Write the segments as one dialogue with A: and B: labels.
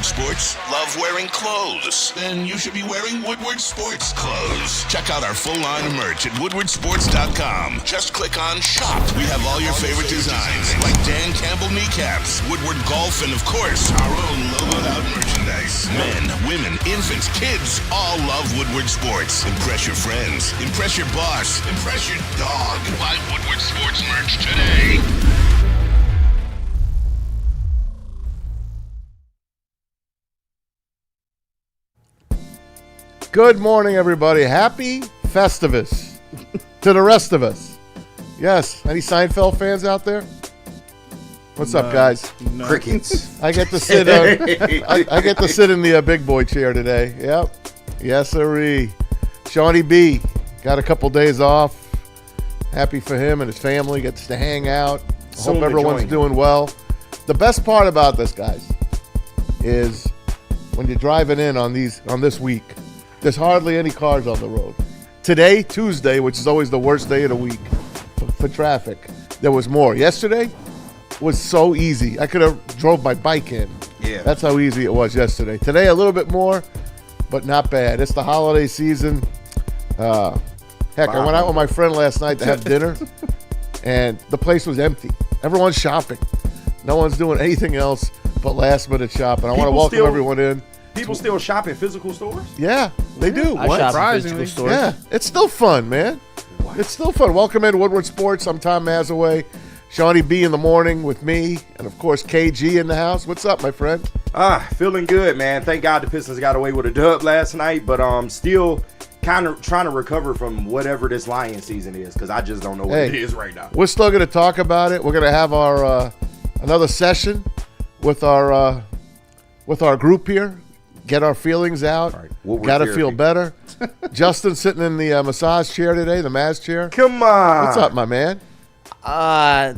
A: Woodward Sports? Love wearing clothes? Then you should be wearing Woodward Sports clothes. Check out our full line of merch at woodwardsports.com. Just click on Shop. We have all your favorite designs, like Dan Campbell kneecaps, Woodward Golf, and of course, our own logoed out merchandise. Men, women, infants, kids all love Woodward Sports. Impress your friends. Impress your boss. Impress your dog. Buy Woodward Sports merch today.
B: Good morning, everybody. Happy Festivus to the rest of us. Yes. Any Seinfeld fans out there? What's up, guys?
C: No.
D: Crickets.
B: I get to sit. I get to sit in the big boy chair today. Yep. Yes, sirree. Shawnee B got a couple days off. Happy for him and his family. Gets to hang out. Hope everyone's doing well. The best part about this, guys, is when you're driving in on this week. There's hardly any cars on the road. Today, Tuesday, which is always the worst day of the week for traffic, there was more. Yesterday was so easy. I could have drove my bike in.
D: Yeah.
B: That's how easy it was yesterday. Today, a little bit more, but not bad. It's the holiday season. Heck, I went out with my friend last night to have dinner, and the place was empty. Everyone's shopping. No one's doing anything else but last-minute shopping. I want to welcome everyone in.
D: People still shop in physical stores?
B: Yeah, they do.
C: I shop in physical stores.
B: Yeah, it's still fun, man.
D: What?
B: It's still fun. Welcome in Woodward Sports. I'm Tom Mazaway. Shawnee B in the morning with me, and of course KG in the house. What's up, my friend?
D: Feeling good, man. Thank God the Pistons got away with a dub last night, but still kind of trying to recover from whatever this Lion season is, because I just don't know what it is right now.
B: We're still going to talk about it. We're going to have our another session with our group here. Get our feelings out.
D: Right.
B: Got to feel better. Justin sitting in the massage chair today, the Maz chair.
D: Come on.
B: What's up, my man?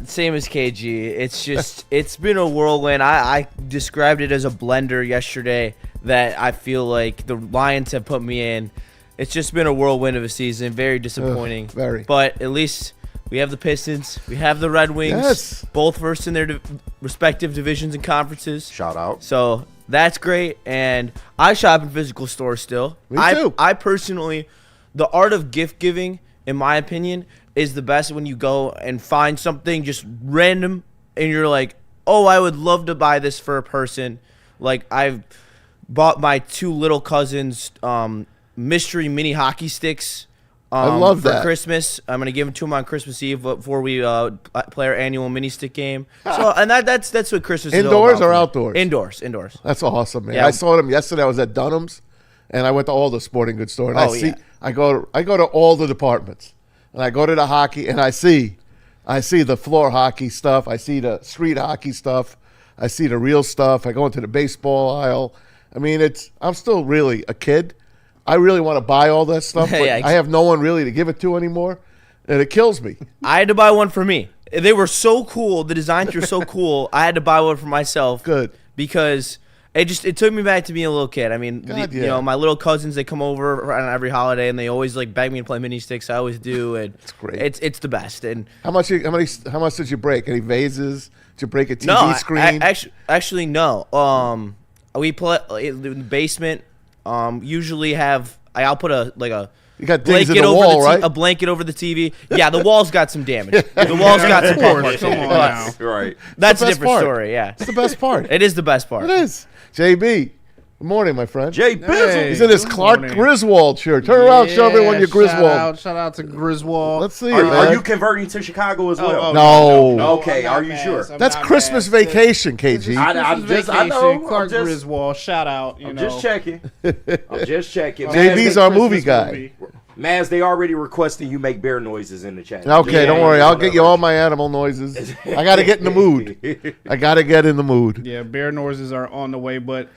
C: Same as KG. It's just, it's been a whirlwind. I described it as a blender yesterday that I feel like the Lions have put me in. It's just been a whirlwind of a season. Very disappointing.
B: Very.
C: But at least we have the Pistons. We have the Red Wings.
B: Yes.
C: Both first in their respective divisions and conferences.
D: Shout out.
C: So that's great. And I shop in physical stores still.
B: Me too.
C: I personally, the art of gift giving, in my opinion, is the best when you go and find something just random and you're like, oh, I would love to buy this for a person. Like I've bought my two little cousins mystery mini hockey sticks.
B: I love
C: for
B: that.
C: Christmas. I'm gonna give them to them on Christmas Eve before we play our annual mini stick game. So, and that's what Christmas is all
B: Indoors
C: about
B: or
C: for me.
B: outdoors?
C: Indoors.
B: That's awesome, man.
C: Yeah.
B: I saw them yesterday. I was at Dunham's, and I went to all the sporting goods store. And I go to all the departments, and I go to the hockey, and I see the floor hockey stuff. I see the street hockey stuff. I see the real stuff. I go into the baseball aisle. I mean, I'm still really a kid. I really want to buy all that stuff, but
C: Yeah,
B: I have no one really to give it to anymore, and it kills me.
C: I had to buy one for me. They were so cool. The designs were so cool. I had to buy one for myself.
B: Good.
C: Because it took me back to being a little kid. I mean, you know, my little cousins, they come over on every holiday and they always like beg me to play mini sticks. I always do, and
B: it's great.
C: It's the best. And
B: How much did you break? Any vases? Did you break a TV screen?
C: Actually no. We play in the basement. Usually I'll put a
B: You got things
C: blanket
B: in the
C: over
B: wall,
C: the
B: right?
C: a blanket over the TV. Yeah, the wall's got some damage. The wall's got some damage.
E: Come on now.
D: Right.
C: That's a
B: best
C: different
B: part.
C: story. Yeah,
B: It's the best part.
C: it is the best part.
B: It is. JB, good morning, my friend.
D: Jay Bizzle.
E: Hey.
B: He's in his
E: Good
B: Clark
E: morning.
B: Griswold shirt. Turn around, show everyone your Griswold.
E: Shout out to Griswold.
B: Let's see it,
D: Are
B: man.
D: you converting to Chicago as well?
B: No.
D: Okay,
E: I'm
D: are
E: not
D: you
E: mad.
D: sure?
E: I'm
B: That's
E: not
B: Christmas
E: mad.
B: vacation, KG.
D: I know.
E: Clark Griswold, shout out.
D: I'm just checking. I'm just checking.
B: JB's our movie guy.
D: Maz, they already requesting you make bear noises in the chat.
B: Okay, don't worry. I'll get you all my animal noises. I got to get in the mood. I got to get in the mood.
E: Yeah, bear noises are on the way, but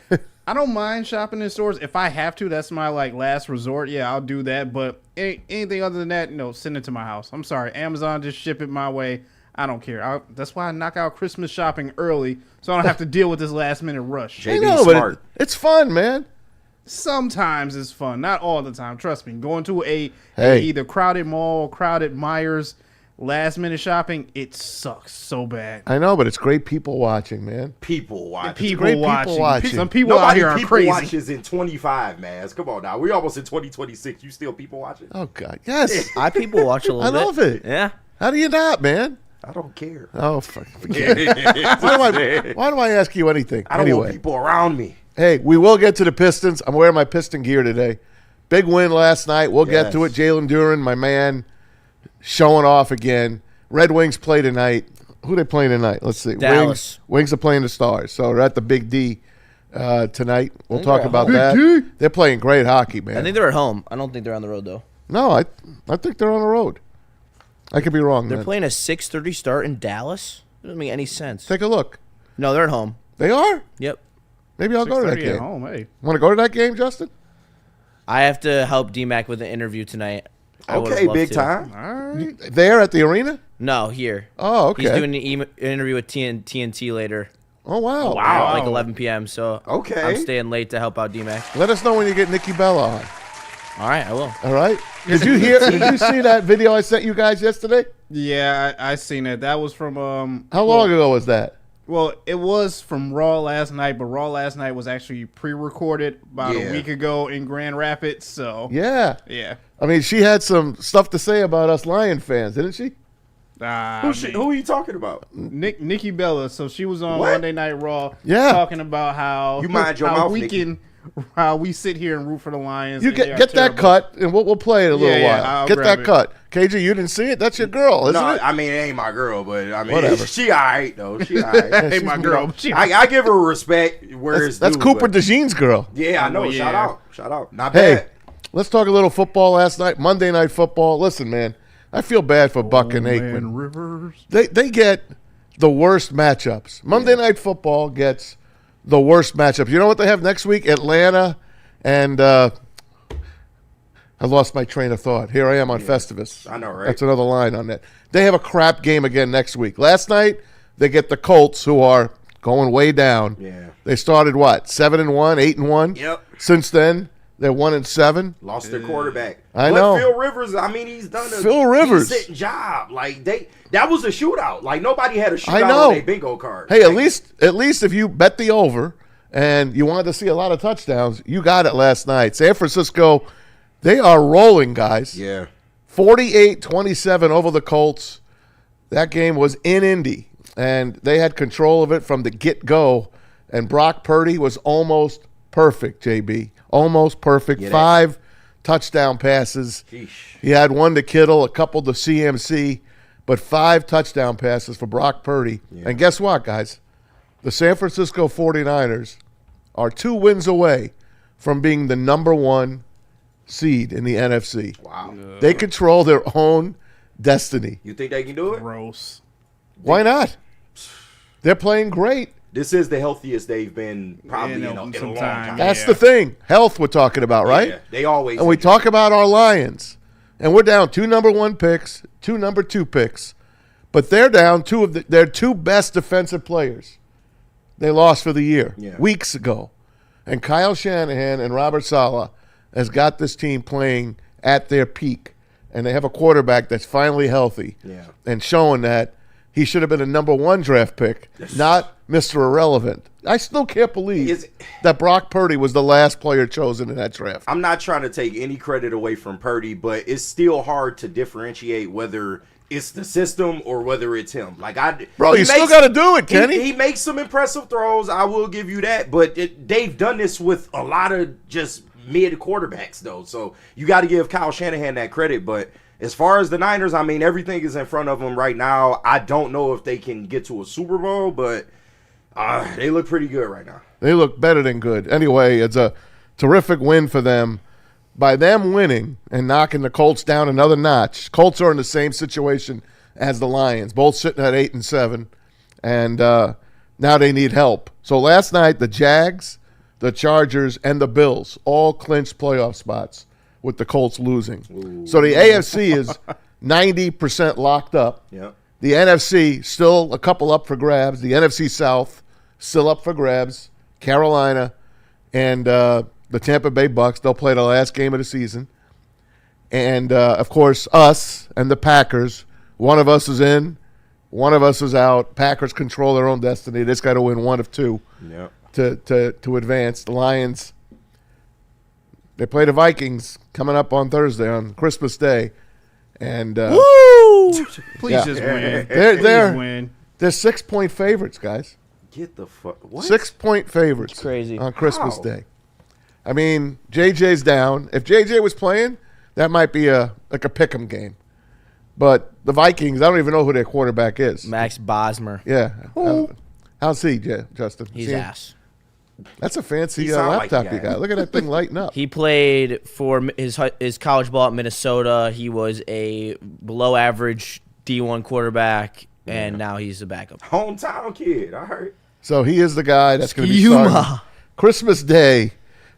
E: I don't mind shopping in stores. If I have to, that's my last resort. Yeah, I'll do that. But anything other than that, no, send it to my house. I'm sorry. Amazon, just ship it my way. I don't care. That's why I knock out Christmas shopping early, so I don't have to deal with this last minute rush.
B: I
D: JB
B: know, but
D: smart.
B: it's fun, man.
E: Sometimes it's fun, not all the time. Trust me. Going to a
B: Hey.
E: either crowded mall, crowded Myers, last minute shopping, it sucks so bad.
B: I know, but it's great people watching, man.
D: People watch.
B: great people watching.
E: Some people out
D: Nobody
E: here are
D: people
E: crazy.
D: watches in 25, man. Come on now. We almost in 2026. You still people watching?
B: Oh God, yes.
C: I people watch a little
B: I
C: bit.
B: love it.
C: Yeah.
B: How do you not, man?
D: I don't care.
B: Oh, forget it. Why do I ask you anything?
D: I don't
B: anyway,
D: want people around me.
B: hey, we will get to the Pistons. I'm wearing my Piston gear today. Big win last night. We'll get to it.
D: Yes.
B: Jalen Duren, my man, showing off again. Red Wings play tonight. Who they playing tonight? Let's see.
C: Dallas.
B: Wings are playing the Stars. So they're at the Big D tonight. We'll talk
C: they're
B: about
C: at
B: that. They're playing great hockey, man.
C: I think they're at home. I don't think they're on the road though.
B: No, I think they're on the road. I could be wrong.
C: They're
B: man.
C: playing a 6:30 start in Dallas. Doesn't make any sense.
B: Take a look.
C: No, they're at home.
B: They are?
C: Yep.
B: Maybe I'll go to that
E: 6:30
B: game.
E: at home, hey.
B: Want to go to that game, Justin?
C: I have to help DMAC with an interview tonight. I would've
D: Okay,
C: loved
D: big
C: to.
D: time.
E: All right.
B: There at the arena?
C: No, here.
B: Oh, okay.
C: He's doing an interview with TNT later.
B: Oh, wow.
C: At like 11 p.m. So
D: Okay.
C: I'm staying late to help out DMAC.
B: Let us know when you get Nikki Bella on.
C: All right, I will.
B: All right? Did you see that video I sent you guys yesterday?
E: Yeah, I seen it. That was from
B: How long ago was that?
E: Well, it was from Raw last night, but Raw last night was actually pre-recorded about a week ago in Grand Rapids. So
B: Yeah.
E: yeah.
B: I mean, she had some stuff to say about us Lion fans, didn't she?
D: Who are you talking about?
E: Nikki Bella. So she was on
D: What?
E: Monday Night Raw,
B: Yeah.
E: talking about how
D: You mind your
E: how
D: mouth,
E: we
D: Nikki.
E: can how we sit here and root for the Lions.
B: You
E: and they are
B: get that
E: terrible.
B: cut, and we'll play it a little
E: Yeah,
B: while.
E: I'll
B: Get
E: grab
B: that
E: it.
B: cut. KJ, you didn't see it? That's your girl, isn't
D: No,
B: it?
D: I mean, it ain't my girl, but I mean,
B: Whatever.
D: she all right, though. She all right.
E: Hey, my girl. She-
D: I give her respect where it's
B: That's
D: due,
B: Cooper
D: but-
B: DeJean's girl.
D: Yeah, I know.
E: Oh,
D: Shout
E: yeah.
D: out. Shout out. Not
B: Hey,
D: bad.
B: let's talk a little football last night. Monday Night Football. Listen, man, I feel bad for Buck and Aikman.
E: Man, Rivers.
B: They get the worst matchups. Monday Night Football gets the worst matchups. You know what they have next week? Atlanta and I lost my train of thought. Here I am on Festivus.
D: I know, right?
B: That's another line on that. They have a crap game again next week. Last night they get the Colts, who are going way down.
D: Yeah.
B: They started what? 7-1, 8-1.
D: Yep.
B: Since then they're 1-7.
D: Lost their quarterback.
B: I
D: But
B: know.
D: Phil Rivers, I mean, he's done a
B: Phil Rivers.
D: decent job. Like that was a shootout. Like nobody had a shootout
B: I know.
D: on their bingo card.
B: Hey,
D: Like,
B: at least if you bet the over and you wanted to see a lot of touchdowns, you got it last night. San Francisco, they are rolling, guys.
D: Yeah.
B: 48-27 over the Colts. That game was in Indy, and they had control of it from the get-go. And Brock Purdy was almost perfect, JB. Almost perfect.
D: Yeah,
B: 5 touchdown passes.
D: Sheesh.
B: He had one to Kittle, a couple to CMC, but 5 touchdown passes for Brock Purdy.
D: Yeah.
B: And guess what, guys? The San Francisco 49ers are 2 wins away from being the number 1 seed in the NFC.
D: Wow.
B: They control their own destiny.
D: You think they can do it?
E: Gross.
B: Why not? They're playing great.
D: This is the healthiest they've been probably in a long
E: some
D: time.
E: time.
B: That's
E: Yeah.
B: the thing. Health we're talking about, right?
D: Yeah, they always
B: And we talk about our Lions. And we're down 2 number 1 picks, 2 number 2 picks. But they're down 2 of their 2 best defensive players. They lost for the year weeks ago. And Kyle Shanahan and Robert Saleh has got this team playing at their peak. And they have a quarterback that's finally healthy and showing that he should have been a number 1 draft pick, not Mr. Irrelevant. I still can't believe that Brock Purdy was the last player chosen in that draft.
D: I'm not trying to take any credit away from Purdy, but it's still hard to differentiate whether it's the system or whether it's him.
B: Bro, you still got to do it, Kenny.
D: He makes some impressive throws. I will give you that, but they've done this with a lot of just mid quarterbacks, though. So you got to give Kyle Shanahan that credit. But as far as the Niners, I mean, everything is in front of them right now. I don't know if they can get to a Super Bowl, but they look pretty good right now.
B: They look better than good. Anyway, it's a terrific win for them. By them winning and knocking the Colts down another notch, Colts are in the same situation as the Lions, both sitting at 8-7, and now they need help. So last night, the Jags, the Chargers, and the Bills all clinched playoff spots with the Colts losing. Ooh. So the AFC is 90% locked up.
D: Yeah.
B: The NFC still a couple up for grabs. The NFC South still up for grabs. Carolina and the Tampa Bay Bucks, they'll play the last game of the season. And, of course, us and the Packers one of us is in, one of us is out. Packers control their own destiny. This got to win one of two to advance. The Lions, they play the Vikings coming up on Thursday on Christmas Day. And
C: Woo!
E: Please just win.
B: They're
E: win.
B: 6-point favorites, guys.
D: Get the fuck. What?
B: 6-point favorites.
C: It's crazy.
B: On Christmas
D: How?
B: Day. I mean, JJ's down. If JJ was playing, that might be a pick'em game. But the Vikings, I don't even know who their quarterback is.
C: Max Bosmer.
B: Yeah. How's he, Justin?
C: He's
B: See him?
C: ass.
B: That's a fancy
D: He sound like
B: laptop
D: he
B: you
D: got.
B: got. Look at that thing lighting up.
C: He played for his college ball at Minnesota. He was a below average D1 quarterback, and now he's a backup.
D: Hometown kid. I heard.
B: So he is the guy that's going to be
C: Yuma.
B: starting. Christmas Day,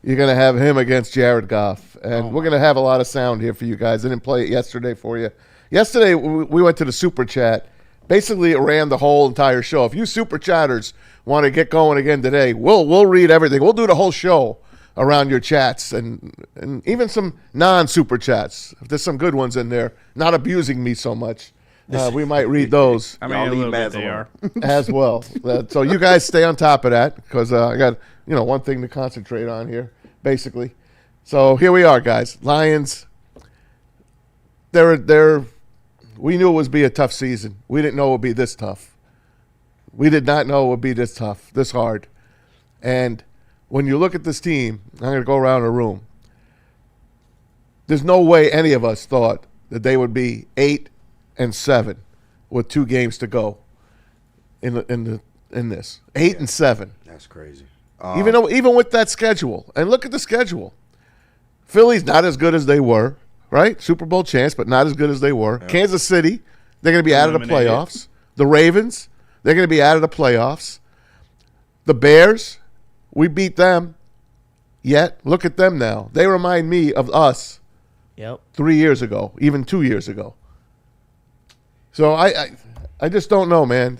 B: you're going to have him against Jared Goff. And we're going to have a lot of sound here for you guys. I didn't play it yesterday for you. Yesterday, we went to the Super Chat. Basically, it ran the whole entire show. If you Super Chatters want to get going again today, we'll read everything. We'll do the whole show around your chats and even some non-Super Chats. If there's some good ones in there, not abusing me so much, we might read those.
E: I mean,
D: Y'all
E: a little
D: leave
E: bit they are.
B: As well. So you guys stay on top of that because I got one thing to concentrate on here, basically. So here we are, guys. Lions. We knew it would be a tough season. We didn't know it would be this tough. We did not know it would be this tough, this hard. And when you look at this team, I'm going to go around the room. There's no way any of us thought that they would be 8-7 with 2 games to go in this 8-7.
D: That's crazy.
B: Even with that schedule, and look at the schedule. Philly's not as good as they were, right? Super Bowl chance, but not as good as they were. Yeah. Kansas City, they're going to be out of the playoffs. The Ravens, they're going to be out of the playoffs. The Bears, we beat them. Yet look at them now. They remind me of us.
C: Yep.
B: 3 years ago, even 2 years ago. So I just don't know, man.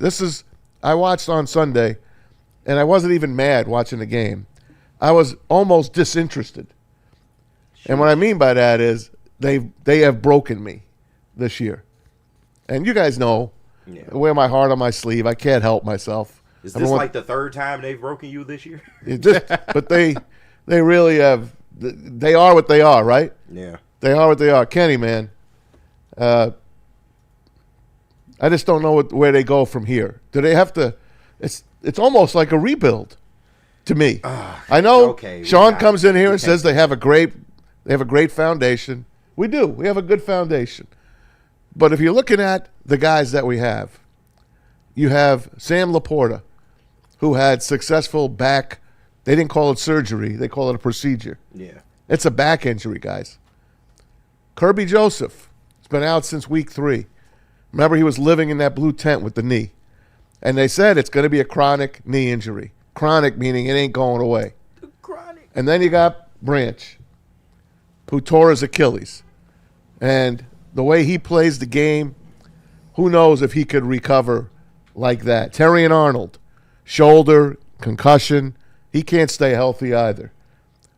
B: I watched on Sunday, and I wasn't even mad watching the game. I was almost disinterested. And what I mean by that is they have broken me this year. And you guys know, I wear my heart on my sleeve. I can't help myself.
D: Is this like the third time they've broken you this year?
B: But they really have. They are what they are, right?
D: Yeah.
B: They are what they are. Kenny, man, I just don't know where they go from here. Do they have to? It's almost like a rebuild to me. I know Sean comes in here and says they have a great foundation. We do. We have a good foundation. But if you're looking at the guys that we have, you have Sam Laporta, who had successful back. They didn't call it surgery. They call it a procedure.
D: Yeah.
B: It's a back injury, guys. Kirby Joseph has been out since week 3. Remember, he was living in that blue tent with the knee. And they said it's going to be a chronic knee injury. Chronic meaning it ain't going away.
D: Chronic.
B: And then you got Branch, who tore his Achilles. And the way he plays the game, who knows if he could recover like that. Terrion Arnold, shoulder, concussion. He can't stay healthy either.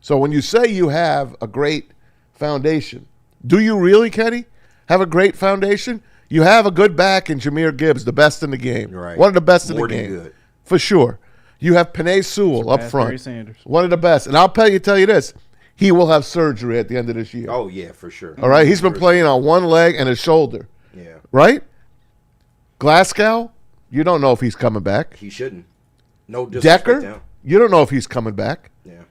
B: So when you say you have a great foundation, do you really, Kenny, have a great foundation? You have a good back in Jahmyr Gibbs, the best in the game.
D: Right.
B: One of the best in
D: More
B: the
D: than
B: game.
D: good.
B: For sure. You have Penei Sewell up front.
E: Barry Sanders.
B: One of the best. And I'll tell you this. He will have surgery at the end of this year.
D: Oh, yeah, for sure.
B: All right? He's been playing on one leg and his shoulder.
D: Yeah.
B: Right? Glasgow, you don't know if he's coming back.
D: He shouldn't. No disrespect to
B: Decker,
D: him.
B: you don't know if he's coming back.
D: Yeah.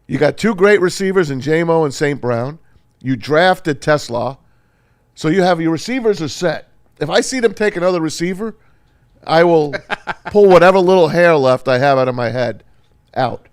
B: You got 2 great receivers in J-Mo and St. Brown. You drafted Tesla. So you have your receivers are set. If I see them take another receiver, I will pull whatever little hair left I have out of my head out.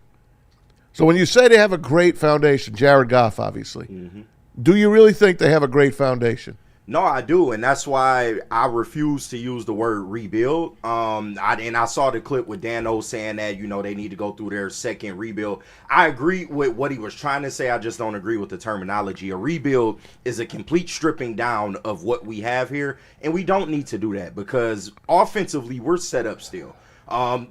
B: So when you say they have a great foundation, Jared Goff, obviously, do you really think they have a great foundation?
D: No, I do, and that's why I refuse to use the word rebuild. I saw the clip with Dan O saying that they need to go through their second rebuild. I agree with what he was trying to say. I just don't agree with the terminology. A rebuild is a complete stripping down of what we have here, and we don't need to do that because offensively we're set up still.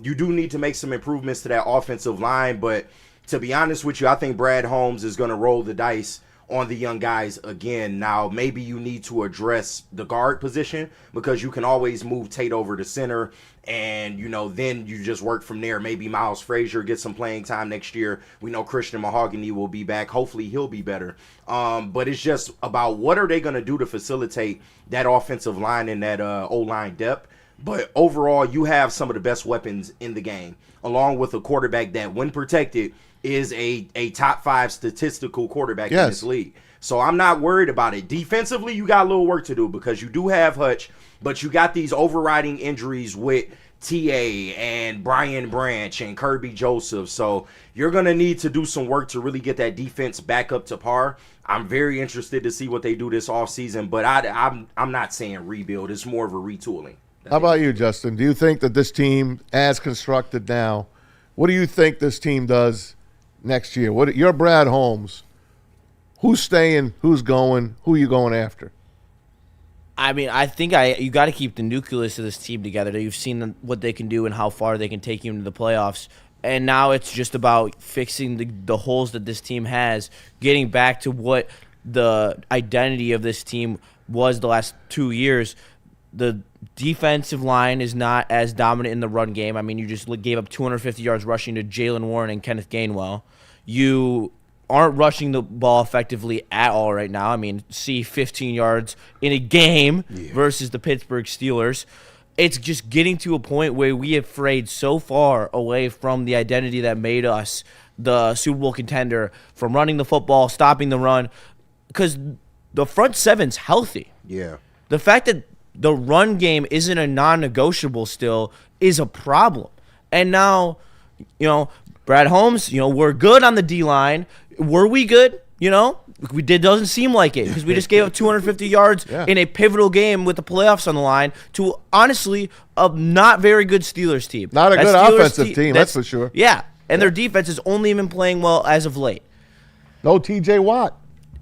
D: You do need to make some improvements to that offensive line, but to be honest with you, I think Brad Holmes is going to roll the dice on the young guys again. Now, maybe you need to address the guard position because you can always move Tate over to center and, then you just work from there. Maybe Miles Frazier gets some playing time next year. We know Christian Mahogany will be back. Hopefully he'll be better. But it's just about what are they going to do to facilitate that offensive line and that O-line depth. But overall, you have some of the best weapons in the game, along with a quarterback that, when protected, is a top 5 statistical quarterback in this league. So I'm not worried about it. Defensively, you got a little work to do because you do have Hutch, but you got these overriding injuries with TA and Brian Branch and Kirby Joseph. So you're going to need to do some work to really get that defense back up to par. I'm very interested to see what they do this offseason, but I'm not saying rebuild. It's more of a retooling.
B: How about you, Justin? Do you think that this team, as constructed now, what do you think this team does next year? You're Brad Holmes. Who's staying? Who's going? Who are you going after?
C: I mean, I think you got to keep the nucleus of this team together. You've seen what they can do and how far they can take you into the playoffs. And now it's just about fixing the holes that this team has, getting back to what the identity of this team was the last 2 years. The defensive line is not as dominant in the run game. I mean, you just gave up 250 yards rushing to Jalen Warren and Kenneth Gainwell. You aren't rushing the ball effectively at all right now. I mean, see 15 yards in a game versus the Pittsburgh Steelers. It's just getting to a point where we have frayed so far away from the identity that made us the Super Bowl contender, from running the football, stopping the run, because the front seven's healthy.
D: Yeah.
C: The fact that the run game isn't a non-negotiable still is a problem. And now, Brad Holmes, we're good on the D-line. Were we good? Doesn't seem like it because we just gave up 250 yards in a pivotal game with the playoffs on the line to, honestly, a not very good Steelers team.
B: Not a good offensive team, that's for sure.
C: Yeah, and their defense has only been playing well as of late.
B: No TJ Watt.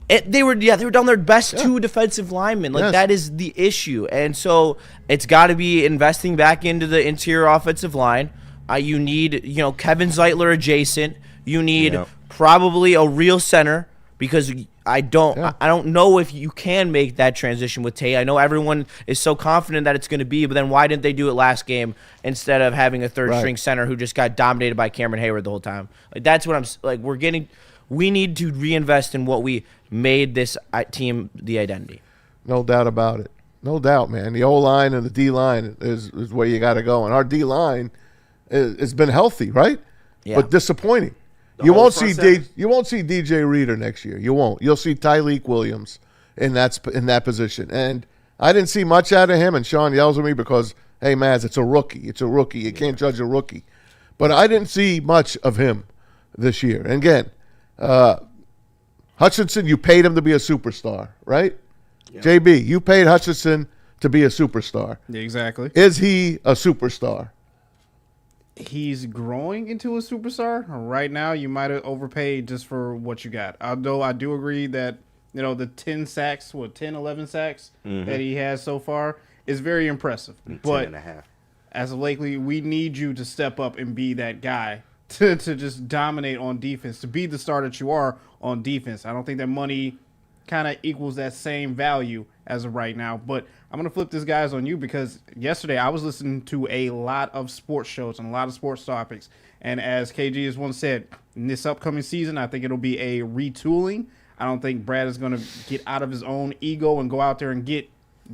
C: They were down their best 2 defensive linemen. That is the issue. And so it's got to be investing back into the interior offensive line. You need, Kevin Zeitler adjacent. You need probably a real center because I don't know if you can make that transition with Tate. I know everyone is so confident that it's going to be, but then why didn't they do it last game instead of having a third-string center who just got dominated by Cameron Hayward the whole time? That's what I'm we need to reinvest in what we made this team the identity.
B: No doubt about it. No doubt, man. The O-line and the D-line is where you got to go. And our D-line has been healthy, right?
C: Yeah.
B: But disappointing. You won't see DJ Reader next year. You won't. You'll see Tyleek Williams in that position. And I didn't see much out of him, and Sean yells at me because, hey, Maz, it's a rookie. It's a rookie. You can't judge a rookie. But I didn't see much of him this year. And again, Hutchinson, you paid him to be a superstar, right? Yeah. JB, you paid Hutchinson to be a superstar.
E: Yeah, exactly.
B: Is he a superstar?
E: He's growing into a superstar. Right now, you might have overpaid just for what you got. Although I do agree that, the 10 sacks, 11 sacks that he has so far is very impressive.
D: 10
E: but
D: and a half.
E: As of lately, we need you to step up and be that guy to just dominate on defense, to be the star that you are on defense. I don't think that money kind of equals that same value as of right now. But I'm going to flip this, guys, on you because yesterday I was listening to a lot of sports shows and a lot of sports topics. And as KG has once said, in this upcoming season, I think it'll be a retooling. I don't think Brad is going to get out of his own ego and go out there and get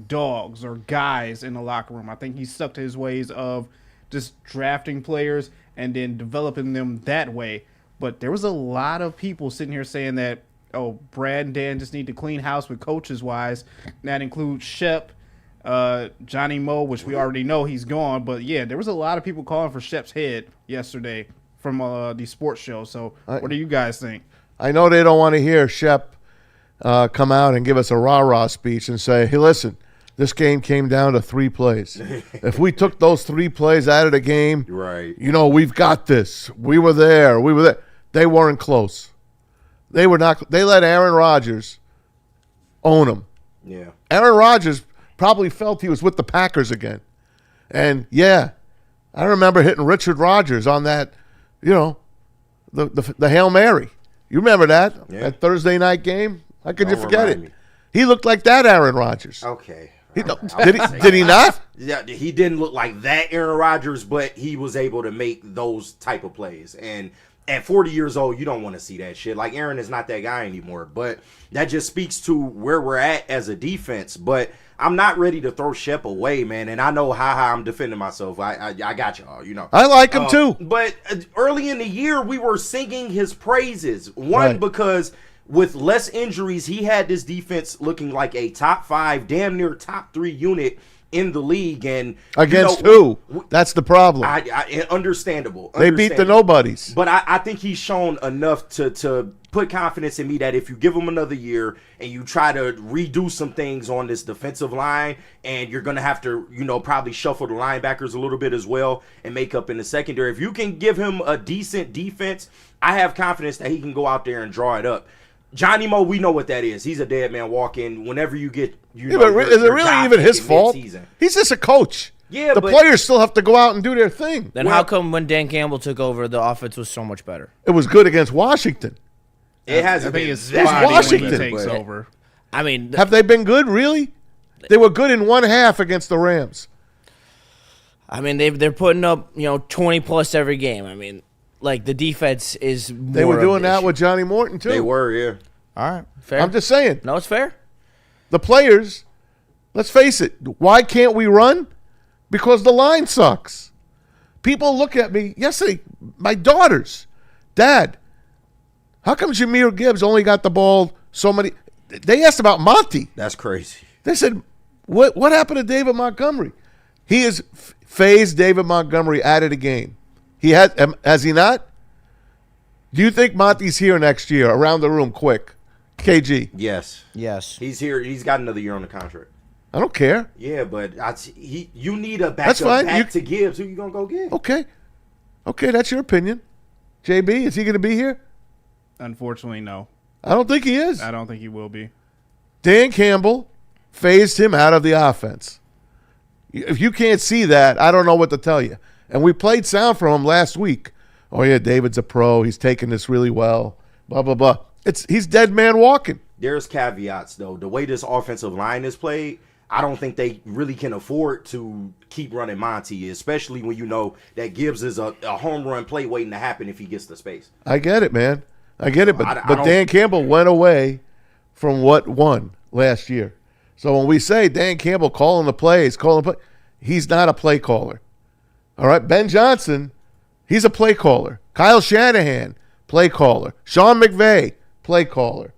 E: dogs or guys in the locker room. I think he's stuck to his ways of just drafting players and then developing them that way. But there was a lot of people sitting here saying that, Brad and Dan just need to clean house with coaches-wise. That includes Shep, Johnny Moe, which we already know he's gone. But, yeah, there was a lot of people calling for Shep's head yesterday from the sports show. So what do you guys think?
B: I know they don't want to hear Shep come out and give us a rah-rah speech and say, hey, listen, this game came down to 3 plays. If we took those 3 plays out of the game,
D: right?
B: We've got this. We were there. They weren't close. They were not. They let Aaron Rodgers own them.
D: Yeah.
B: Aaron Rodgers probably felt he was with the Packers again. And, yeah, I remember hitting Richard Rodgers on that, the Hail Mary. You remember that?
D: Yeah.
B: That Thursday night game? How could you
D: Don't
B: forget
D: remind
B: it?
D: me.
B: He looked like that Aaron Rodgers.
D: Okay.
B: Did he not?
D: Yeah, he didn't look like that Aaron Rodgers, but he was able to make those type of plays. And at 40 years old, you don't want to see that shit. Like, Aaron is not that guy anymore. But that just speaks to where we're at as a defense. But I'm not ready to throw Shep away, man. And I know how I'm defending myself. I got y'all, you know.
B: I like him too.
D: But early in the year, we were singing his praises. One,
B: Right.
D: because with less injuries, he had this defense looking like a top 5, damn near top 3 unit in the league. And
B: Against
D: who?
B: That's the problem.
D: Understandable.
B: They beat the nobodies.
D: But I think he's shown enough to put confidence in me that if you give him another year and you try to redo some things on this defensive line, and you're going to have to, probably shuffle the linebackers a little bit as well and make up in the secondary. If you can give him a decent defense, I have confidence that he can go out there and draw it up. Johnny Mo, we know what that is. He's a dead man walking. Whenever you get,
B: but is it really even his fault? He's just a coach.
D: Yeah,
B: the players still have to go out and do their thing.
C: Then how come when Dan Campbell took over, the offense was so much better?
B: It was good against Washington.
D: It hasn't been.
E: It's
B: Washington.
E: when he takes over.
C: I mean,
B: Have they been good, really? They were good in one half against the Rams.
C: they're putting up 20 plus every game. I mean, like, the defense is.
B: They were doing that with Johnny Morton, too.
D: They were, yeah.
C: All right, fair.
B: I'm just saying.
C: No, it's fair.
B: The players, let's face it, why can't we run? Because the line sucks. People look at me yesterday, my daughters, Dad, how come Jahmyr Gibbs only got the ball so many? They asked about Monty.
D: That's crazy.
B: They said, what happened to David Montgomery? He has phased David Montgomery out of the game. Has he not? Do you think Monty's here next year? Around the room, quick. KG.
D: Yes.
C: Yes.
D: He's here. He's got another year on the contract.
B: I don't care.
D: Yeah, but you need a
B: That's
D: backup
B: fine.
D: back to Gibbs. Who you gonna go get?
B: Okay, that's your opinion. JB, is he going to be here?
E: Unfortunately, no.
B: I don't think he is.
E: I don't think he will be.
B: Dan Campbell phased him out of the offense. If you can't see that, I don't know what to tell you. And we played sound from him last week. Oh, yeah, David's a pro. He's taking this really well. Blah, blah, blah. He's dead man walking.
D: There's caveats, though. The way this offensive line is played, I don't think they really can afford to keep running Monty, especially when you know that Gibbs is a home run play waiting to happen if he gets the space.
B: I get it, man. I get it. But
D: I don't-
B: Dan Campbell went away from what won last year. So when we say Dan Campbell calling the plays, he's not a play caller. All right, Ben Johnson, he's a play caller. Kyle Shanahan, play caller. Sean McVay, play caller.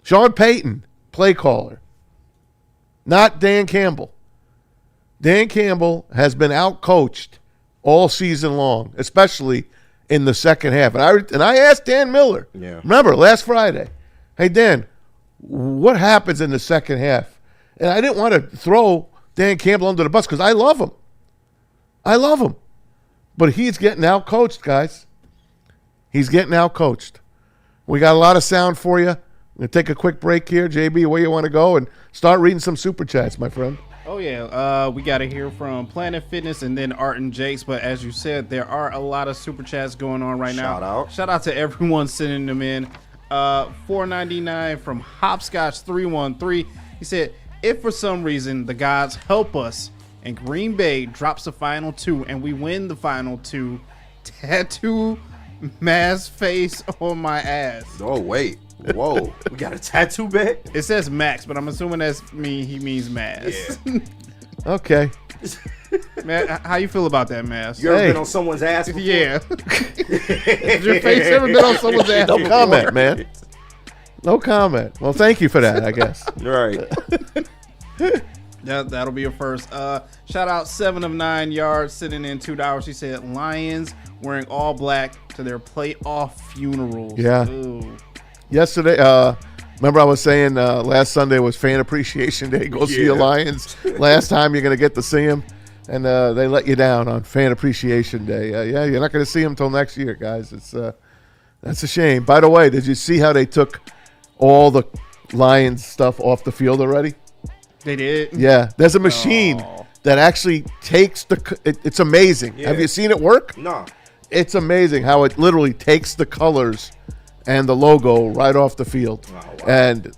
B: Sean Payton, play caller. Not Dan Campbell. Dan Campbell has been out-coached all season long, especially in the second half. And I asked Dan Miller, remember, last Friday, hey, Dan, what happens in the second half? And I didn't want to throw Dan Campbell under the bus because I love him. But he's getting out-coached, guys. He's getting out-coached. We got a lot of sound for you. We're going to take a quick break here. JB, where you want to go? And start reading some Super Chats, my friend.
E: Oh, yeah. We got to hear from Planet Fitness and then Art and Jakes. But as you said, there are a lot of Super Chats going on right now. Shout out to everyone sending them in. $4.99 from Hopscotch313. He said, if for some reason the gods help us and Green Bay drops the final 2 and we win the final 2, tattoo Maz face on my ass.
D: Oh, wait. Whoa. We got a tattoo bet?
E: It says Max, but I'm assuming he means Maz.
D: Yeah.
B: Okay.
E: Man, how you feel about that, Maz?
D: You ever been on someone's ass before?
E: Yeah. Has your face ever been on someone's ass
B: No
E: before?
B: comment, man. No comment. Well, thank you for that, I guess.
D: Right.
E: That'll be a first. Shout out 7 of 9 yards sitting in $2. He said Lions wearing all black to their playoff funerals.
B: Yeah.
E: Ooh.
B: Yesterday, remember I was saying last Sunday was Fan Appreciation Day. Go see the Lions. Last time you're going to get to see them. And they let you down on Fan Appreciation Day. Yeah, you're not going to see them until next year, guys. That's a shame. By the way, did you see how they took all the Lions stuff off the field already?
E: They did?
B: Yeah. There's a machine that actually takes it's amazing.
D: Yeah.
B: Have you seen it work?
D: No.
B: It's amazing how it literally takes the colors and the logo right off the field.
D: Oh, wow.
B: And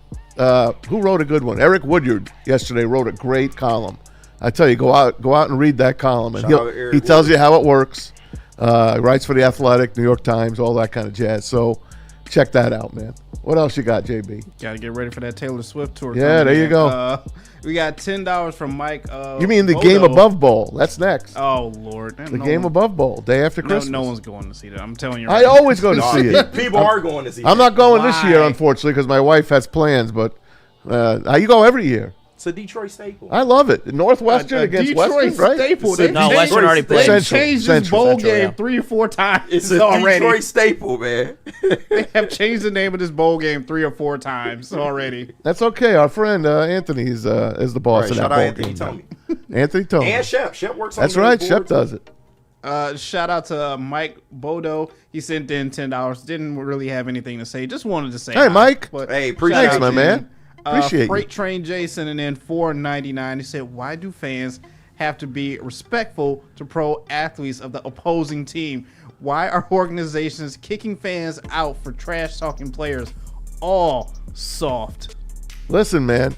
B: who wrote a good one? Eric Woodward yesterday wrote a great column. I tell you, go out and read that column, and
D: Shout out to Eric
B: he tells
D: Woodward.
B: you how it works. Writes for the Athletic, New York Times, all that kind of jazz. So check that out, man. What else you got, JB?
E: Gotta get ready for that Taylor Swift tour.
B: Yeah,
E: coming
B: there you
E: in.
B: go.
E: We got $10 from Mike.
B: You mean the
E: Bodo.
B: Game Above Bowl? That's next.
E: Oh Lord,
B: The Game Above Bowl, day after Christmas.
E: No one's going to see that. I'm telling you.
B: I
E: Right
B: always go to see it.
D: People are going to see.
B: I'm
D: that.
B: not going this year,
E: Why?
B: unfortunately, because my wife has plans. But you go every year.
D: It's a Detroit staple.
B: I love it. Northwestern against
E: Detroit
B: Western, right?
E: staple.
C: No, Western already played.
E: They
B: Central,
E: changed
B: Central,
E: this bowl
B: Central,
E: game
B: yeah.
E: 3 or 4 times
D: It's a
E: already.
D: Detroit staple, man.
E: They have changed the name of this bowl game 3 or 4 times already.
B: That's okay. Our friend Anthony is the boss
D: Right,
B: of that
D: shout
B: bowl
D: out Anthony
B: game.
D: Tommy.
B: Anthony Tomey.
D: And Shep. Shep works on
B: That's
D: the
B: right.
D: board,
B: Shep
D: too.
B: does it.
E: Shout out to Mike Bodo. He sent in $10. Didn't really have anything to say. Just wanted to say
B: Hey,
E: hi.
B: Mike.
E: But
D: Hey, appreciate
E: shout
B: Thanks,
E: out
B: my
E: to
B: man.
E: you.
B: Appreciate
E: Freight
B: you.
E: Train Jay sent in $4.99. He said, "Why do fans have to be respectful to pro athletes of the opposing team? Why are organizations kicking fans out for trash talking players? All soft."
B: Listen, man.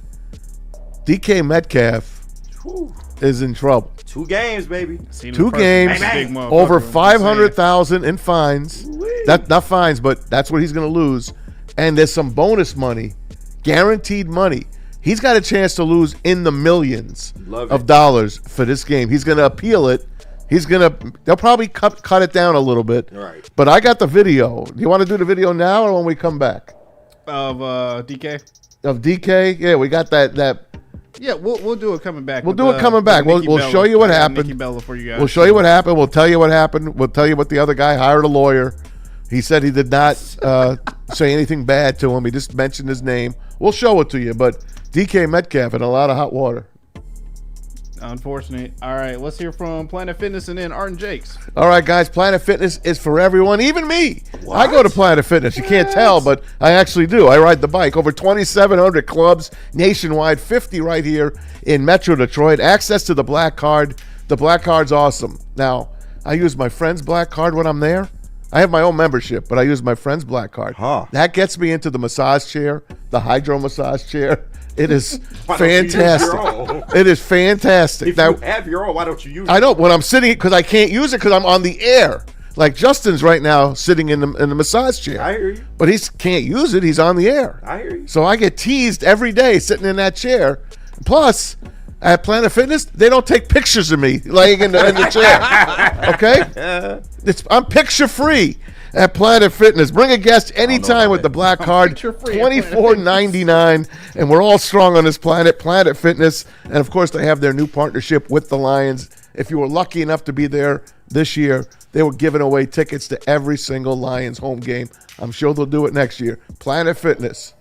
B: DK Metcalf
D: Whew.
B: is in trouble.
D: 2 games, baby.
E: Seen him
B: 2
E: in person.
B: games,
E: Big motherfucker.
B: over
E: I'm just saying.
B: 500,000 in fines. That not fines, but that's what he's going to lose. And there's some bonus money, guaranteed money. He's got a chance to lose in the millions
D: Love
B: of
D: it.
B: dollars for this game. He's going to appeal it. They'll probably cut it down a little bit.
D: Right.
B: But I got the video. Do you want to do the video now or when we come back?
E: Of DK.
B: Of DK? Yeah, we got that.
E: Yeah, we'll do it coming back.
B: We'll
E: with,
B: do it coming back.
E: with Nikki
B: We'll
E: Bella.
B: show you what
E: I got
B: happened.
E: Nikki Bella for you guys.
B: We'll show you what happened. We'll tell you what happened. We'll tell you what the other guy hired a lawyer. He said he did not say anything bad to him. He just mentioned his name. We'll show it to you. But DK Metcalf in a lot of hot water.
E: Unfortunate. All right, let's hear from Planet Fitness and then Art and Jakes.
B: All right, guys. Planet Fitness is for everyone, even me. I go to Planet Fitness. You can't tell, but I actually do. I ride the bike. Over 2,700 clubs nationwide, 50 right here in Metro Detroit. Access to the Black Card. The Black Card's awesome. Now, I use my friend's Black Card when I'm there. I have my own membership, but I use my friend's Black Card.
D: Huh.
B: That gets me into the massage chair, the hydro massage chair. It is
D: Why don't you use
B: fantastic.
D: your own?
B: It is fantastic.
D: If
B: Now,
D: you have your own, why don't you use
B: I
D: it?
B: know when I'm sitting because I can't use it because I'm on the air. Like Justin's right now sitting in the massage chair.
D: I hear you.
B: But he can't use it. He's on the air.
D: I hear you.
B: So I get teased every day sitting in that chair. Plus, at Planet Fitness, they don't take pictures of me laying in the chair. Okay? I'm picture free at Planet Fitness. Bring a guest anytime with the Black Card.
E: picture-free at Planet
B: $24.99, and we're all strong on this planet. Planet Fitness, and of course, they have their new partnership with the Lions. If you were lucky enough to be there this year, they were giving away tickets to every single Lions home game. I'm sure they'll do it next year. Planet Fitness.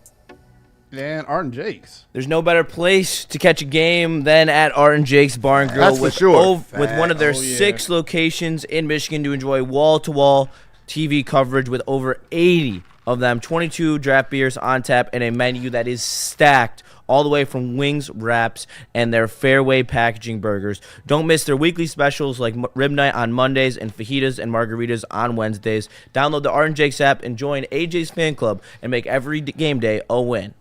E: And Art and Jakes.
C: There's no better place to catch a game than at Art and Jake's Bar and Grill
B: That's for
C: with,
B: sure.
C: with one of their
E: Oh, yeah.
C: 6 locations in Michigan to enjoy wall-to-wall TV coverage with over 80 of them, 22 draft beers on tap, and a menu that is stacked all the way from wings, wraps, and their fairway packaging burgers. Don't miss their weekly specials like rib night on Mondays and fajitas and margaritas on Wednesdays. Download the Art and Jake's app and join AJ's fan club and make every game day a win.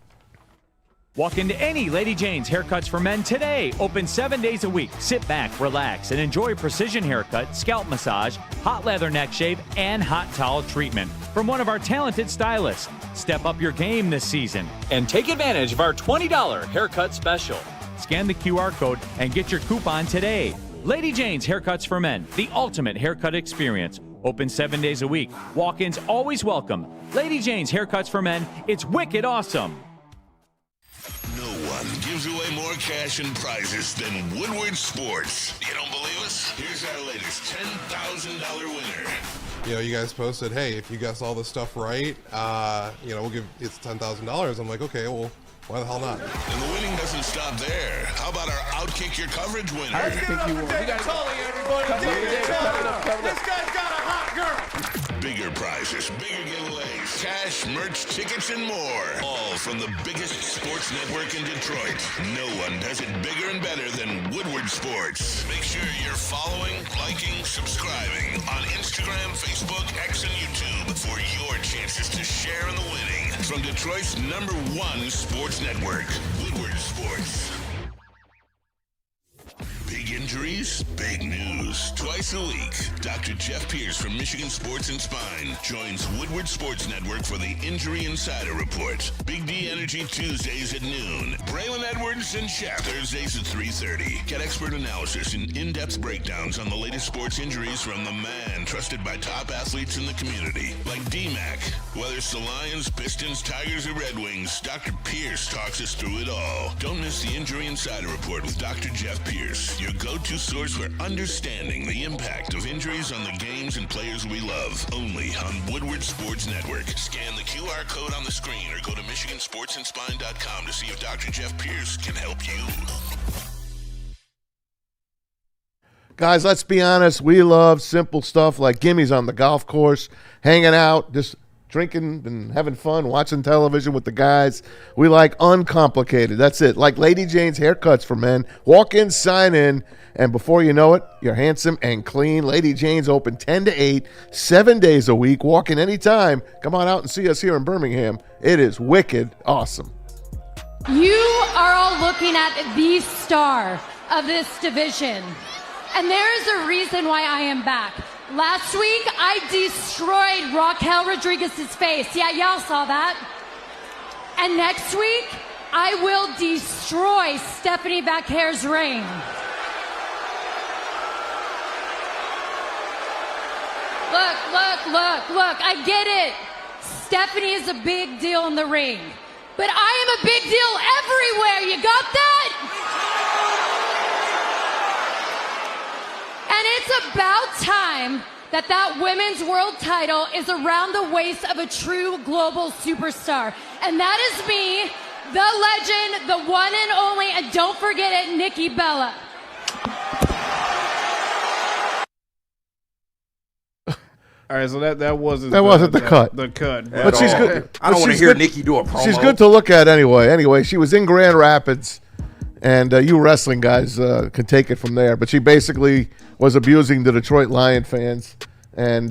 F: Walk into any Lady Jane's Haircuts for Men today. Open 7 days a week. Sit back, relax, and enjoy precision haircut, scalp massage, hot leather neck shave, and hot towel treatment from one of our talented stylists. Step up your game this season and take advantage of our $20 haircut special. Scan the QR code and get your coupon today. Lady Jane's Haircuts for Men, the ultimate haircut experience. Open 7 days a week. Walk-ins always welcome. Lady Jane's Haircuts for Men. It's wicked awesome.
A: No one gives away more cash and prizes than Woodward Sports. You don't believe us? Here's our latest $10,000 winner.
G: You know, you guys posted, hey, if you guess all this stuff right, we'll give it's $10,000. I'm like, okay, well, why the hell not?
A: And the winning doesn't stop there. How about our Outkick Your Coverage winner? Bigger prizes, bigger giveaways. cash, merch, tickets, and more. All from the biggest sports network in Detroit. No one does it bigger and better than Woodward Sports. Make sure you're following, liking, subscribing on Instagram, Facebook, X, and YouTube for your chances to share in the winning. From Detroit's #1 sports network, Woodward Sports. Big injuries, big news. Twice a week, Dr. Jeff Pierce from Michigan Sports and Spine joins Woodward Sports Network for the Injury Insider Report. Big D Energy Tuesdays at noon. Braylon Edwards and Shaq Thursdays at 3:30. Get expert analysis and in-depth breakdowns on the latest sports injuries from the man trusted by top athletes in the community, like D-Mac. Whether it's the Lions, Pistons, Tigers, or Red Wings, Dr. Pierce talks us through it all. Don't miss the Injury Insider Report with Dr. Jeff Pierce, your go-to source for understanding the impact of injuries on the games and players we love. Only on Woodward Sports Network. Scan the QR code on the screen or go to MichiganSportsandSpine.com to see if Dr. Jeff Pierce can help you.
B: Guys, let's be honest. We love simple stuff like gimmies on the golf course, hanging out, just drinking and having fun, watching television with the guys. We like uncomplicated. That's it. Like Lady Jane's haircuts for men. Walk in, sign in, and before you know it, you're handsome and clean. Lady Jane's open 10 to 8, 7 days a week. Walk in anytime. Come on out and see us here in Birmingham. It is wicked awesome.
H: You are all looking at the star of this division. And there's a reason why I am back. Last week, I destroyed Raquel Rodriguez's face. Yeah, y'all saw that. And next week, I will destroy Stephanie Bacquer's reign. Look, I get it. Stephanie is a big deal in the ring. But I am a big deal everywhere. You got that? And it's about time that women's world title is around the waist of a true global superstar. And that is me, the legend, the one and only, and don't forget it, Nikki Bella.
E: All right, so that wasn't
B: the cut.
E: The cut.
B: But she's good.
D: I don't want to hear Nikki do a promo.
B: She's good to look at anyway. Anyway, she was in Grand Rapids, and you wrestling guys can take it from there. But she basically was abusing the Detroit Lion fans and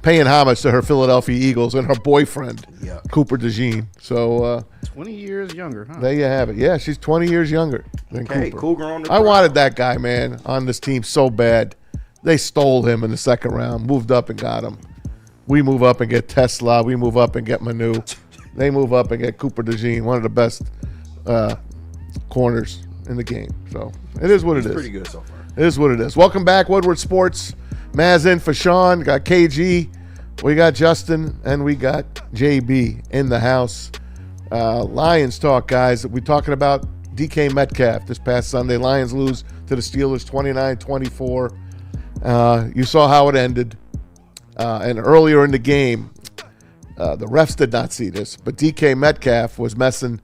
B: paying homage to her Philadelphia Eagles and her boyfriend, Cooper DeJean. So
E: 20 years younger, huh?
B: There you have it. Yeah, she's 20 years younger than Cooper.
D: Cougar on the
B: I wanted that guy, man, on this team so bad. They stole him in the second round, moved up and got him. We move up and get Tesla. We move up and get Manu. They move up and get Cooper DeJean, one of the best corners in the game. So it is what it is.
D: Pretty good so far.
B: It is what it is. Welcome back, Woodward Sports. Maz in for Sean. Got KG. We got Justin, and we got JB in the house. Lions talk, guys. We're talking about DK Metcalf this past Sunday. Lions lose to the Steelers 29-24. You saw how it ended. And earlier in the game, the refs did not see this, but DK Metcalf was messing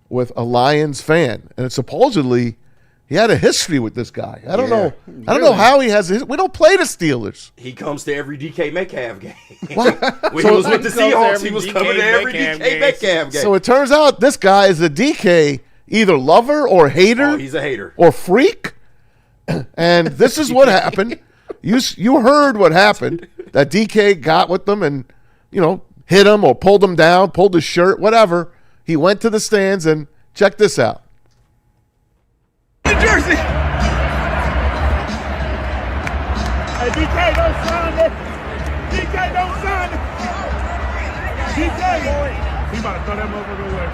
B: with a Lions fan. And supposedly he had a history with this guy. I don't know. I don't know how he has we don't play the Steelers.
D: He comes to every DK Metcalf game.
B: What?
D: When he was with the Seahawks, he was coming to every DK Metcalf game.
B: So it turns out this guy is a DK either lover or hater.
D: Oh, he's a hater.
B: Or freak. And this is what happened. You heard what happened. That DK got with them and, hit him or pulled him down, pulled his shirt, whatever. He went to the stands and check this out.
I: New Jersey. Hey, DK, don't sign it. DK, don't sign it. DK, he about to throw that motherfucker away.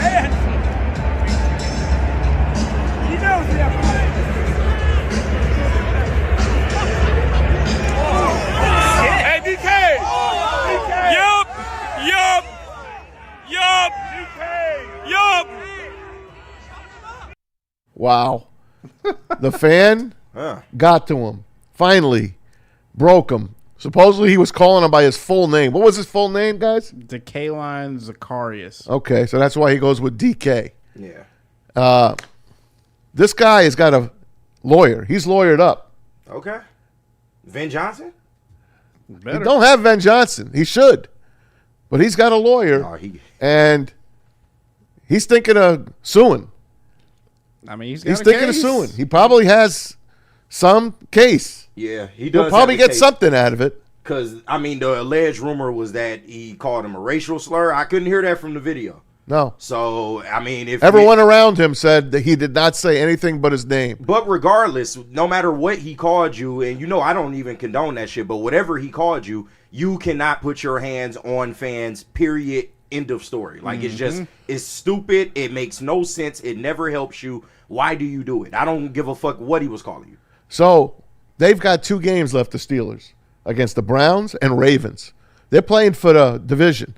I: Man. He knows he has to play. Hey, DK. DK. Yup. DK. Yup.
B: Wow. The fan got to him. Finally. Broke him. Supposedly he was calling him by his full name. What was his full name, guys?
E: DeKaline Zacharias.
B: Okay, so that's why he goes with DK.
D: Yeah.
B: This guy has got a lawyer. He's lawyered up.
D: Okay. Vin Johnson?
E: Better.
B: He don't have Van Johnson. He should. But he's got a lawyer, and he's thinking of suing.
E: I mean, he's
B: thinking of suing. He probably has some case.
D: Yeah, he does.
B: He'll probably get something out of it.
D: Because, I mean, the alleged rumor was that he called him a racial slur. I couldn't hear that from the video.
B: No.
D: So, I mean, if
B: everyone around him said that he did not say anything but his name.
D: But regardless, no matter what he called you, and you know I don't even condone that shit, but whatever he called you, you cannot put your hands on fans, period, end of story. Like, it's stupid. It makes no sense. It never helps you. Why do you do it? I don't give a fuck what he was calling you.
B: So, they've got 2 games left, the Steelers, against the Browns and Ravens. They're playing for the division.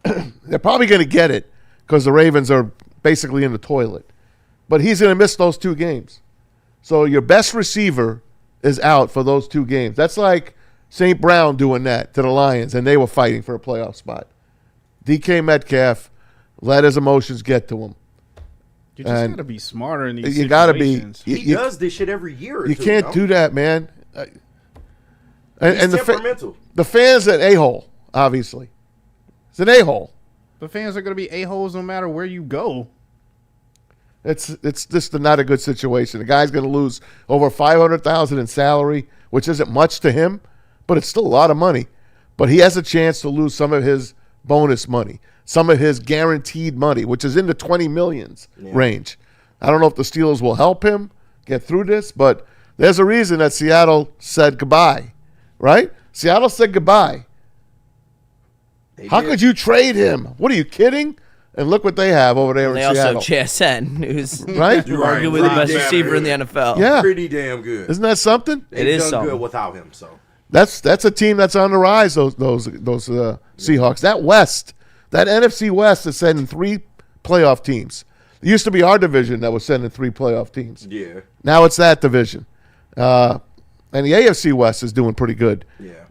B: They're probably going to get it, because the Ravens are basically in the toilet. But he's going to miss those 2 games. So your best receiver is out for those 2 games. That's like St. Brown doing that to the Lions, and they were fighting for a playoff spot. DK Metcalf let his emotions get to him.
E: You just got to be smarter in these
B: situations. You got to be.
D: He does this shit every year or
B: you
D: two.
B: Can't do that, man.
D: He's temperamental.
B: The fans an a-hole, obviously. It's an a-hole.
E: The fans are going to be a-holes no matter where you go.
B: It's just not a good situation. The guy's going to lose over $500,000 in salary, which isn't much to him, but it's still a lot of money. But he has a chance to lose some of his bonus money, some of his guaranteed money, which is in the 20 millions range. I don't know if the Steelers will help him get through this, but there's a reason that Seattle said goodbye, right? Seattle said goodbye. How could you trade him? What are you kidding? And look what they have over there in Seattle.
C: They also have JSN, who's
B: right?
C: arguably the best receiver in the NFL.
B: Yeah,
D: pretty damn good.
B: Isn't that something?
C: It is
D: done
C: something.
D: good without him. So
B: that's a team that's on the rise. Those Seahawks. That West, that NFC West is sending 3 playoff teams. It used to be our division that was sending 3 playoff teams.
D: Yeah.
B: Now it's that division, and the AFC West is doing pretty good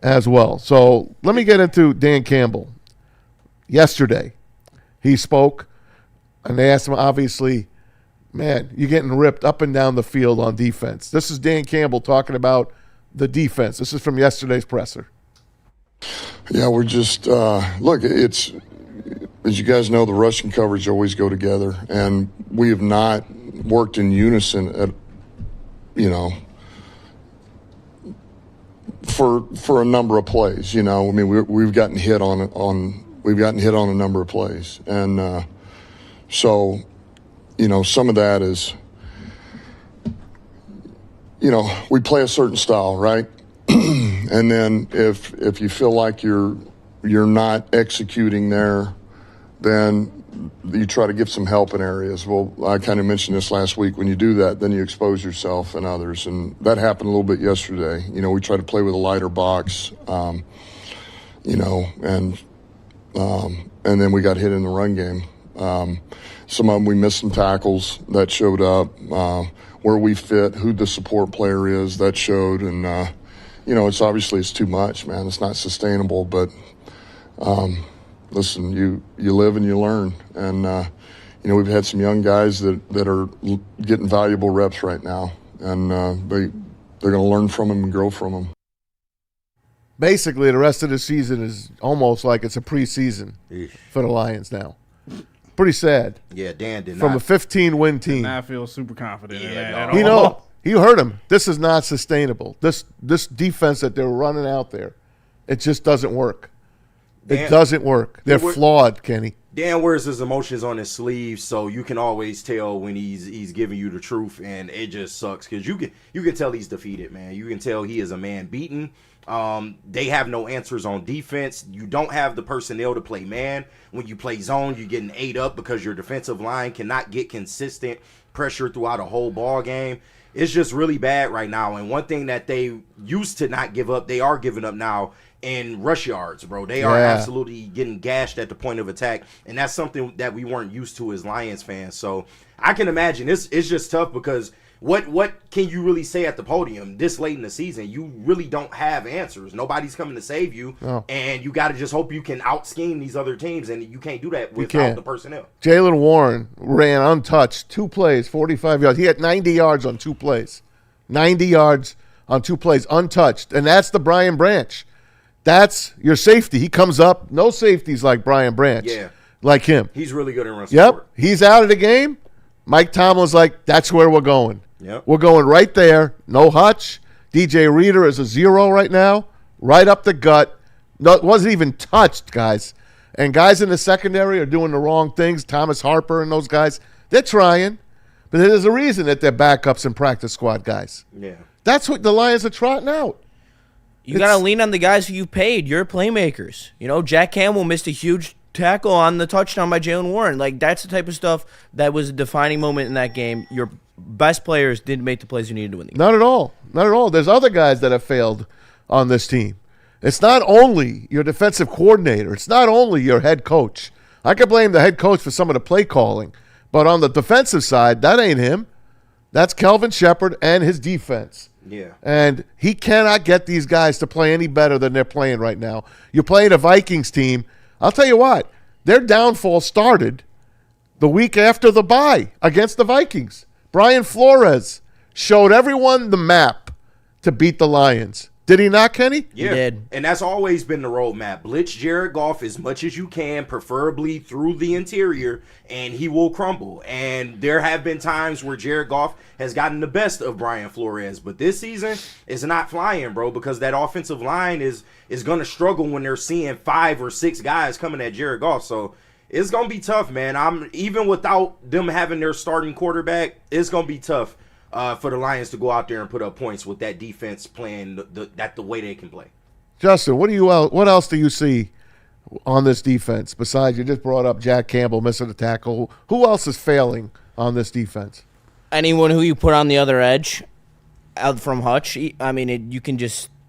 B: as well. So let me get into Dan Campbell. Yesterday, he spoke, and they asked him, obviously, man, you're getting ripped up and down the field on defense. This is Dan Campbell talking about the defense. This is from yesterday's presser.
J: Yeah, we're just, look, it's, as you guys know, the rush and coverage always go together, and we have not worked in unison at, for a number of plays. I mean, we've gotten hit on a number of plays. And so, some of that is, we play a certain style, right? And then if you feel like you're not executing there, then you try to get some help in areas. Well, I kind of mentioned this last week. When you do that, then you expose yourself and others. And that happened a little bit yesterday. We tried to play with a lighter box, and then we got hit in the run game. Some of them, we missed some tackles that showed up. Where we fit, who the support player is, that showed. And, it's obviously it's too much, man. It's not sustainable. But, listen, you live and you learn. And, we've had some young guys that are getting valuable reps right now. And they're going to learn from them and grow from them.
B: Basically, the rest of the season is almost like it's a preseason for the Lions now. Pretty sad.
D: Yeah, Dan did
B: from
D: not.
B: a 15-win team.
E: I feel super confident in that
B: at all. You heard him. This is not sustainable. This defense that they're running out there, it just doesn't work. It doesn't work. They're flawed, Kenny.
D: Dan wears his emotions on his sleeve, so you can always tell when he's giving you the truth, and it just sucks because you can tell he's defeated, man. You can tell he is a man beaten. They have no answers on defense. You don't have the personnel to play man. When you play zone, you're getting ate up because your defensive line cannot get consistent pressure throughout a whole ball game. It's just really bad right now. And one thing that they used to not give up, they are giving up now in rush yards, bro. They are absolutely getting gashed at the point of attack. And that's something that we weren't used to as Lions fans. So I can imagine it's just tough because what can you really say at the podium this late in the season? You really don't have answers. Nobody's coming to save you. Oh. And you got to just hope you can out-scheme these other teams. And you can't do that without the personnel.
B: Jaylen Warren ran untouched, 2 plays, 45 yards. He had 90 yards on 2 plays. 90 yards on 2 plays, untouched. And that's the Brian Branch. That's your safety. He comes up. No safeties like Brian Branch.
D: Yeah.
B: Like him.
D: He's really good in run
B: Yep.
D: support.
B: He's out of the game. Mike Tomlin's like, that's where we're going.
D: Yep.
B: We're going right there. No Hutch. DJ Reader is a 0 right now. Right up the gut. No, it wasn't even touched, guys. And guys in the secondary are doing the wrong things. Thomas Harper and those guys, they're trying. But there's a reason that they're backups and practice squad guys.
D: Yeah.
B: That's what the Lions are trotting out.
C: You got to lean on the guys who you paid. You're playmakers. You know, Jack Campbell missed a huge tackle on the touchdown by Jalen Warren. Like, that's the type of stuff that was a defining moment in that game. Your best players didn't make the plays you needed to win the game.
B: Not at all. Not at all. There's other guys that have failed on this team. It's not only your defensive coordinator. It's not only your head coach. I could blame the head coach for some of the play calling. But on the defensive side, that ain't him. That's Kelvin Shepard and his defense.
D: Yeah.
B: And he cannot get these guys to play any better than they're playing right now. You're playing a Vikings team. I'll tell you what. Their downfall started the week after the bye against the Vikings. Brian Flores showed everyone the map to beat the Lions. Did he not, Kenny?
D: Yeah.
C: He did.
D: And that's always been the roadmap. Blitz Jared Goff as much as you can, preferably through the interior, and he will crumble. And there have been times where Jared Goff has gotten the best of Brian Flores, but this season is not flying, bro, because that offensive line is going to struggle when they're seeing 5 or 6 guys coming at Jared Goff. So it's going to be tough, man. Even without them having their starting quarterback, it's going to be tough for the Lions to go out there and put up points with that defense playing the way they can play.
B: Justin, what else do you see on this defense besides you just brought up Jack Campbell missing a tackle? Who else is failing on this defense?
C: Anyone who you put on the other edge out from Hutch, I mean, you can just –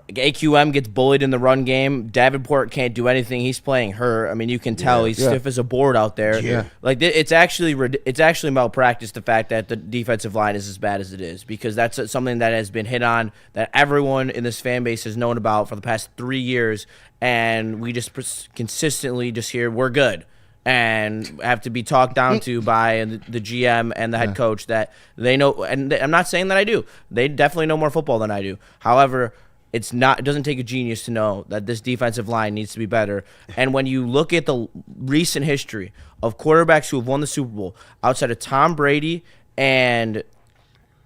C: AQM gets bullied in the run game. Davenport can't do anything. He's playing hurt. I mean, you can tell he's stiff as a board out there.
B: Yeah.
C: Like, it's actually malpractice, the fact that the defensive line is as bad as it is, because that's something that has been hit on, that everyone in this fan base has known about for the past 3 years, and we just consistently just hear we're good and have to be talked down to by the GM and the head coach that they know. And I'm not saying that I do. They definitely know more football than I do. However, it doesn't take a genius to know that this defensive line needs to be better. And when you look at the recent history of quarterbacks who have won the Super Bowl, outside of Tom Brady and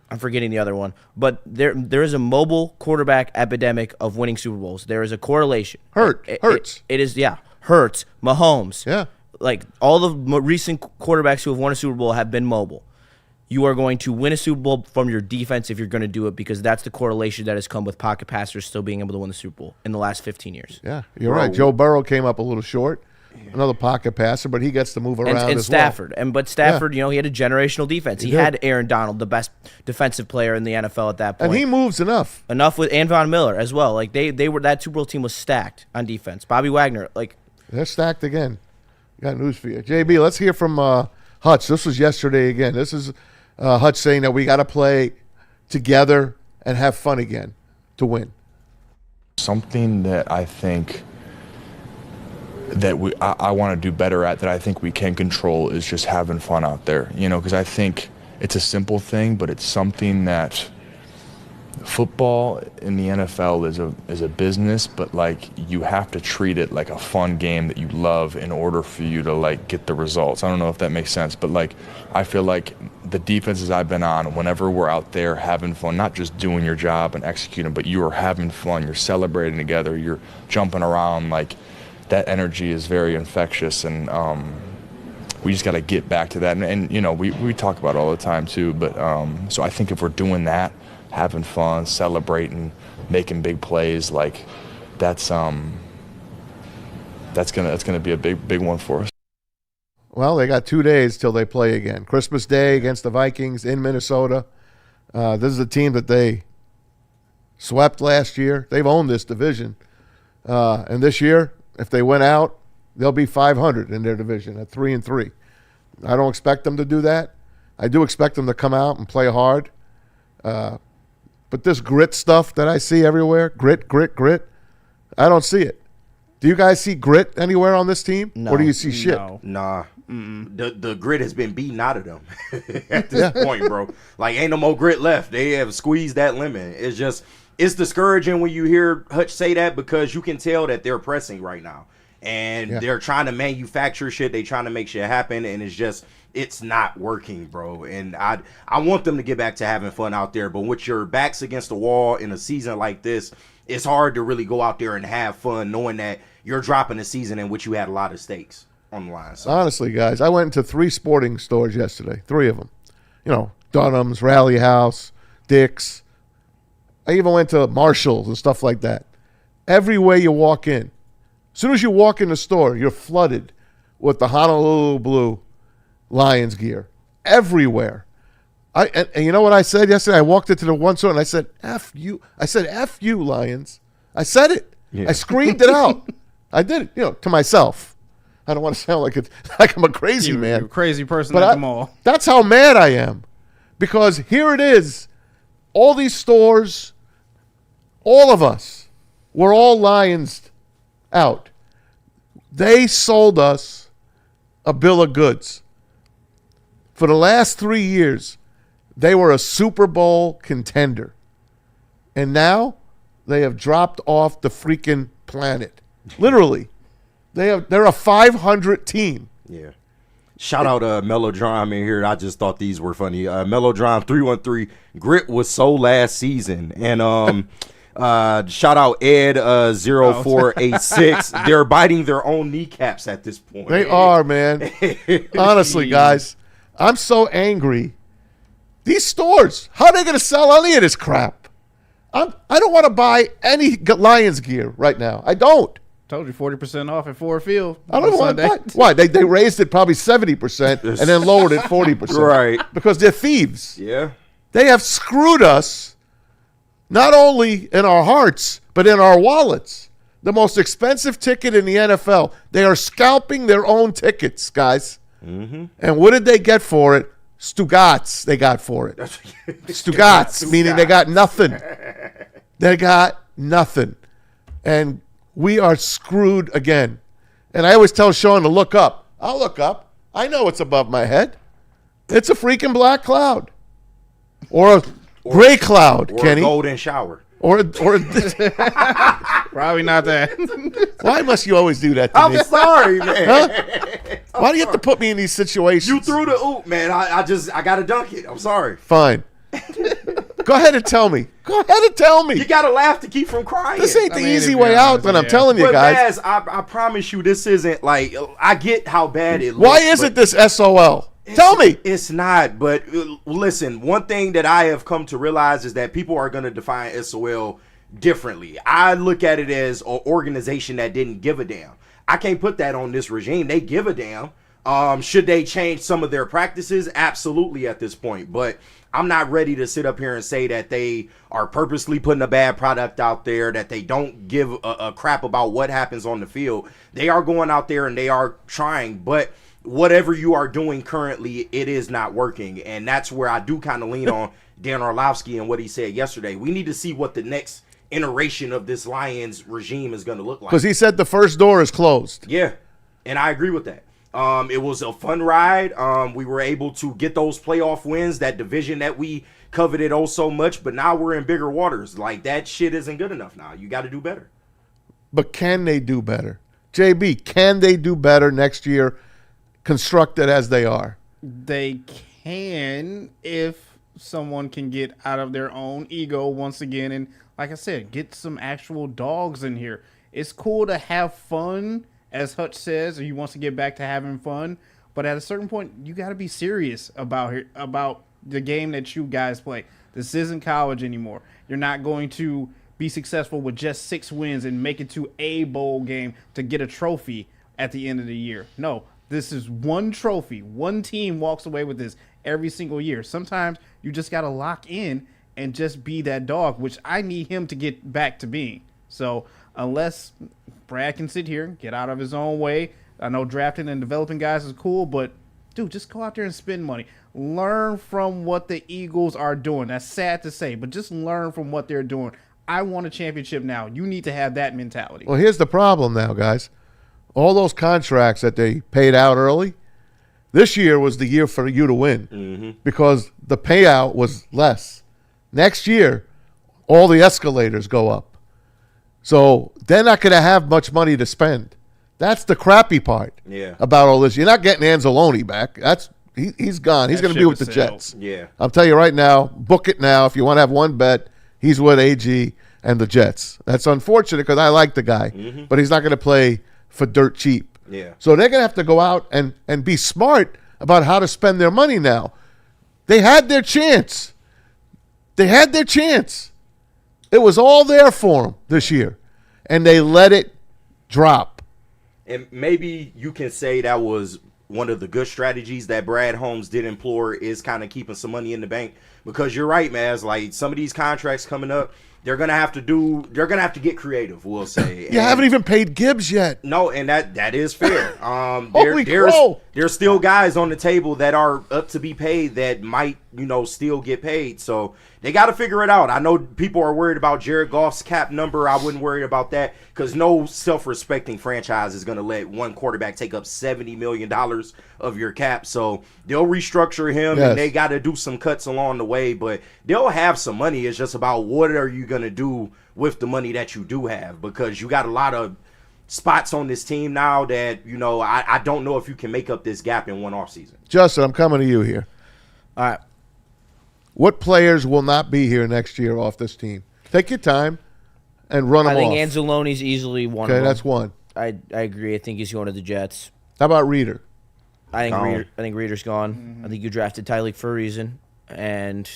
C: I'm forgetting the other one, but there is a mobile quarterback epidemic of winning Super Bowls. There is a correlation.
B: Hurts.
C: It is, Hurts, Mahomes.
B: Yeah.
C: Like, all the recent quarterbacks who have won a Super Bowl have been mobile. You are going to win a Super Bowl from your defense if you're going to do it, because that's the correlation that has come with pocket passers still being able to win the Super Bowl in the last 15 years.
B: Yeah, you're right. Joe Burrow came up a little short. Another pocket passer, but he gets to move around
C: and
B: as
C: Stafford.
B: well.
C: But Stafford, he had a generational defense. He had Aaron Donald, the best defensive player in the NFL at that point.
B: And he moves enough.
C: And Von Miller as well. Like, they were, that Super Bowl team was stacked on defense. Bobby Wagner, like,
B: they're stacked again. Got news for you. JB, let's hear from Hutch. This was yesterday again. This is Hutch saying that we got to play together and have fun again to win.
K: Something that I think that I want to do better at, that I think we can control, is just having fun out there. Because I think it's a simple thing, but it's something that football in the NFL is a business, but like, you have to treat it like a fun game that you love in order for you to like get the results. I don't know if that makes sense, but like, I feel like the defenses I've been on, whenever we're out there having fun, not just doing your job and executing, but you are having fun, you're celebrating together, you're jumping around, like, that energy is very infectious, and we just got to get back to that. And we talk about it all the time too, but so I think if we're doing that, having fun, celebrating, making big plays, like, that's gonna be a big one for us.
B: Well, they got 2 days till they play again. Christmas Day against the Vikings in Minnesota. This is a team that they swept last year. They've owned this division, and this year, if they win out, they'll be 500 in their division at 3-3. I don't expect them to do that. I do expect them to come out and play hard. But this grit stuff that I see everywhere, grit, I don't see it. Do you guys see grit anywhere on this team?
C: No.
B: Or do you see shit?
E: No.
D: Nah. The grit has been beaten out of them at this point, bro. Like, ain't no more grit left. They have squeezed that lemon. It's discouraging when you hear Hutch say that, because you can tell that they're pressing right now. And they're trying to manufacture shit. They trying to make shit happen. And it's not working, bro. And I want them to get back to having fun out there. But with your backs against the wall in a season like this, it's hard to really go out there and have fun knowing that you're dropping a season in which you had a lot of stakes on the line. So.
B: Honestly, guys, I went into 3 sporting stores yesterday, 3 of them. You know, Dunham's, Rally House, Dick's. I even went to Marshall's and stuff like that. Everywhere you walk in, as soon as you walk in the store, you're flooded with the Honolulu Blue Lions gear. Everywhere. And you know what I said yesterday? I walked into the one store and I said, F you. I said, F you, Lions. I said it. Yeah. I screamed it out. I did it, to myself. I don't want to sound like I'm a crazy man.
E: You're a crazy person at the mall.
B: That's how mad I am. Because here it is. All these stores, all of us, we're all Lions out. They sold us a bill of goods. For the last 3 years, they were a Super Bowl contender. And now they have dropped off the freaking planet. Literally. They're a 500 team.
D: Yeah. Shout out Melodrome in here. I just thought these were funny. Melodrome 313. Grit was so last season. And shout out Ed 0486. They're biting their own kneecaps at this point.
B: They are, man. Honestly, guys, I'm so angry. These stores, how are they going to sell any of this crap? I don't want to buy any Lions gear right now. I don't.
E: Told you 40% off at Ford Field.
B: I don't want to buy. Why? They raised it probably 70% and then lowered it 40%.
D: Right.
B: Because they're thieves.
D: Yeah.
B: They have screwed us not only in our hearts, but in our wallets. The most expensive ticket in the NFL. They are scalping their own tickets, guys. Mm-hmm. And what did they get for it? Stugats they got for it. Stugats, meaning they got nothing. They got nothing. And we are screwed again. And I always tell Sean to look up. I'll look up. I know it's above my head. It's a freaking black cloud. Or a gray cloud, Kenny.
D: Or a golden shower.
E: Probably not that.
B: Why must you always do that to me?
D: I'm sorry, man.
B: Huh? Why do you have to put me in these situations?
D: You threw the oop, man. I got to dunk it. I'm sorry.
B: Fine. Go ahead and tell me.
D: You got to laugh to keep from crying.
B: This ain't the easy way out, but I'm telling you, guys.
D: But I promise you, this isn't like, I get how bad it looks.
B: Why isn't this SOL? Tell me.
D: It's not, but listen, one thing that I have come to realize is that people are going to define SOL differently. I look at it as an organization that didn't give a damn. I can't put that on this regime. They give a damn. Should they change some of their practices? Absolutely at this point. But I'm not ready to sit up here and say that they are purposely putting a bad product out there, that they don't give a crap about what happens on the field. They are going out there and they are trying, but whatever you are doing currently, it is not working. And that's where I do kind of lean on Dan Orlovsky and what he said yesterday. We need to see what the next iteration of this Lions regime is going to look like.
B: Because he said the first door is closed.
D: Yeah, and I agree with that. It was a fun ride. We were able to get those playoff wins, that division that we coveted oh so much, but now we're in bigger waters. Like, that shit isn't good enough now. You got to do better.
B: But can they do better? JB, can they do better next year, constructed as they are?
E: They can if someone can get out of their own ego once again and, like I said, get some actual dogs in here. It's cool to have fun, as Hutch says, or he wants to get back to having fun. But at a certain point, you got to be serious about the game that you guys play. This isn't college anymore. You're not going to be successful with just 6 wins and make it to a bowl game to get a trophy at the end of the year. No, this is one trophy. One team walks away with this every single year. Sometimes you just got to lock in and just be that dog, which I need him to get back to being. So unless Brad can sit here, get out of his own way. I know drafting and developing guys is cool, but dude, just go out there and spend money. Learn from what the Eagles are doing. That's sad to say, but just learn from what they're doing. I want a championship now. You need to have that mentality.
B: Well, here's the problem now, guys. All those contracts that they paid out early, this year was the year for you to win because the payout was less. Next year, all the escalators go up. So they're not going to have much money to spend. That's the crappy part about all this. You're not getting Anzalone back. He's gone. He's going to be with the Jets.
D: Yeah.
B: I'll tell you right now, book it now. If you want to have one bet, he's with AG and the Jets. That's unfortunate because I like the guy, but he's not going to play for dirt cheap.
D: Yeah.
B: So they're going to have to go out and be smart about how to spend their money now. They had their chance. It was all there for them this year, and they let it drop.
D: And maybe you can say that was one of the good strategies that Brad Holmes did employ is kind of keeping some money in the bank, because you're right, man. It's like some of these contracts coming up, they're gonna have to get creative, we'll say.
B: You haven't even paid Gibbs yet.
D: No, and that is fair. There's still guys on the table that are up to be paid that might, still get paid. So they got to figure it out. I know people are worried about Jared Goff's cap number. I wouldn't worry about that because no self-respecting franchise is going to let one quarterback take up $70 million of your cap. So they'll restructure him, and they got to do some cuts along the way. But they'll have some money. It's just about what are you going to do with the money that you do have, because you got a lot of spots on this team now that, I don't know if you can make up this gap in one offseason.
B: Justin, I'm coming to you here.
C: All right.
B: What players will not be here next year off this team? Take your time and run them off.
C: I think Anzalone's easily one of them.
B: Okay, that's one.
C: I agree. I think he's going to the Jets.
B: How about Reeder?
C: I think Reeder's gone. I think you drafted Tyreek for a reason. And,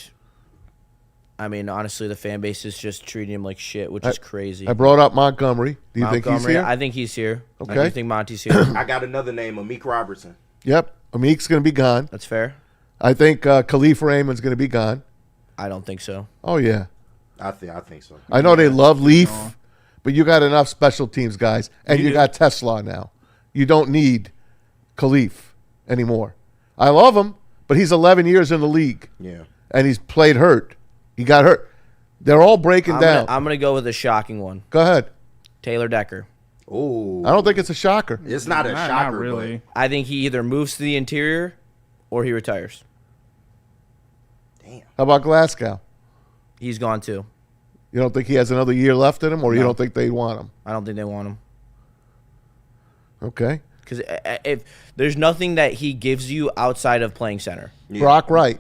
C: I mean, honestly, the fan base is just treating him like shit, which is crazy.
B: I brought up Montgomery. Do you think he's here?
C: I think he's here.
B: Okay.
C: I do think Monty's here.
D: I got another name, Amik Robertson.
B: Yep. Amik's going to be gone.
C: That's fair.
B: I think Khalif Raymond's going to be gone.
C: I don't think so.
B: Oh, yeah.
D: I think so.
B: I know they love Leaf, but you got enough special teams guys, and you got Tesla now. You don't need Khalif anymore. I love him, but he's 11 years in the league.
D: Yeah.
B: And he's played hurt. He got hurt. They're all breaking down.
C: I'm going to go with a shocking one.
B: Go ahead.
C: Taylor Decker.
D: Oh.
B: I don't think it's a shocker.
D: It's not a shocker,
E: not really.
C: I think he either moves to the interior or he retires.
D: Damn.
B: How about Glasgow?
C: He's gone too.
B: You don't think he has another year left in him, or you don't think they want him?
C: I don't think they want him.
B: Okay.
C: Because if there's nothing that he gives you outside of playing center.
B: Yeah. Brock Wright.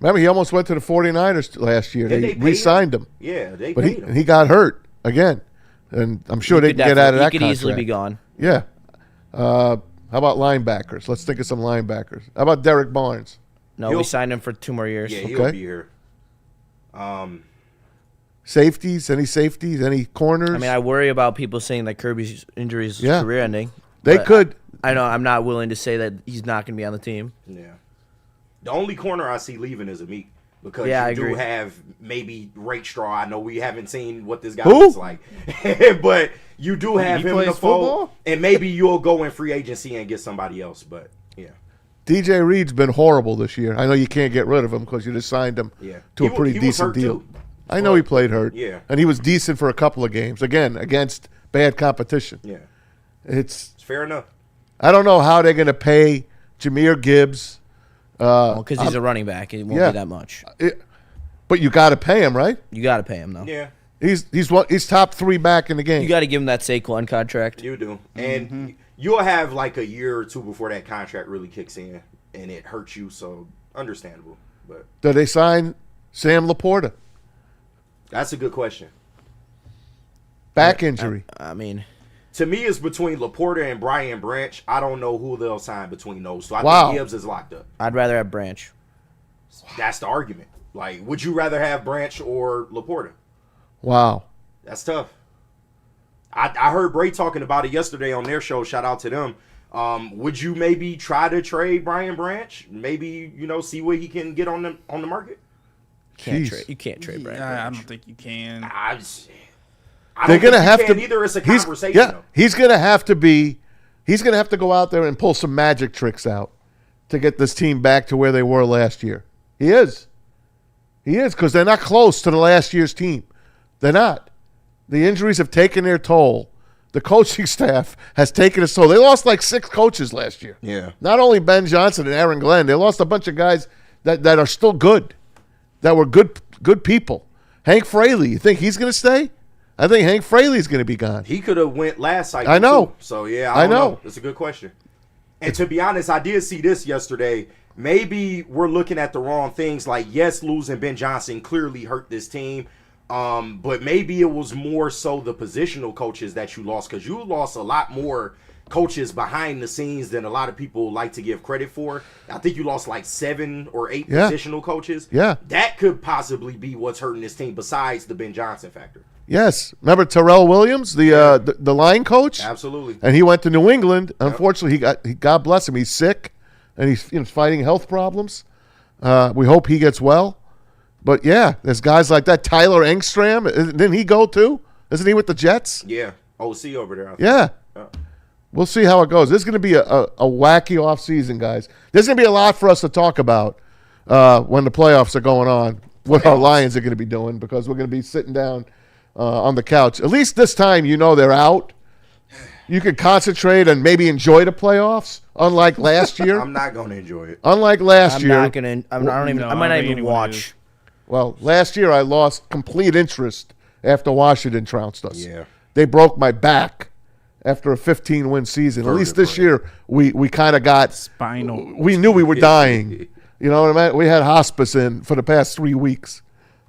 B: Remember, he almost went to the 49ers last year. They re-signed him.
D: Yeah, they
B: but
D: paid him.
B: He got hurt again. And I'm sure they can get out of that contract.
C: He could easily be gone.
B: Yeah. How about linebackers? Let's think of some linebackers. How about Derek Barnes?
C: No, we signed him for 2 more years.
D: Yeah, he'll be here.
B: Safeties? Any safeties? Any corners?
C: I mean, I worry about people saying that Kirby's injury is career-ending.
B: They could.
C: I know. I'm not willing to say that he's not going to be on the team.
D: Yeah. The only corner I see leaving is Amik. Because
C: I
D: do
C: agree.
D: have maybe Rakestraw. I know we haven't seen what this guy looks like. But you do have him in the fold. And maybe you'll go in free agency and get somebody else. But, yeah.
B: DJ Reed's been horrible this year. I know you can't get rid of him because you just signed him to a pretty decent deal. I know he played hurt.
D: Yeah.
B: And he was decent for a couple of games. Again, against bad competition.
D: Yeah.
B: It's
D: fair enough.
B: I don't know how they're going to pay Jahmyr Gibbs.
C: Because he's a running back. It won't be that much.
B: But you got to pay him, right?
C: You got to pay him, though.
D: Yeah.
B: He's top 3 back in the game.
C: You got to give him that Saquon contract.
D: You do. And you'll have like a year or two before that contract really kicks in and it hurts you, so understandable. But
B: did they sign Sam Laporta?
D: That's a good question.
B: Back injury.
C: I mean,
D: to me, it's between Laporta and Brian Branch. I don't know who they'll sign between those. So I think Gibbs is locked up.
C: I'd rather have Branch.
D: That's the argument. Like, would you rather have Branch or Laporta?
B: Wow.
D: That's tough. I heard Bray talking about it yesterday on their show. Shout out to them. Would you maybe try to trade Brian Branch? Maybe, see what he can get on the market?
C: You can't trade Brian Branch.
E: I don't think you can.
B: They're going to have to
D: either. It's a conversation.
B: Yeah, he's going to have to go out there and pull some magic tricks out to get this team back to where they were last year. He is He is, because they're not close to the last year's team. They're not. The injuries have taken their toll. The coaching staff has taken its toll. They lost like 6 coaches last year.
D: Yeah.
B: Not only Ben Johnson and Aaron Glenn, they lost a bunch of guys that are still good, that were good people. Hank Fraley, you think he's going to stay? I think Hank Fraley's going to be gone.
D: He could have went last cycle.
B: I know.
D: Too. So, yeah, I don't know. It's a good question. And to be honest, I did see this yesterday. Maybe we're looking at the wrong things. Like, yes, losing Ben Johnson clearly hurt this team. But maybe it was more so the positional coaches that you lost, because you lost a lot more coaches behind the scenes than a lot of people like to give credit for. I think you lost like 7 or 8 positional coaches.
B: Yeah.
D: That could possibly be what's hurting this team besides the Ben Johnson factor.
B: Yes. Remember Terrell Williams, the line coach?
D: Absolutely.
B: And he went to New England. Unfortunately, God bless him, he's sick, and he's fighting health problems. We hope he gets well. But, yeah, there's guys like that. Tyler Engstrom, didn't he go too? Isn't he with the Jets?
D: Yeah. OC over there.
B: Yeah. We'll see how it goes. This is going to be a wacky offseason, guys. There's going to be a lot for us to talk about when the playoffs are going on, what our Lions are going to be doing, because we're going to be sitting down on the couch. At least this time, they're out. You can concentrate and maybe enjoy the playoffs, unlike last year.
D: I'm not going to enjoy it.
B: Unlike last year.
C: I might not even watch.
B: Well, last year I lost complete interest after Washington trounced us.
D: Yeah.
B: They broke my back after a 15-win season. At least this year we kind of got
E: spinal.
B: We knew we were dying. You know what I mean? We had hospice in for the past 3 weeks.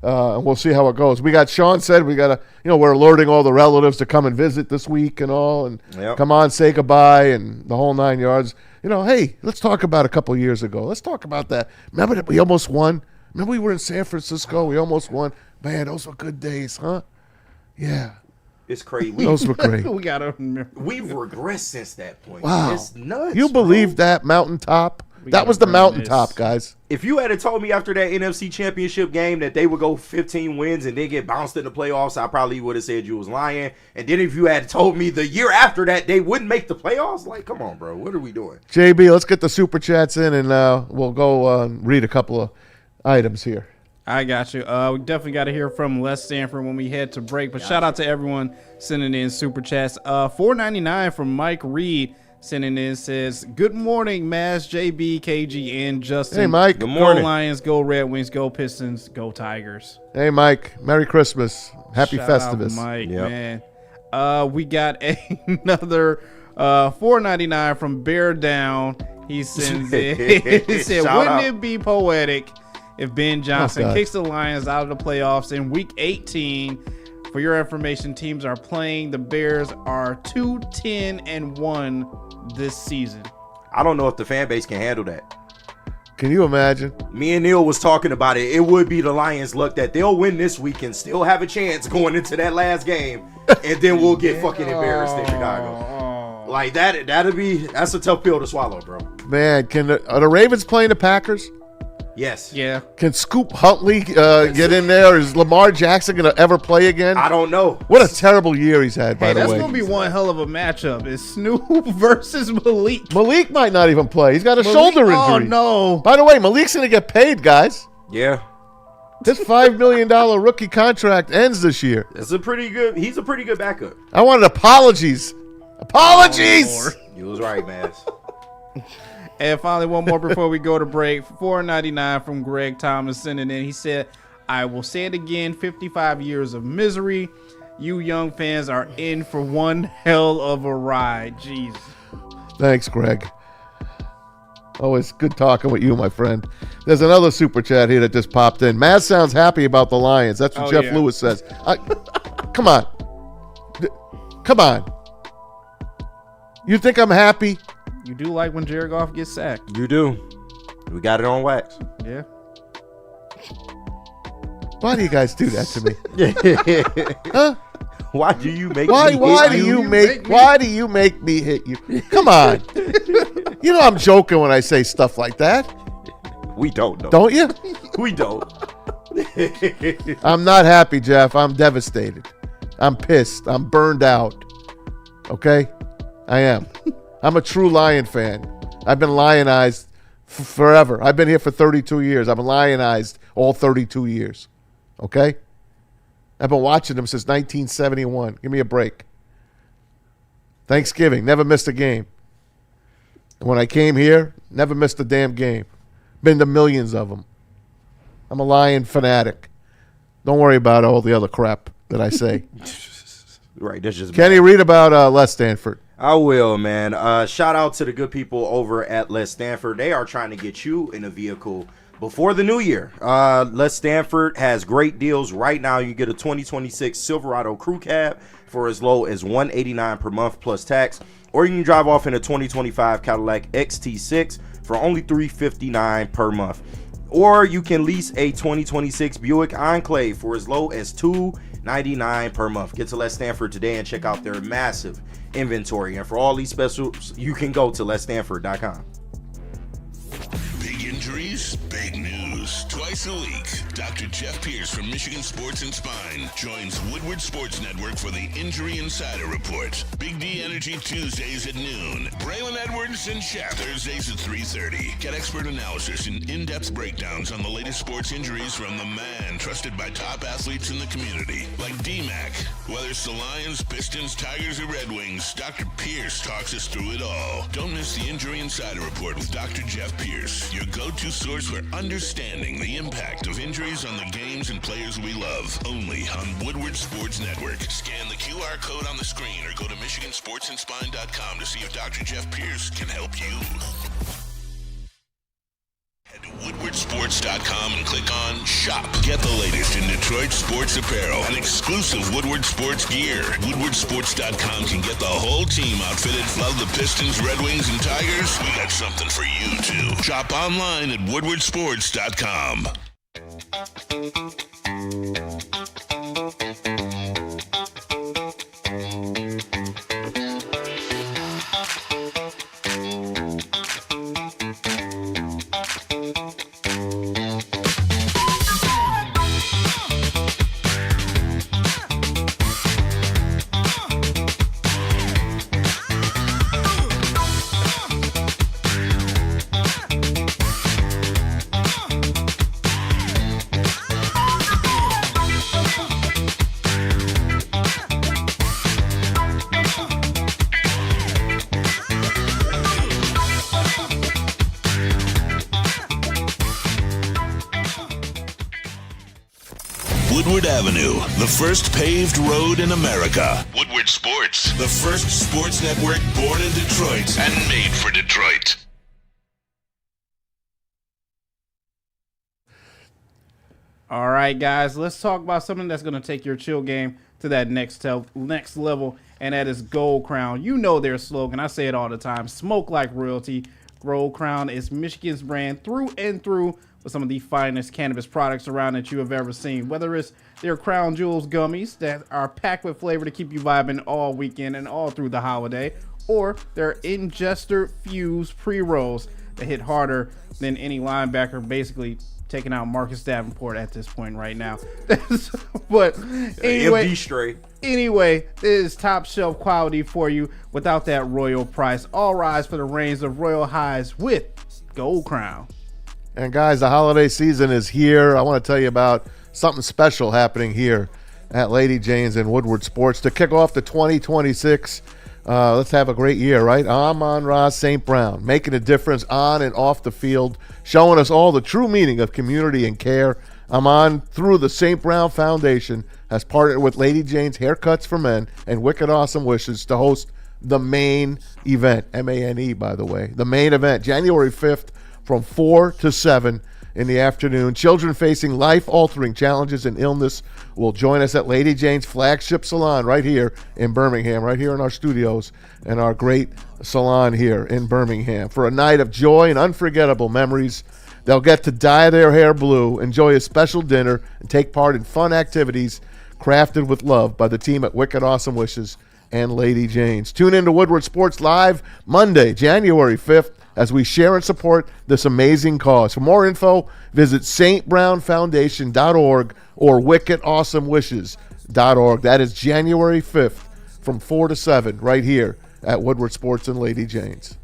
B: And we'll see how it goes. We got Sean said we got to, we're alerting all the relatives to come and visit this week and all, and come on, say goodbye, and the whole 9 yards. Hey, let's talk about a couple years ago. Let's talk about that. Remember that we almost won? Remember we were in San Francisco? We almost won. Man, those were good days, huh? Yeah.
D: It's crazy.
B: Those were great.
E: We got to remember.
D: We've regressed since that point.
B: Wow.
D: It's nuts.
B: You believe that mountaintop? That was the mountaintop, guys.
D: If you had told me after that NFC Championship game that they would go 15 wins and then get bounced in the playoffs, I probably would have said you was lying. And then if you had told me the year after that they wouldn't make the playoffs, like, come on, bro. What are we doing?
B: JB, let's get the super chats in, and we'll go read a couple of items here.
E: I got you. We definitely got to hear from Les Stanford when we head to break. But shout out to everyone sending in super chats. $4.99 from Mike Reed. Sending in says, good morning, Maz, JB, KG, and Justin.
B: Hey, Mike.
D: Good morning.
E: Go Lions, go Red Wings, go Pistons, go Tigers.
B: Hey, Mike. Merry Christmas. Happy
E: Shout
B: Festivus.
E: out, Mike, man. We got another $4.99 from Bear Down. He sends it. He said, wouldn't it be poetic if Ben Johnson kicks the Lions out of the playoffs in Week 18? For your information, teams are playing. The Bears are 2-10-1 this season.
D: I don't know if the fan base can handle that.
B: Can you imagine?
D: Me and Neil was talking about it. It would be the Lions' luck that they'll win this week and still have a chance going into that last game, and then we'll get fucking embarrassed in Chicago. Like that's a tough pill to swallow, bro.
B: Man, are the Ravens playing the Packers?
D: Yes.
E: Yeah.
B: Can Scoop Huntley get in there? Is Lamar Jackson going to ever play again?
D: I don't know.
B: What a terrible year he's had, by the way.
E: That's going to be one hell of a matchup. It's Snoop versus Malik.
B: Malik might not even play. He's got a shoulder injury.
E: Oh, no.
B: By the way, Malik's going to get paid, guys.
D: Yeah.
B: His $5 million rookie contract ends this year.
D: He's a pretty good backup.
B: I wanted apologies. Apologies!
D: You was right, man.
E: And finally, one more before we go to break. $4.99 from Greg Thomas sending in. He said, I will say it again, 55 years of misery. You young fans are in for one hell of a ride. Jeez.
B: Thanks, Greg. Always good talking with you, my friend. There's another super chat here that just popped in. Maz sounds happy about the Lions. That's what Jeff Lewis says. Come on. Come on. You think I'm happy?
E: You do like when Jared Goff gets sacked.
D: You do. We got it on wax.
E: Yeah.
B: Why do you guys do that to me? Huh?
D: Why do you make
B: why do you make me hit you? Come on. You know I'm joking when I say stuff like that.
D: We don't know.
B: Don't you?
D: We don't.
B: I'm not happy, Jeff. I'm devastated. I'm pissed. I'm burned out. Okay? I am. I'm a true Lion fan. I've been lionized forever. I've been here for 32 years. I've been lionized all 32 years. Okay? I've been watching them since 1971. Give me a break. Thanksgiving, never missed a game. And when I came here, never missed a damn game. Been to millions of them. I'm a Lion fanatic. Don't worry about all the other crap that I say.
D: Right, that's just
B: Kenny, read about Les Stanford.
D: I will, man. Shout out to the good people over at Les Stanford. They are trying to get you in a vehicle before the new year. Les Stanford has great deals right now. You get a 2026 Silverado Crew Cab for as low as $189 per month plus tax, or you can drive off in a 2025 Cadillac XT6 for only $359 per month. Or you can lease a 2026 Buick Enclave for as low as $299 per month. Get to Les Stanford today and check out their massive inventory. And for all these specials, you can go to lesstanford.com.
A: Big injuries, big news. Twice a week, Dr. Jeff Pierce from Michigan Sports and Spine joins Woodward Sports Network for the Injury Insider Report. Big D Energy Tuesdays at noon. Braylon Edwards and Shaq Thursdays at 3:30. Get expert analysis and in-depth breakdowns on the latest sports injuries from the man trusted by top athletes in the community, like D-Mac. Whether it's the Lions, Pistons, Tigers, or Red Wings, Dr. Pierce talks us through it all. Don't miss the Injury Insider Report with Dr. Jeff Pierce, your go-to source for understanding the impact of injuries on the games and players we love. Only on Woodward Sports Network. Scan the QR code on the screen or go to MichiganSportsandSpine.com to see if Dr. Jeff Pierce can help you. Head to WoodwardSports.com and click on Shop. Get the latest in Detroit sports apparel and exclusive Woodward Sports gear. WoodwardSports.com can get the whole team outfitted. Love the Pistons, Red Wings, and Tigers? We got something for you, too. Shop online at WoodwardSports.com. Woodward Avenue, the first paved road in America. Woodward Sports, the first sports network born in Detroit and made for Detroit.
E: All right, guys, let's talk about something that's going to take your chill game to that next level, and that is Gold Crown. You know their slogan. I say it all the time. Smoke like royalty. Gold Crown is Michigan's brand through and through with some of the finest cannabis products around that you have ever seen. Whether it's their Crown Jewels gummies that are packed with flavor to keep you vibing all weekend and all through the holiday, or their Ingester Fuse pre-rolls that hit harder than any linebacker, basically taking out Marcus Davenport at this point right now. But anyway, this is top shelf quality for you without that royal price. All rise for the reigns of royal highs with Gold Crown.
B: And guys, the holiday season is here. I want to tell you about something special happening here at Lady Jane's and Woodward Sports to kick off the 2026. Let's have a great year, right? Amon-Ra St. Brown, making a difference on and off the field, showing us all the true meaning of community and care. Amon, through the St. Brown Foundation, has partnered with Lady Jane's Haircuts for Men and Wicked Awesome Wishes to host the main event, M-A-N-E, by the way, the main event, January 5th, from 4 to 7 in the afternoon. Children facing life-altering challenges and illness will join us at Lady Jane's flagship salon right here in Birmingham, right here in our studios and our great salon here in Birmingham for a night of joy and unforgettable memories. They'll get to dye their hair blue, enjoy a special dinner, and take part in fun activities crafted with love by the team at Wicked Awesome Wishes and Lady Jane's. Tune in to Woodward Sports Live Monday, January 5th, as we share and support this amazing cause. For more info, visit stbrownfoundation.org or wickedawesomewishes.org. That is January 5th from 4 to 7 right here at Woodward Sports and Lady Jane's.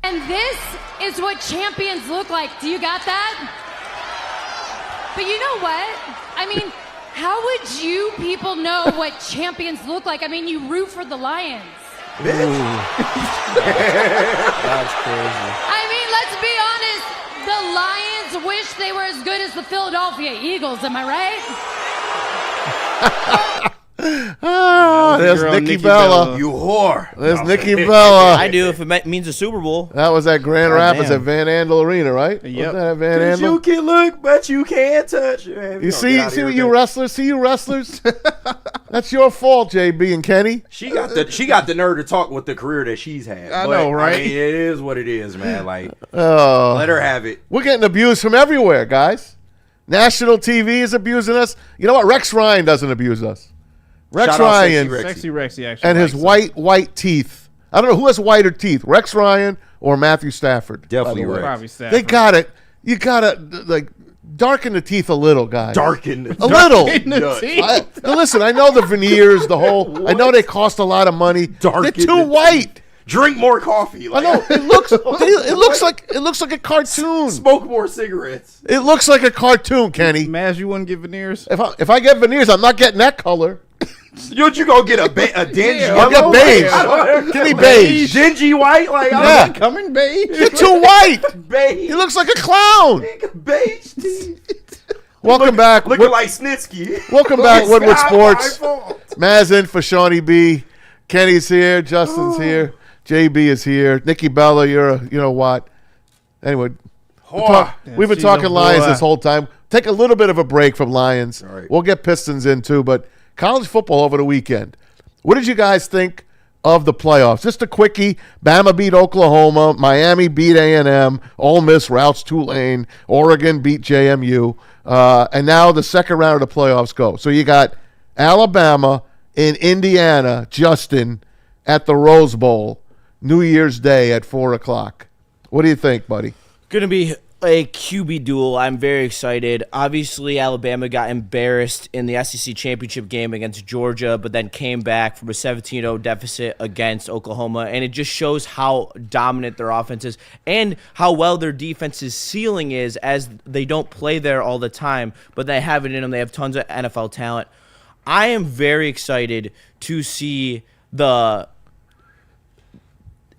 H: And this is what champions look like. Do you got that? But you know what? I mean, how would you people know what champions look like? I mean, you root for the Lions.
C: That's crazy.
H: I mean, let's be honest. The Lions wish they were as good as the Philadelphia Eagles. Am I right?
B: Oh, there's
E: girl,
B: Nikki
E: Nikki
B: Bella.
E: Bella.
D: You whore.
B: There's Nikki Bella.
C: I do if it means a Super Bowl.
B: That was at Grand Rapids
C: damn.
B: at Van Andel Arena, right?
E: Yep.
B: Wasn't that at Van Andel?
D: You can look, but you can't touch. Man,
B: You see what you wrestlers? See you wrestlers? That's your fault, JB and Kenny.
D: She got the nerve to talk with the career that she's had.
E: I
D: But,
E: know, right?
D: I mean, it is what it is, man. Like,
B: Oh,
D: let her have it.
B: we're getting abused from everywhere, guys. National TV is abusing us. You know what? Rex Ryan doesn't abuse us. Rex
D: Shout out
B: Ryan
D: Sexy
E: Rexy actually.
B: and his
E: likes him.
B: white teeth. I don't know who has whiter teeth, Rex Ryan or Matthew Stafford.
D: Definitely
B: by the way.
D: Rex.
E: Probably Stafford.
B: They got it. You gotta like darken the teeth a little, guys.
D: Darken.
B: A little.
E: in the
D: Nuts.
E: teeth.
B: Now listen, I know the veneers, the whole. I know they cost a lot of money.
D: Darken
B: They're
D: the
B: too
D: teeth.
B: white.
D: Drink more coffee.
B: I
D: Like,
B: know it looks like a cartoon.
D: Smoke more cigarettes.
B: It looks like a cartoon, Kenny.
E: Maz, you wouldn't get veneers?
B: If I get veneers, I'm not getting that color.
D: You gonna get a dingy
B: I'll
D: yellow?
B: get beige.
D: I don't-
B: Give me beige.
D: Dingy white? Like,
B: Yeah.
E: Coming, babe.
B: You're too white.
D: beige.
B: He looks like a clown.
D: Beige teeth.
B: Welcome back.
D: Looking like Snitsky.
B: Welcome back, Woodward
D: It's not my
B: Sports.
D: fault.
B: Maz in for Shawnee B. Kenny's here. Justin's here. JB is here. Nikki Bella, you know what? Anyway, we've been
E: she's
B: talking
E: a
B: Lions
E: boy.
B: this whole time. Take a little bit of a break from Lions.
D: All right.
B: We'll get Pistons in too, but college football over the weekend. What did you guys think of the playoffs? Just a quickie. Bama beat Oklahoma. Miami beat A&M. Ole Miss routes Tulane. Oregon beat JMU. And now the second round of the playoffs go. So you got Alabama in Indiana, Justin, at the Rose Bowl, New Year's Day at 4 o'clock. What do you think, buddy?
C: Going to be a QB duel. I'm very excited. Obviously, Alabama got embarrassed in the SEC championship game against Georgia, but then came back from a 17-0 deficit against Oklahoma, and it just shows how dominant their offense is and how well their defense's ceiling is, as they don't play there all the time, but they have it in them. They have tons of NFL talent. I am very excited to see the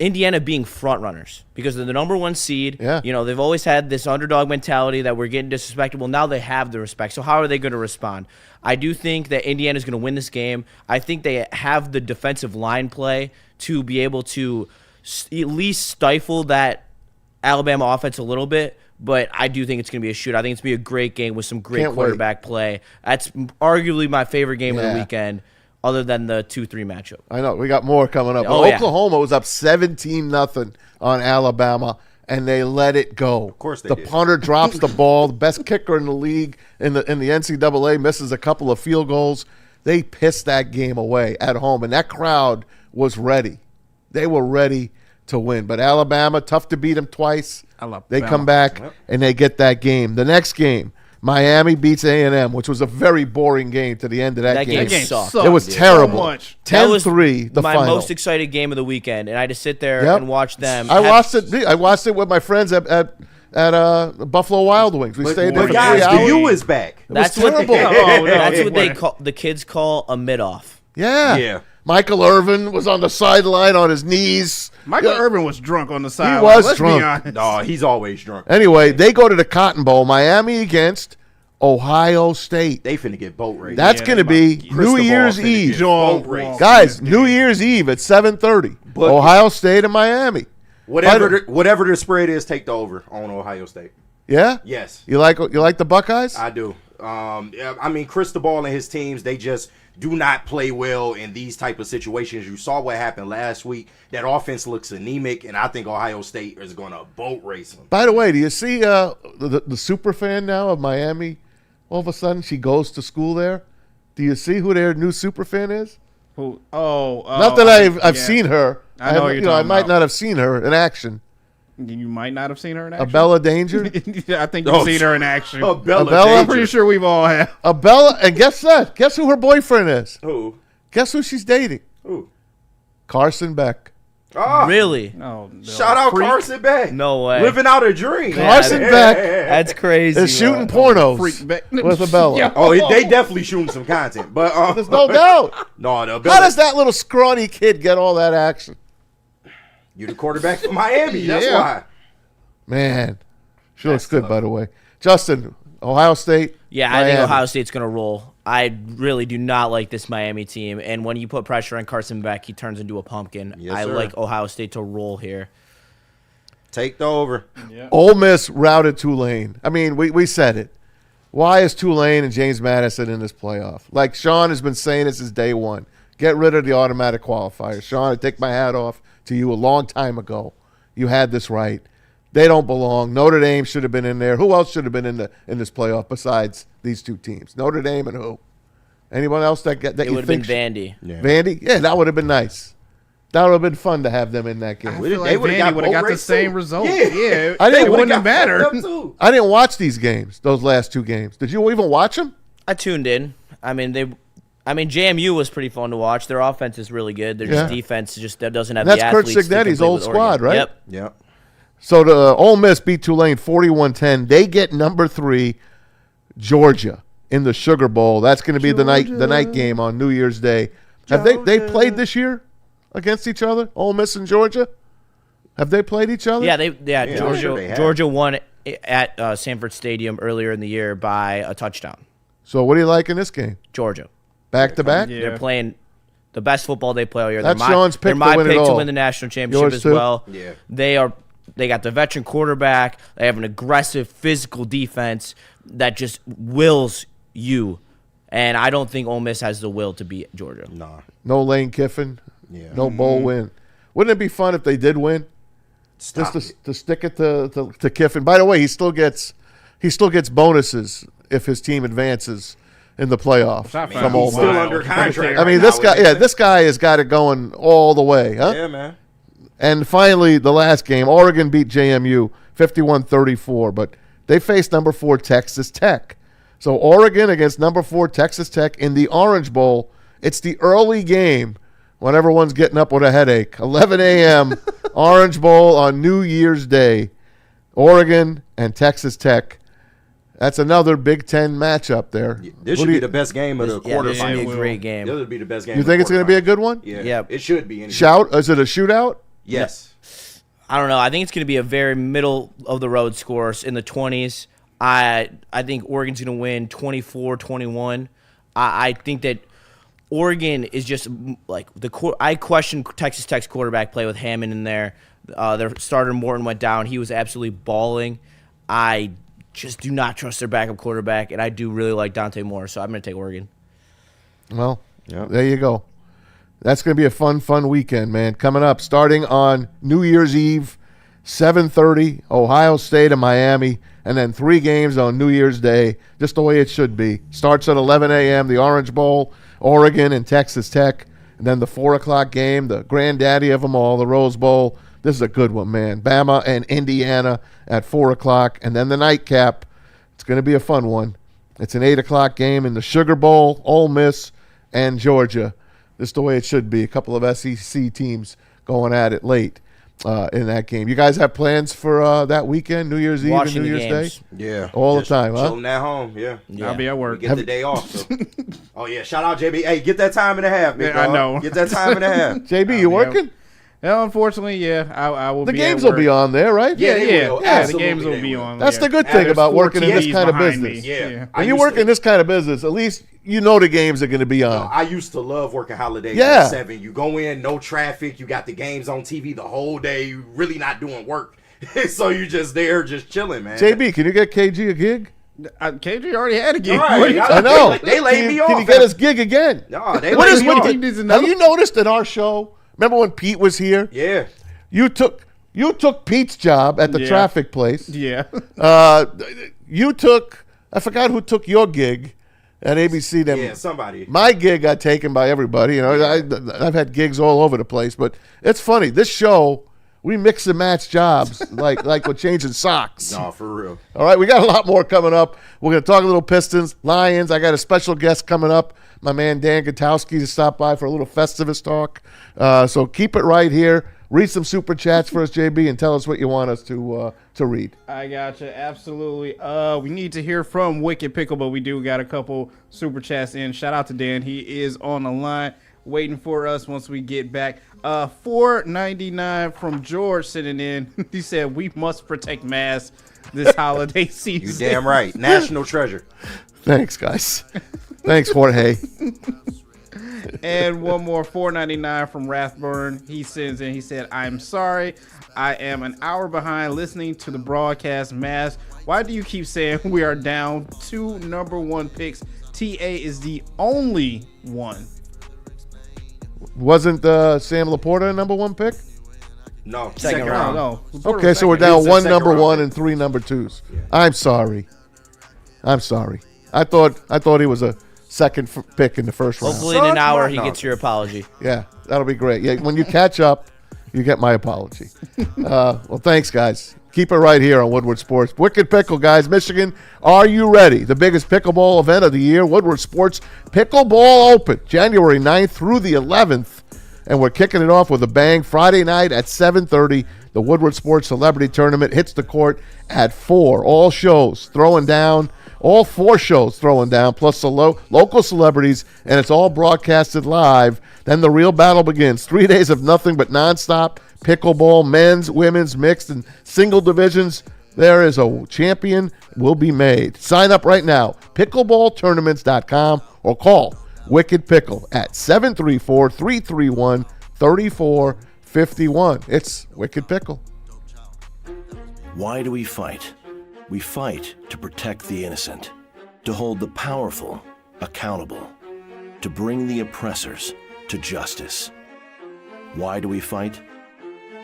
C: Indiana being front runners because they're the number one seed.
B: Yeah.
C: You know, they've always had this underdog mentality that we're getting disrespected. Well, now they have the respect. So how are they going to respond? I do think that Indiana's going to win this game. I think they have the defensive line play to be able to at least stifle that Alabama offense a little bit. But I do think it's going to be a shoot. I think it's going to be a great game with some great
B: Can't wait.
C: quarterback play. That's arguably my favorite game of
B: Yeah.
C: the weekend, other than the 2-3 matchup.
B: I know. We got more coming up.
C: Oh,
B: Well,
C: yeah.
B: Oklahoma was up 17-0 on Alabama, and they let it go. Of
D: course they
B: the
D: did.
B: punter drops the ball. The best kicker in the league in the NCAA misses a couple of field goals. They pissed that game away at home, and that crowd was ready. They were ready to win. But Alabama, tough to beat them twice. They come back, and they get that game. The next game, Miami beats A&M, which was a very boring game to the end of that game.
C: That game sucked.
B: It was
E: so
B: terrible.
E: much.
C: That was
B: 10-3, the
C: my
B: final.
C: most excited game of the weekend, and I had to sit there
B: Yep.
C: and watch them.
B: I watched it with my friends at Buffalo Wild Wings. We stayed there
D: But
B: for
D: guys,
B: 3
D: the
B: hours.
D: U is back.
C: That's
B: was
C: what
B: terrible.
C: that's what they
E: way.
C: call the kids call a mid-off.
B: Yeah.
D: Yeah.
B: Michael Irvin was on the sideline on his knees.
E: Michael
B: Yeah.
E: Irvin was drunk on the side.
B: was
E: Let's
B: drunk.
E: Be honest.
D: No, he's always drunk.
B: Anyway, they go to the Cotton Bowl, Miami against Ohio State.
D: They finna get boat raced.
B: That's
E: Yeah,
B: going to
E: they
B: be
E: about
B: New
D: Cristobal
B: Year's
D: finna
B: Eve.
D: get boat raced.
B: Guys, New Year's Eve at 7:30.
D: But-
B: Ohio State and Miami.
D: Whatever the spread is, take the over on Ohio State.
B: Yeah?
D: Yes,
B: You like the Buckeyes?
D: I do. Yeah, I mean, Cristobal and his teams, they just do not play well in these type of situations. You saw what happened last week. That offense looks anemic, and I think Ohio State is going to boat race them.
B: By the way, do you see the super fan now of Miami? All of a sudden, she goes to school there. Do you see who their new super fan is?
E: Who?
B: Not that I've seen her.
E: I know what you're
B: I
E: talking
B: might
E: about.
B: not have seen her in action.
E: You might not have seen her in
B: A
E: action.
B: Bella Danger.
E: I think you've seen her in action.
D: Oh, Bella
B: Bella?
E: I'm
D: Danger.
E: pretty sure we've all have.
B: A Bella, and guess what? Guess who her boyfriend is?
D: Who?
B: Guess who she's dating?
D: Who?
B: Carson Beck.
D: Oh,
C: Really?
E: No,
D: shout out Carson Beck.
C: No way.
D: Living out a dream.
B: Carson Beck
C: That's crazy.
B: is shooting
C: bro.
B: pornos
E: Freak Beck.
B: with a Bella.
E: Yeah.
D: Oh, they definitely shooting some content. But
B: There's no doubt.
D: No,
B: How does that little scrawny kid get all that action?
D: You the quarterback for Miami. That's
E: Yeah.
D: why.
B: Man, she looks good, by the way. Justin, Ohio State.
C: Yeah, I think
B: Miami.
C: Ohio State's going to roll. I really do not like this Miami team. And when you put pressure on Carson Beck, he turns into a pumpkin.
D: Yes,
C: I
D: sir.
C: like Ohio State to roll here.
D: Take the over.
B: Ole Miss routed Tulane. I mean, we said it. Why is Tulane and James Madison in this playoff? Like Sean has been saying this since day one. Get rid of the automatic qualifiers. Sean, I take my hat off to you a long time ago. You had this right. They don't belong. Notre Dame should have been in there. Who else should have been in this playoff besides these two teams? Notre Dame and who? Anyone else that
C: It
B: you
C: would have been
B: think?
C: Vandy.
D: Yeah.
B: Vandy? Yeah, that would have been nice. That would have been fun to have them in that game.
E: I feel like
D: They would've
E: Vandy would have
D: boat
E: got the
D: race,
E: same
D: too.
E: result.
D: Yeah.
E: Yeah,
B: I didn't-
E: it wouldn't have mattered.
B: I didn't watch these games, those last two games. Did you even watch them?
C: I tuned in. I mean, JMU was pretty fun to watch. Their offense is really good. Their
B: Yeah.
C: defense just doesn't have
B: That's
C: the
B: Kurt
C: athletes to
B: Cignetti's
C: compete
B: old
C: with
B: squad,
C: Oregon.
B: right?
C: Yep.
D: Yeah.
B: So the Ole Miss beat Tulane 41-10. They get number 3, Georgia, in the Sugar Bowl. That's going to be the night game on New Year's Day. Have they played this year against each other? Ole Miss and Georgia? Have they played each other?
C: Yeah,
D: I'm sure they have.
C: Georgia won at Sanford Stadium earlier in the year by a touchdown.
B: So what do you like in this game?
C: Georgia.
B: Back to back?
E: Yeah.
C: They're playing the best football they play all year.
B: That's
C: they're
B: Sean's pick
C: they're my
B: to win it
C: pick to
B: all.
C: win the national championship
B: Yours
C: as
B: too?
C: well.
D: Yeah.
C: They got the veteran quarterback. They have an aggressive physical defense that just wills you. And I don't think Ole Miss has the will to beat Georgia.
D: Nah.
B: No Lane Kiffin.
D: Yeah.
B: No bowl win. Wouldn't it be fun if they did win?
D: Stop
B: Just to stick it to Kiffin. By the way, he still gets bonuses if his team advances in the playoffs
E: Not
B: from
E: fine.
B: Ole
D: He's
B: Miss.
D: still under contract.
B: I mean,
D: right
B: this
D: now
B: guy,
D: with
B: this guy has got it going all the way, huh?
D: Yeah, man.
B: And finally, the last game, Oregon beat JMU 51-34, but they faced number 4 Texas Tech. So Oregon against number 4 Texas Tech in the Orange Bowl. It's the early game when everyone's getting up with a headache. 11 a.m. Orange Bowl on New Year's Day. Oregon and Texas Tech. That's another Big Ten matchup there.
D: This
B: What
D: should
B: do
D: be
B: you-
D: the best game of the
C: This should be a
D: quarterfinals.
C: great game.
D: This would be the best game.
B: You
D: of the
B: think it's going to be a
D: quarterfinals.
B: good one?
D: Yeah.
C: Yep.
D: It should be.
B: Shout? Is it a shootout?
D: Yes.
C: I don't know. I think it's going to be a very middle of the road scores in the 20s. I think Oregon's going to win 24-21. I think that Oregon is just like I question Texas Tech's quarterback play with Hammond in there. Their starter Morton went down. He was absolutely balling. I just do not trust their backup quarterback, and I do really like Dante Moore, so I'm going to take Oregon.
B: Well, there you go. That's going to be a fun weekend, man. Coming up, starting on New Year's Eve, 7:30, Ohio State and Miami, and then 3 games on New Year's Day, just the way it should be. Starts at 11 a.m., the Orange Bowl, Oregon and Texas Tech, and then the 4 o'clock game, the granddaddy of them all, the Rose Bowl. This is a good one, man. Bama and Indiana at 4 o'clock, and then the nightcap. It's going to be a fun one. It's an 8 o'clock game in the Sugar Bowl, Ole Miss and Georgia. This is the way it should be. A couple of SEC teams going at it late in that game. You guys have plans for that weekend, New Year's Eve
C: Watching
B: and New
C: the
B: Year's
C: games.
B: Day?
D: Yeah.
B: All the
D: Just
B: time, huh?
D: Chilling at home. Yeah.
E: I'll be at work.
D: Get the day off. So. Oh yeah. Shout out JB. Hey, get that time and a half. Big
E: Yeah, I
D: dog.
E: know.
D: Get that time and a half.
B: JB, you working?
E: Yeah, unfortunately, yeah, I will.
B: The
E: be
B: games
E: at
B: will be
E: work.
B: on there, right?
D: Yeah, they will.
E: The
D: Absolutely
E: games will
D: they
E: be
D: will.
E: on.
B: That's
E: yeah.
B: the good
E: And
B: thing
E: there's
B: about
E: 4
B: working in this
E: TVs
B: kind of
E: behind me.
B: business.
D: Yeah.
B: When you work in this kind of business, at least you know the games are going to be on.
D: I used to love working holidays.
B: Yeah.
D: At 7. You go in, no traffic. You got the games on TV the whole day. You really not doing work, so you just there, just chilling, man.
B: JB, can you get KG a gig?
E: KG already had a game.
D: All right,
B: I know.
D: They laid me off.
B: Can you get his gig again?
D: No, they
B: What
D: laid
B: is
D: me
B: with
D: off.
B: the, have you noticed at our show? Remember when Pete was here?
D: Yeah.
B: You took Pete's job at the
E: Yeah.
B: traffic place.
E: Yeah.
B: I forgot who took your gig at ABC. Then
D: Yeah, somebody.
B: my gig got taken by everybody. You know, I've had gigs all over the place, but it's funny. This show, we mix and match jobs like we're changing socks.
D: No, for real.
B: All right, we got a lot more coming up. We're going to talk a little Pistons, Lions. I got a special guest coming up, my man Dan Gutowski, to stop by for a little Festivus talk. So keep it right here read some super chats for us, JB, and tell us what you want us to read.
E: I gotcha. Absolutely. We need to hear from Wicked Pickle, but we do got a couple super chats in. Shout out to Dan. He is on the line waiting for us once we get back. $4.99 from George sitting in. He said, we must protect masks this holiday season.
D: You damn right. National treasure.
B: Thanks, guys. Thanks, Jorge.
E: And one more, $4.99 from Rathburn. He sends in, he said, I'm sorry. I am an hour behind listening to the broadcast. Mass, why do you keep saying we are down 2 number 1 picks? TA is the only one.
B: Wasn't Sam Laporta a number 1 pick?
D: No,
C: Second round.
E: No.
B: Okay, so we're down
D: It's a
B: 1
D: second
B: number
D: round
B: 1
D: pick.
B: and 3 number 2s. I'm sorry. I thought he was a second pick in the first round.
C: Hopefully in an hour he gets your apology.
B: Yeah, that'll be great. Yeah, when you catch up, you get my apology. Well, thanks, guys. Keep it right here on Woodward Sports. Wicked Pickle, guys. Michigan, are you ready? The biggest pickleball event of the year, Woodward Sports Pickleball Open, January 9th through the 11th. And we're kicking it off with a bang. Friday night at 7:30, the Woodward Sports Celebrity Tournament hits the court at 4. All shows throwing down. All 4 shows throwing down, plus the local celebrities, and it's all broadcasted live. Then the real battle begins. 3 days of nothing but nonstop pickleball, men's, women's, mixed, and single divisions. There is a champion will be made. Sign up right now, pickleballtournaments.com, or call Wicked Pickle at 734-331-3451. It's Wicked Pickle.
L: Why do we fight? We fight to protect the innocent, to hold the powerful accountable, to bring the oppressors to justice. Why do we fight?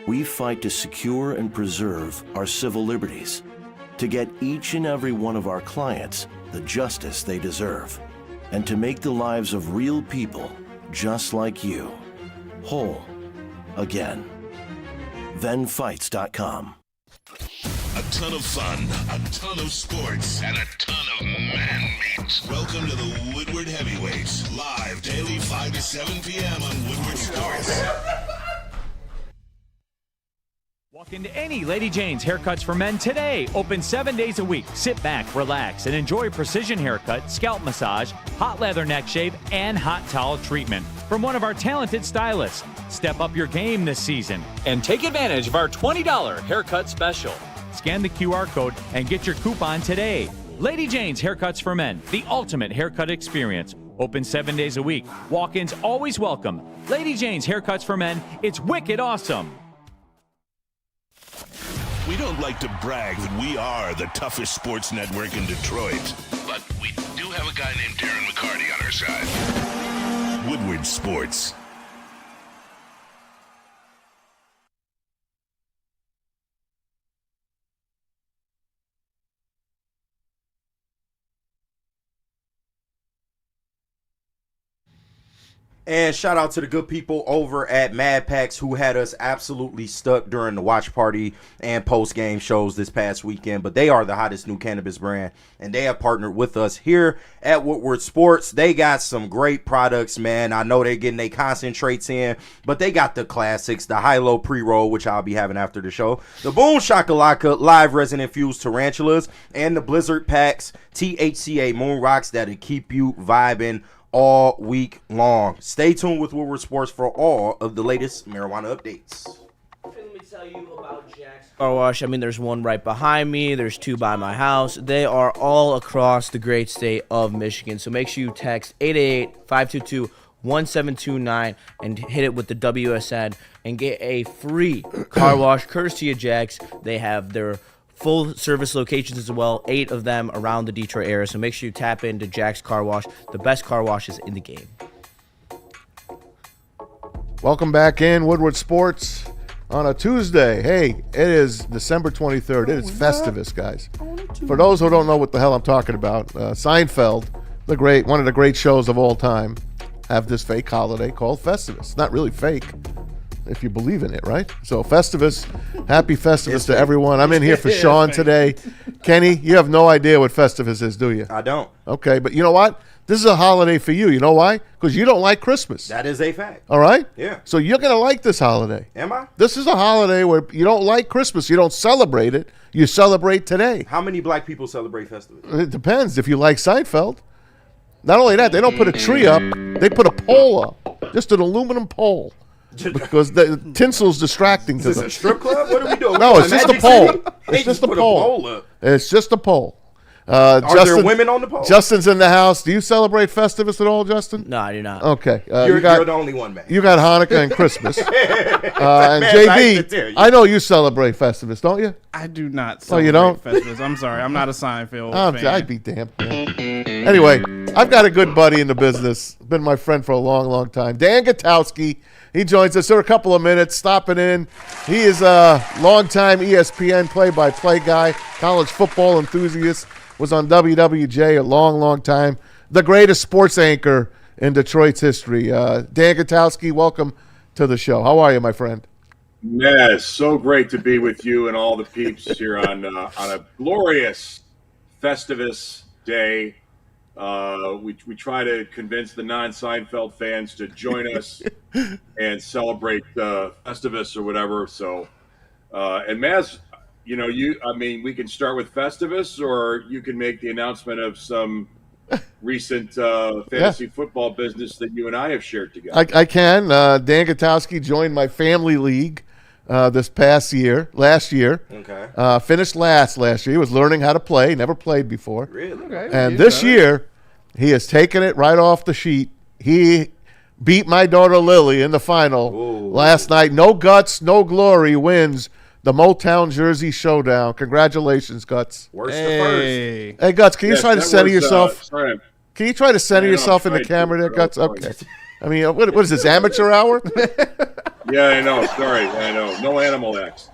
L: We fight to secure and preserve our civil liberties, to get each and every one of our clients the justice they deserve, and to make the lives of real people just like you whole again. ThenFights.com.
A: A ton of fun, a ton of sports, and a ton of man-meat. Welcome to the Woodward Heavyweights, live daily 5 to 7 p.m. on Woodward Sports.
F: Walk into any Lady Jane's Haircuts for Men today. Open 7 days a week. Sit back, relax, and enjoy precision haircut, scalp massage, hot leather neck shave, and hot towel treatment from one of our talented stylists. Step up your game this season
M: and take advantage of our $20 haircut special.
F: Scan the QR code and get your coupon today. Lady Jane's Haircuts for Men, the ultimate haircut experience. Open 7 days a week. Walk-ins always welcome. Lady Jane's Haircuts for Men, it's wicked awesome.
A: We don't like to brag that we are the toughest sports network in Detroit, but we do have a guy named Darren McCarty on our side. Woodward Sports.
D: And shout out to the good people over at Mad Packs who had us absolutely stuck during the watch party and post-game shows this past weekend. But they are the hottest new cannabis brand, and they have partnered with us here at Woodward Sports. They got some great products, man. I know they're getting their concentrates in, but they got the classics, the high-low pre-roll, which I'll be having after the show, the Boom Shakalaka live resin-infused tarantulas, and the Blizzard Packs THCA Moon Rocks that'll keep you vibing all week long. Stay tuned with Woodward Sports for all of the latest marijuana updates.
C: Let me tell you about Jack's Car Wash. I mean, there's one right behind me. There's 2 by my house. They are all across the great state of Michigan. So make sure you text 888-522-1729 and hit it with the WSN and get a free car wash courtesy of Jack's. They have their full service locations as well, 8 of them around the Detroit area. So make sure you tap into Jack's Car Wash, the best car washes in the game.
B: Welcome back in Woodward Sports on a Tuesday. Hey, it is December 23rd. It is Festivus, guys. For those who don't know what the hell I'm talking about, Seinfeld, one of the great shows of all time, have this fake holiday called Festivus. It's not really fake, if you believe in it, right? So Festivus, happy Festivus to everyone. I'm in here for Sean today. Kenny, you have no idea what Festivus is, do you?
D: I don't.
B: Okay, but you know what? This is a holiday for you. You know why? Because you don't like Christmas.
D: That is a fact.
B: All right?
D: Yeah.
B: So you're going to like this holiday.
D: Am I?
B: This is a holiday where you don't like Christmas. You don't celebrate it. You celebrate today.
D: How many black people celebrate Festivus?
B: It depends if you like Seinfeld. Not only that, they don't put a tree up. They put a pole up. Just an aluminum pole. Because the tinsel's distracting to
D: Is
B: them.
D: this a strip club? What are we doing?
B: No, it's just a
D: Magic
B: pole.
D: City?
B: It's just a
D: Put
B: pole.
D: up.
B: It's just a pole.
D: Are there women on the pole?
B: Justin's in the house. Do you celebrate Festivus at all, Justin?
C: No, I do not.
B: Okay.
D: You're the only one, man.
B: You got Hanukkah and Christmas. And
D: Man, nice to tell
B: JB,
D: you.
B: I know you celebrate Festivus, don't you?
E: I do not
B: Oh,
E: celebrate
B: you don't?
E: Festivus. I'm sorry. I'm not a Seinfeld fan.
B: I'd be damned. Anyway, I've got a good buddy in the business. Been my friend for a long, long time. Dan Gutowski. He joins us for a couple of minutes, stopping in. He is a longtime ESPN play-by-play guy, college football enthusiast, was on WWJ a long, long time. The greatest sports anchor in Detroit's history. Dan Gutowski, welcome to the show. How are you, my friend?
N: Yeah, it's so great to be with you and all the peeps here on a glorious Festivus day. We try to convince the non-Seinfeld fans to join us and celebrate Festivus or whatever. So, and Maz, we can start with Festivus, or you can make the announcement of some recent fantasy football business that you and I have shared together.
B: I can. Dan Gutowski joined my family league last year.
D: Okay.
B: Finished last year. He was learning how to play, never played before.
D: Really?
E: Okay,
B: And this year, he has taken it right off the sheet. He beat my daughter Lily in the final last night. No guts, no glory, wins the Motown Jersey Showdown. Congratulations, Guts.
D: Worst to first.
B: Hey, Guts, can you try to center yourself?
N: Sorry.
B: Can you try to center yourself in the camera there, Guts? Okay. I mean, what is this, amateur hour?
N: Yeah, I know. Sorry. I know. No animal acts.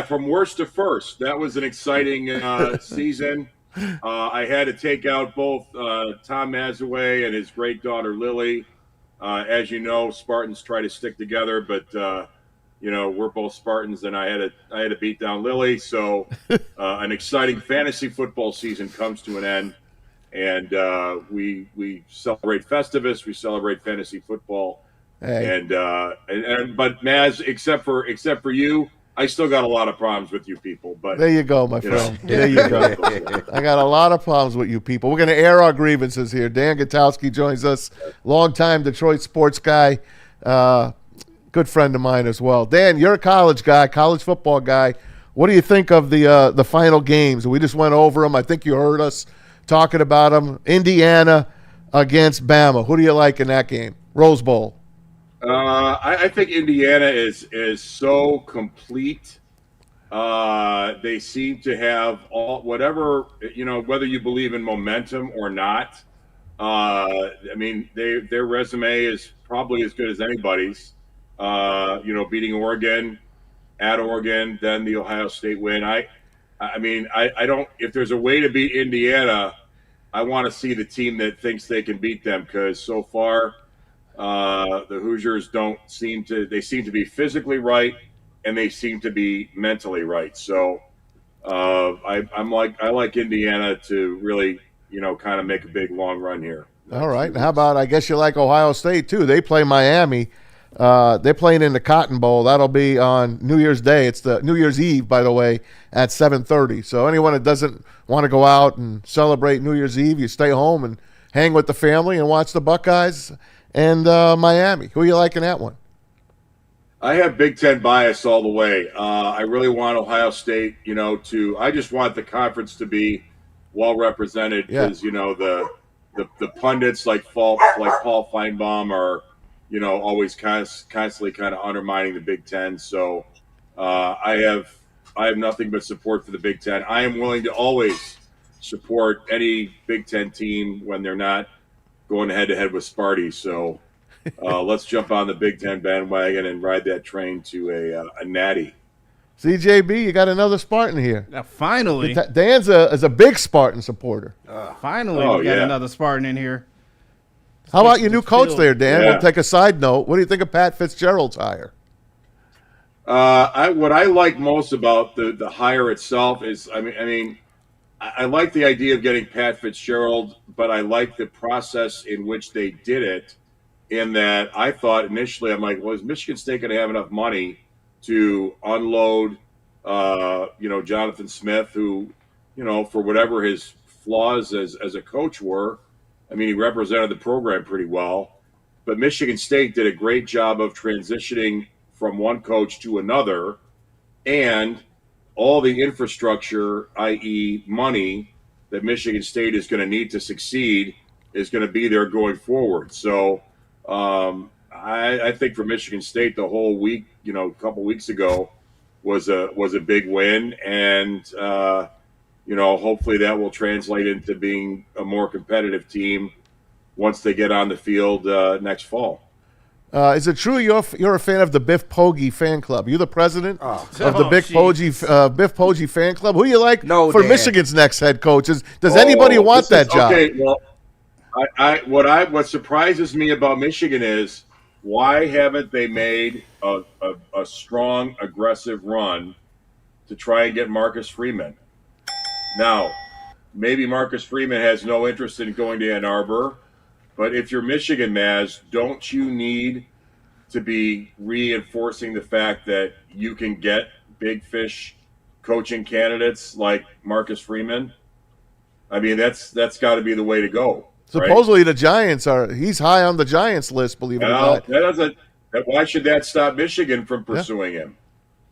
N: From worst to first. That was an exciting season. I had to take out both Tom Mazaway and his great daughter Lily. As you know, Spartans try to stick together, but we're both Spartans, and I had to beat down Lily. So an exciting fantasy football season comes to an end, and we celebrate Festivus, we celebrate fantasy football, and but Maz, except for you, I still got a lot of problems with you people. But
B: there you go, my friend. There you go. I got a lot of problems with you people. We're going to air our grievances here. Dan Gutowski joins us, longtime Detroit sports guy, good friend of mine as well. Dan, you're a college guy, college football guy. What do you think of the final games? We just went over them. I think you heard us talking about them. Indiana against Bama. Who do you like in that game? Rose Bowl.
N: I think Indiana is so complete. They seem to have whatever, whether you believe in momentum or not. Their resume is probably as good as anybody's. Beating Oregon at Oregon, then the Ohio State win. I don't. If there's a way to beat Indiana, I want to see the team that thinks they can beat them, because so far the Hoosiers seem to be physically right, and they seem to be mentally right. So I like Indiana to really kind of make a big long run here.
B: All right. How about, I guess you like Ohio State too? They play Miami. They're playing in the Cotton Bowl. That'll be on New Year's Day. It's the New Year's Eve, by the way, at 7:30. So anyone that doesn't want to go out and celebrate New Year's Eve, you stay home and hang with the family and watch the Buckeyes and Miami. Who you like in that one?
N: I have Big Ten bias all the way. I really want Ohio State, I just want the conference to be well represented, because the pundits like Paul Feinbaum are always constantly kind of undermining the Big Ten. So I have nothing but support for the Big Ten. I am willing to always support any Big Ten team when they're not going head to head with Sparty. So let's jump on the Big Ten bandwagon and ride that train to a natty.
B: CJB, you got another Spartan here.
E: Now, finally.
B: Dan's is a big Spartan supporter.
E: Finally, we got another Spartan in here.
B: How about your new coach there, Dan?
N: Yeah.
B: We'll take a side note. What do you think of Pat Fitzgerald's hire?
N: What I like most about the hire itself is, I like the idea of getting Pat Fitzgerald, but I like the process in which they did it. In that, I thought initially, I'm like, well, is Michigan State going to have enough money to unload, Jonathan Smith, who, for whatever his flaws as a coach were, I mean, he represented the program pretty well. But Michigan State did a great job of transitioning from one coach to another, and all the infrastructure, i.e. money, that Michigan State is going to need to succeed is going to be there going forward. So I think for Michigan State, the whole week, a couple weeks ago was a big win. And, hopefully that will translate into being a more competitive team once they get on the field next fall.
B: Is it true you're a fan of the Biff Poggi fan club? You're the president of the Biff Poggi fan club. Who do you like for Dan. Michigan's next head coach? Does anybody want that job?
N: Okay, well, what surprises me about Michigan is why haven't they made a strong, aggressive run to try and get Marcus Freeman? Now, maybe Marcus Freeman has no interest in going to Ann Arbor. But if you're Michigan, Maz, don't you need to be reinforcing the fact that you can get big fish coaching candidates like Marcus Freeman? I mean, that's got to be the way to go.
B: Supposedly the Giants he's high on the Giants list, believe it or not.
N: Why should that stop Michigan from pursuing him?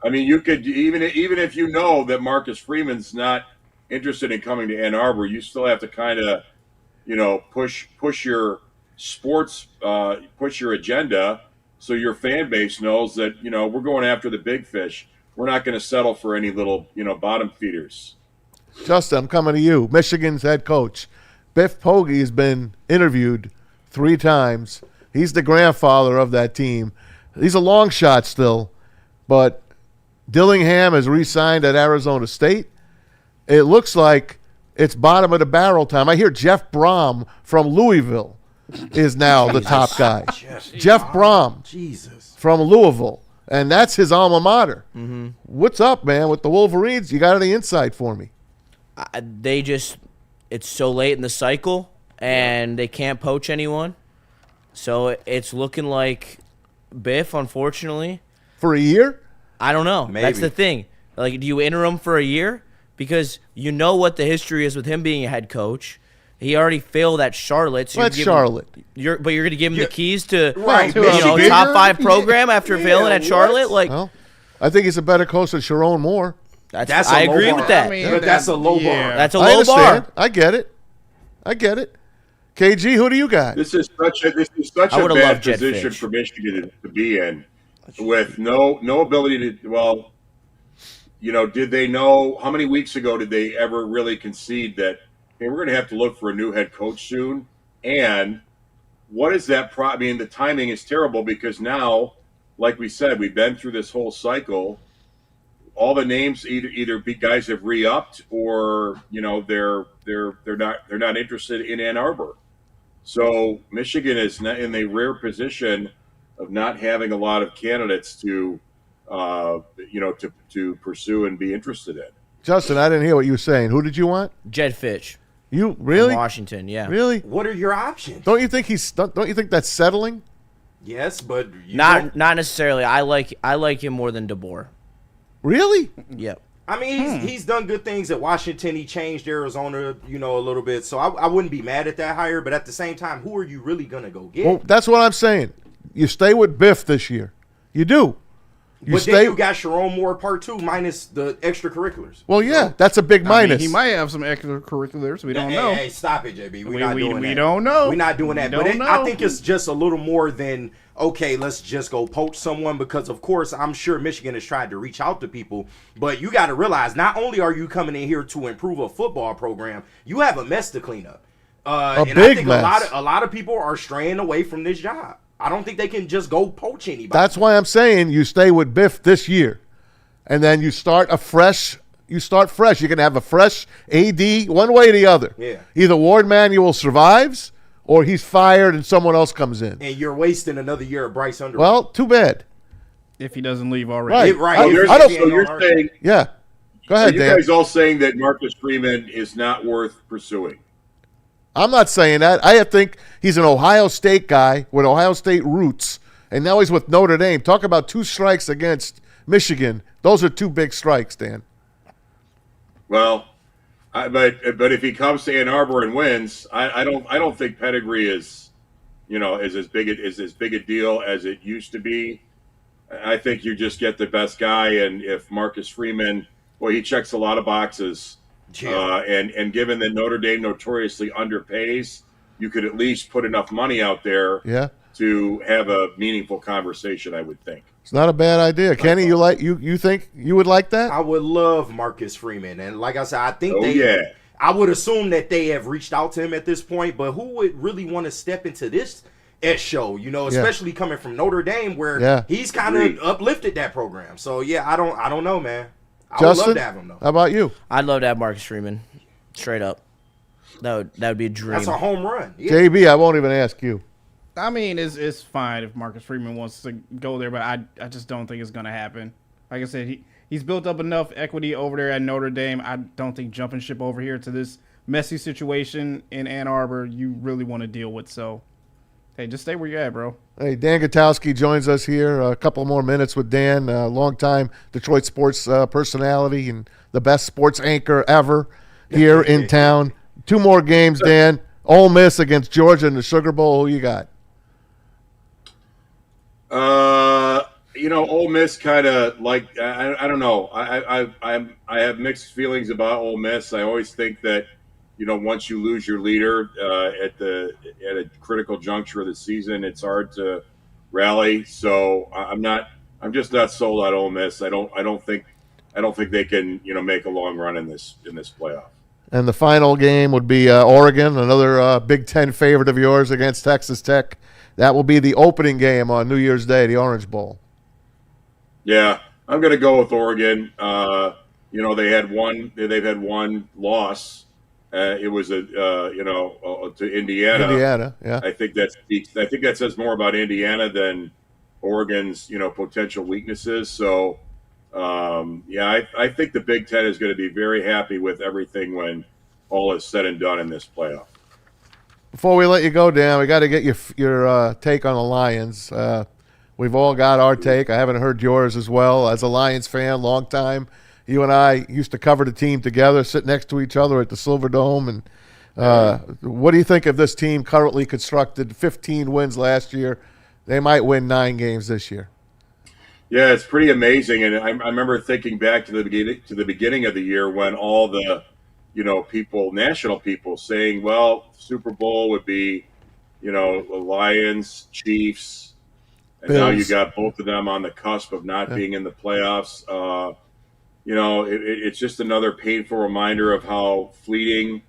N: I mean, you could even if you know that Marcus Freeman's not interested in coming to Ann Arbor, you still have to kind of push your sports, push your agenda, so your fan base knows that we're going after the big fish. We're not going to settle for any little bottom feeders.
B: Justin, I'm coming to you. Michigan's head coach Biff Poggi has been interviewed 3 times. He's the grandfather of that team. He's a long shot still, but Dillingham has re-signed at Arizona State. It looks like it's bottom of the barrel time. I hear Jeff Brom from Louisville is now the top guy. Jeff Brom from Louisville, and that's his alma mater.
C: Mm-hmm.
B: What's up, man, with the Wolverines? You got any insight for me?
C: It's so late in the cycle, and they can't poach anyone. So it's looking like Biff, unfortunately.
B: For a year?
C: I don't know.
D: Maybe.
C: That's the thing. Like, do you interim for a year? Because you know what the history is with him being a head coach. He already failed at Charlotte. So
B: Charlotte.
C: But you're going to give him the keys to
B: Michigan.
C: top 5 program after failing at Charlotte.
B: Well, I think he's a better coach than Sharon Moore.
C: I agree with that.
D: But that's a low bar.
C: That's a low bar.
B: I get it. KG, who do you got?
N: This is such a bad position for Michigan to be in, with no ability to. Well, did they know how many weeks ago did they ever really concede that? Hey, we're going to have to look for a new head coach soon. And what is that? I mean, the timing is terrible because now, like we said, we've been through this whole cycle. All the names either guys have re-upped or they're not interested in Ann Arbor. So Michigan is in a rare position of not having a lot of candidates to pursue and be interested in.
B: Justin, I didn't hear what you were saying. Who did you want?
C: Jed Fish.
B: You really?
C: From Washington, yeah.
B: Really?
D: What are your options?
B: Don't you think that's settling?
D: Yes, but
C: not necessarily. I like him more than DeBoer.
B: Really?
C: Yep.
D: I mean, he's done good things at Washington. He changed Arizona, a little bit. So I wouldn't be mad at that hire. But at the same time, who are you really going to go get?
B: Well, that's what I'm saying. You stay with Biff this year. You do.
D: Then you got Sharon Moore Part 2 minus the extracurriculars.
B: Well, yeah, that's a big minus.
E: He might have some extracurriculars. We don't know.
D: Hey, stop it, JB. We're not doing that.
E: We don't know.
D: We're not doing that. I think it's just a little more than, okay, let's just go poach someone, because, of course, I'm sure Michigan has tried to reach out to people. But you got to realize, not only are you coming in here to improve a football program, you have a mess to clean up.
B: I think
D: a lot of people are straying away from this job. I don't think they can just go poach anybody.
B: That's why I'm saying you stay with Biff this year, and then you start fresh. You can have a fresh AD, one way or the other.
D: Yeah.
B: Either Ward Manuel survives, or he's fired and someone else comes in.
D: And you're wasting another year of Bryce Underwood.
B: Well, too bad.
E: If he doesn't leave already.
B: Right.
N: So you're saying,
B: yeah. Go ahead,
N: Are you
B: Dan.
N: guys all saying that Marcus Freeman is not worth pursuing?
B: I'm not saying that. I think he's an Ohio State guy with Ohio State roots, and now he's with Notre Dame. Talk about 2 strikes against Michigan. Those are 2 big strikes, Dan.
N: Well, but if he comes to Ann Arbor and wins, I don't think pedigree is as big a deal as it used to be. I think you just get the best guy, and if Marcus Freeman, well, he checks a lot of boxes. And given that Notre Dame notoriously underpays, you could at least put enough money out there to have a meaningful conversation, I would think.
B: It's not a bad idea. Kenny, you think you would like that?
D: I would love Marcus Freeman. And like I said, I think I would assume that they have reached out to him at this point, but who would really want to step into this show, especially coming from Notre Dame where he's kind of uplifted that program. So I don't know, man. I would love to have him though.
B: How about you?
C: I'd love to have Marcus Freeman. Straight up. That would be a dream.
D: That's a home run. Yeah.
B: JB, I won't even ask you.
E: I mean, it's fine if Marcus Freeman wants to go there, but I just don't think it's going to happen. Like I said, he's built up enough equity over there at Notre Dame. I don't think jumping ship over here to this messy situation in Ann Arbor you really want to deal with. So, hey, just stay where you're at, bro.
B: Hey, Dan Gutowski joins us here. A couple more minutes with Dan, longtime Detroit sports personality and the best sports anchor ever here in town. 2 more games, Dan. Ole Miss against Georgia in the Sugar Bowl. Who you got?
N: Ole Miss kind of like I don't know. I have mixed feelings about Ole Miss. I always think that once you lose your leader at a critical juncture of the season, it's hard to rally. So I'm just not sold on Ole Miss. I don't think they can make a long run in this playoff.
B: And the final game would be Oregon, another Big Ten favorite of yours against Texas Tech. That will be the opening game on New Year's Day, the Orange Bowl.
N: Yeah, I'm going to go with Oregon. They've had one loss. It was to Indiana.
B: Indiana, yeah.
N: I think that says more about Indiana than Oregon's potential weaknesses. So I think the Big Ten is going to be very happy with everything when all is said and done in this playoff.
B: Before we let you go, Dan, we got to get your take on the Lions. We've all got our take. I haven't heard yours as well. As a Lions fan, long time. You and I used to cover the team together, sit next to each other at the Silver Dome. And what do you think of this team currently constructed? 15 wins last year. They might win 9 games this year.
N: Yeah, it's pretty amazing. And I remember thinking back to the beginning of the year when all the national people saying, well, Super Bowl would be, the Lions, Chiefs, and
B: Bills.
N: now you got both of them on the cusp of not being in the playoffs. It's just another painful reminder of how fleeting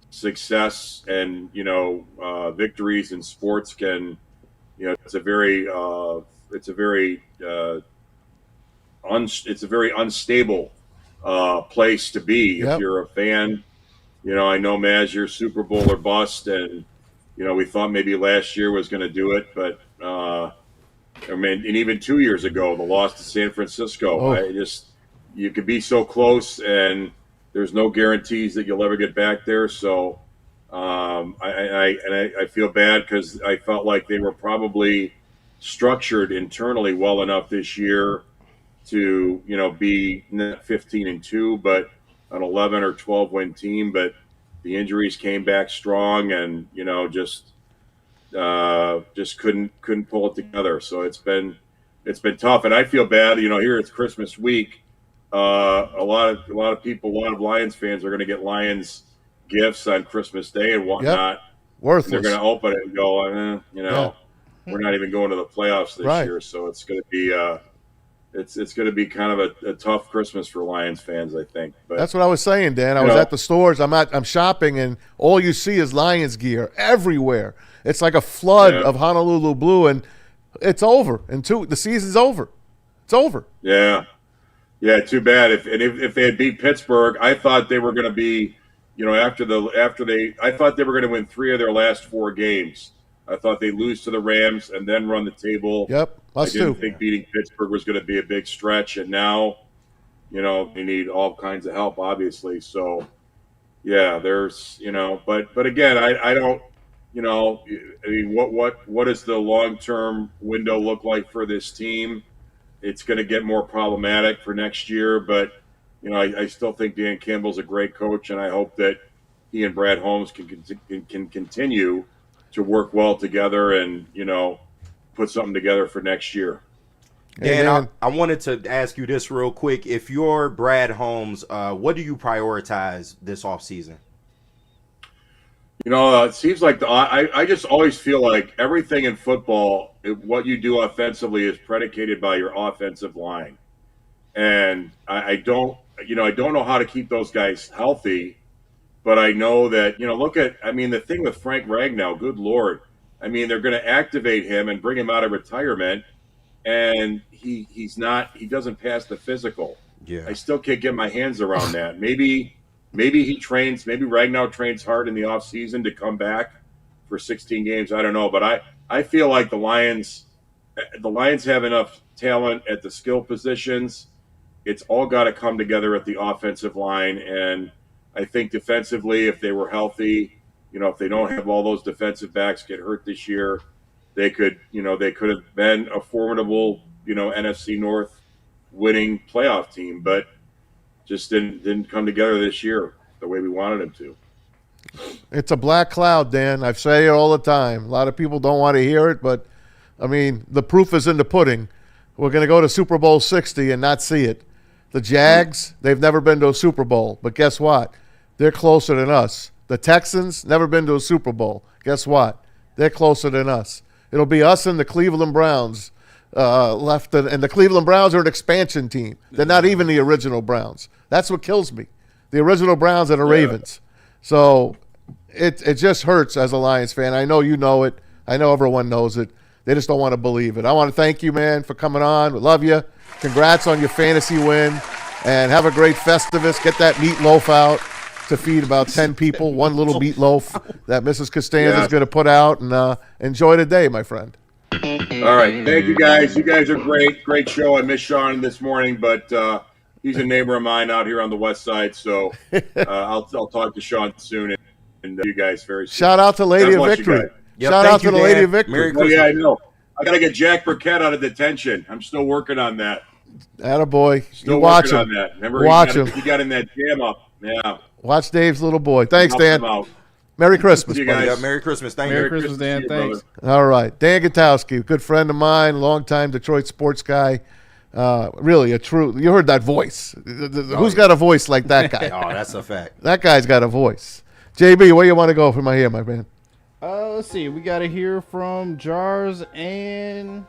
N: success and, victories in sports can, it's a very unstable place to be if you're a fan. I know, Maz, you're Super Bowl or bust, and we thought maybe last year was going to do it, but and even 2 years ago, the loss to San Francisco. You could be so close, and there's no guarantees that you'll ever get back there. So I feel bad because I felt like they were probably structured internally well enough this year to be not 15-2, but an 11 or 12 win team. But the injuries came back strong, and just couldn't pull it together. So it's been tough, and I feel bad. Here it's Christmas week. A lot of people, a lot of Lions fans are going to get Lions gifts on Christmas Day and whatnot.
B: Worthless.
N: And they're going to open it and go, we're not even going to the playoffs this year. So it's going to be it's going to be kind of a tough Christmas for Lions fans, I think. But
B: that's what I was saying, Dan. I was at the stores. I'm shopping, and all you see is Lions gear everywhere. It's like a flood of Honolulu blue, and it's over. The season's over. It's over.
N: Yeah. Yeah, too bad. If they had beat Pittsburgh, I thought they were going to be, I thought they were going to win 3 of their last 4 games. I thought they'd lose to the Rams and then run the table.
B: Yep,
N: I didn't think beating Pittsburgh was going to be a big stretch, and now, they need all kinds of help, obviously. So, yeah, there's, but again, I don't, I mean, what does the long-term window look like for this team? It's going to get more problematic for next year, but I still think Dan Campbell's a great coach, and I hope that he and Brad Holmes can continue to work well together and put something together for next year.
D: Dan, I wanted to ask you this real quick. If you're Brad Holmes, what do you prioritize this offseason?
N: It seems like I just always feel like everything in football, what you do offensively is predicated by your offensive line. And I don't know how to keep those guys healthy, but I know that, the thing with Frank Ragnow, good Lord. I mean, they're going to activate him and bring him out of retirement, and he doesn't pass the physical.
D: Yeah.
N: I still can't get my hands around that. Maybe Ragnow trains hard in the offseason to come back for 16 games. I don't know, but I feel like the Lions have enough talent at the skill positions. It's all got to come together at the offensive line, and I think defensively, if they were healthy, if they don't have all those defensive backs get hurt this year, they could have been a formidable, NFC North winning playoff team, but just didn't come together this year the way we wanted them to.
B: It's a black cloud, Dan. I've said it all the time. A lot of people don't want to hear it, but, I mean, the proof is in the pudding. We're going to go to Super Bowl 60 and not see it. The Jags, they've never been to a Super Bowl, but guess what? They're closer than us. The Texans, never been to a Super Bowl. Guess what? They're closer than us. It'll be us and the Cleveland Browns left, and the Cleveland Browns are an expansion team. They're not even the original Browns. That's what kills me. The original Browns are the Ravens. So it just hurts as a Lions fan. I know you know it. I know everyone knows it. They just don't want to believe it. I want to thank you, man, for coming on. We love you. Congrats on your fantasy win. And have a great Festivus. Get that meatloaf out to feed about 10 people. One little meatloaf that Mrs. Costanza is going to put out. And enjoy the day, my friend.
N: All right. Thank you, guys. You guys are great. Great show. I missed Sean this morning, but he's a neighbor of mine out here on the west side. So I'll talk to Sean soon and you guys very soon.
B: Shout out to Lady of Victory. Shout out to the Lady of Victory.
N: Oh, yeah, I know. I got to get Jack Burkett out of detention. I'm still working on that.
B: Attaboy.
N: Still
B: you watch
N: working
B: him.
N: on that. Remember,
B: He
N: got in that jam up. Yeah.
B: Watch Dave's little boy. Thanks,
N: Help
B: Dan.
N: him out.
B: Merry Christmas,
D: See you
B: buddy.
D: guys. Yeah, Merry Christmas. Thank you.
E: Merry Christmas, Dan. Thanks.
B: All right. Dan Gutowski, good friend of mine, longtime Detroit sports guy. Really a true – you heard that voice. Who's got a voice like that guy?
D: Oh, that's a fact.
B: That guy's got a voice. JB, where you want to go from here, my man?
E: Let's see. We got to hear from Jars and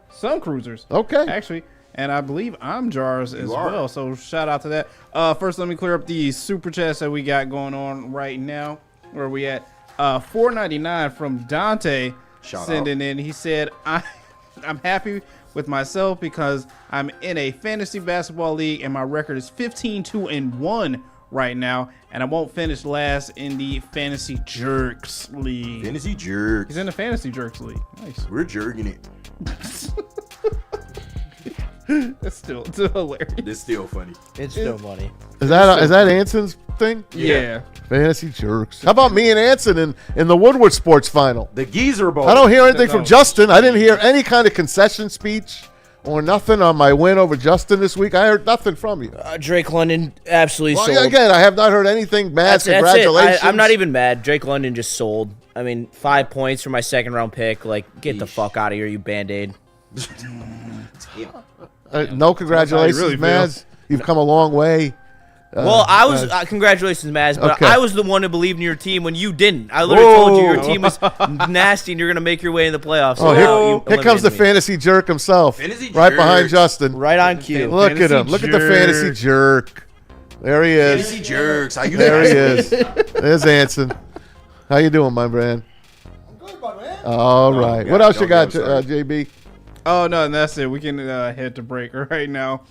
E: Sun Cruisers.
B: Okay.
E: Actually, and I believe I'm Jars as well. So shout out to that. First, let me clear up the super chats that we got going on right now. Where are we at? $4.99 from Dante sending in. He said, I'm happy with myself because I'm in a fantasy basketball league and my record is 15-2-1 right now, and I won't finish last in the Fantasy Jerks League.
D: Fantasy Jerks.
E: He's in the Fantasy Jerks League. Nice.
D: We're jerking it.
E: It's still hilarious.
D: It's still funny.
C: It's still funny.
B: Is that Anson's thing?
E: Yeah.
B: Fantasy Jerks. How about me and Anson in the Woodward Sports Final?
D: The Geezer Bowl.
B: I don't hear anything from Justin. I didn't hear any kind of concession speech or nothing on my win over Justin this week. I heard nothing from you.
C: Drake London absolutely sold.
B: Again, I have not heard anything. That's congratulations.
C: I'm not even mad. Drake London just sold. I mean, 5 points for my second round pick. Like, get the fuck out of here, you Band-Aid.
B: No congratulations, really Maz. You've come a long way.
C: Well, I was congratulations, Maz, but I was the one who believed in your team when you didn't. I literally told you your team was nasty and you're going to make your way in the playoffs.
B: So here comes the fantasy jerk himself, right behind Justin.
C: Right on cue.
B: Look at him. Look at the fantasy jerk. There he is.
D: Fantasy jerks.
B: There he is. There's Anson. How you doing, my man?
O: I'm good, my man.
B: All right. What else you got, JB?
E: Oh, no, and that's it. We can head to break right now.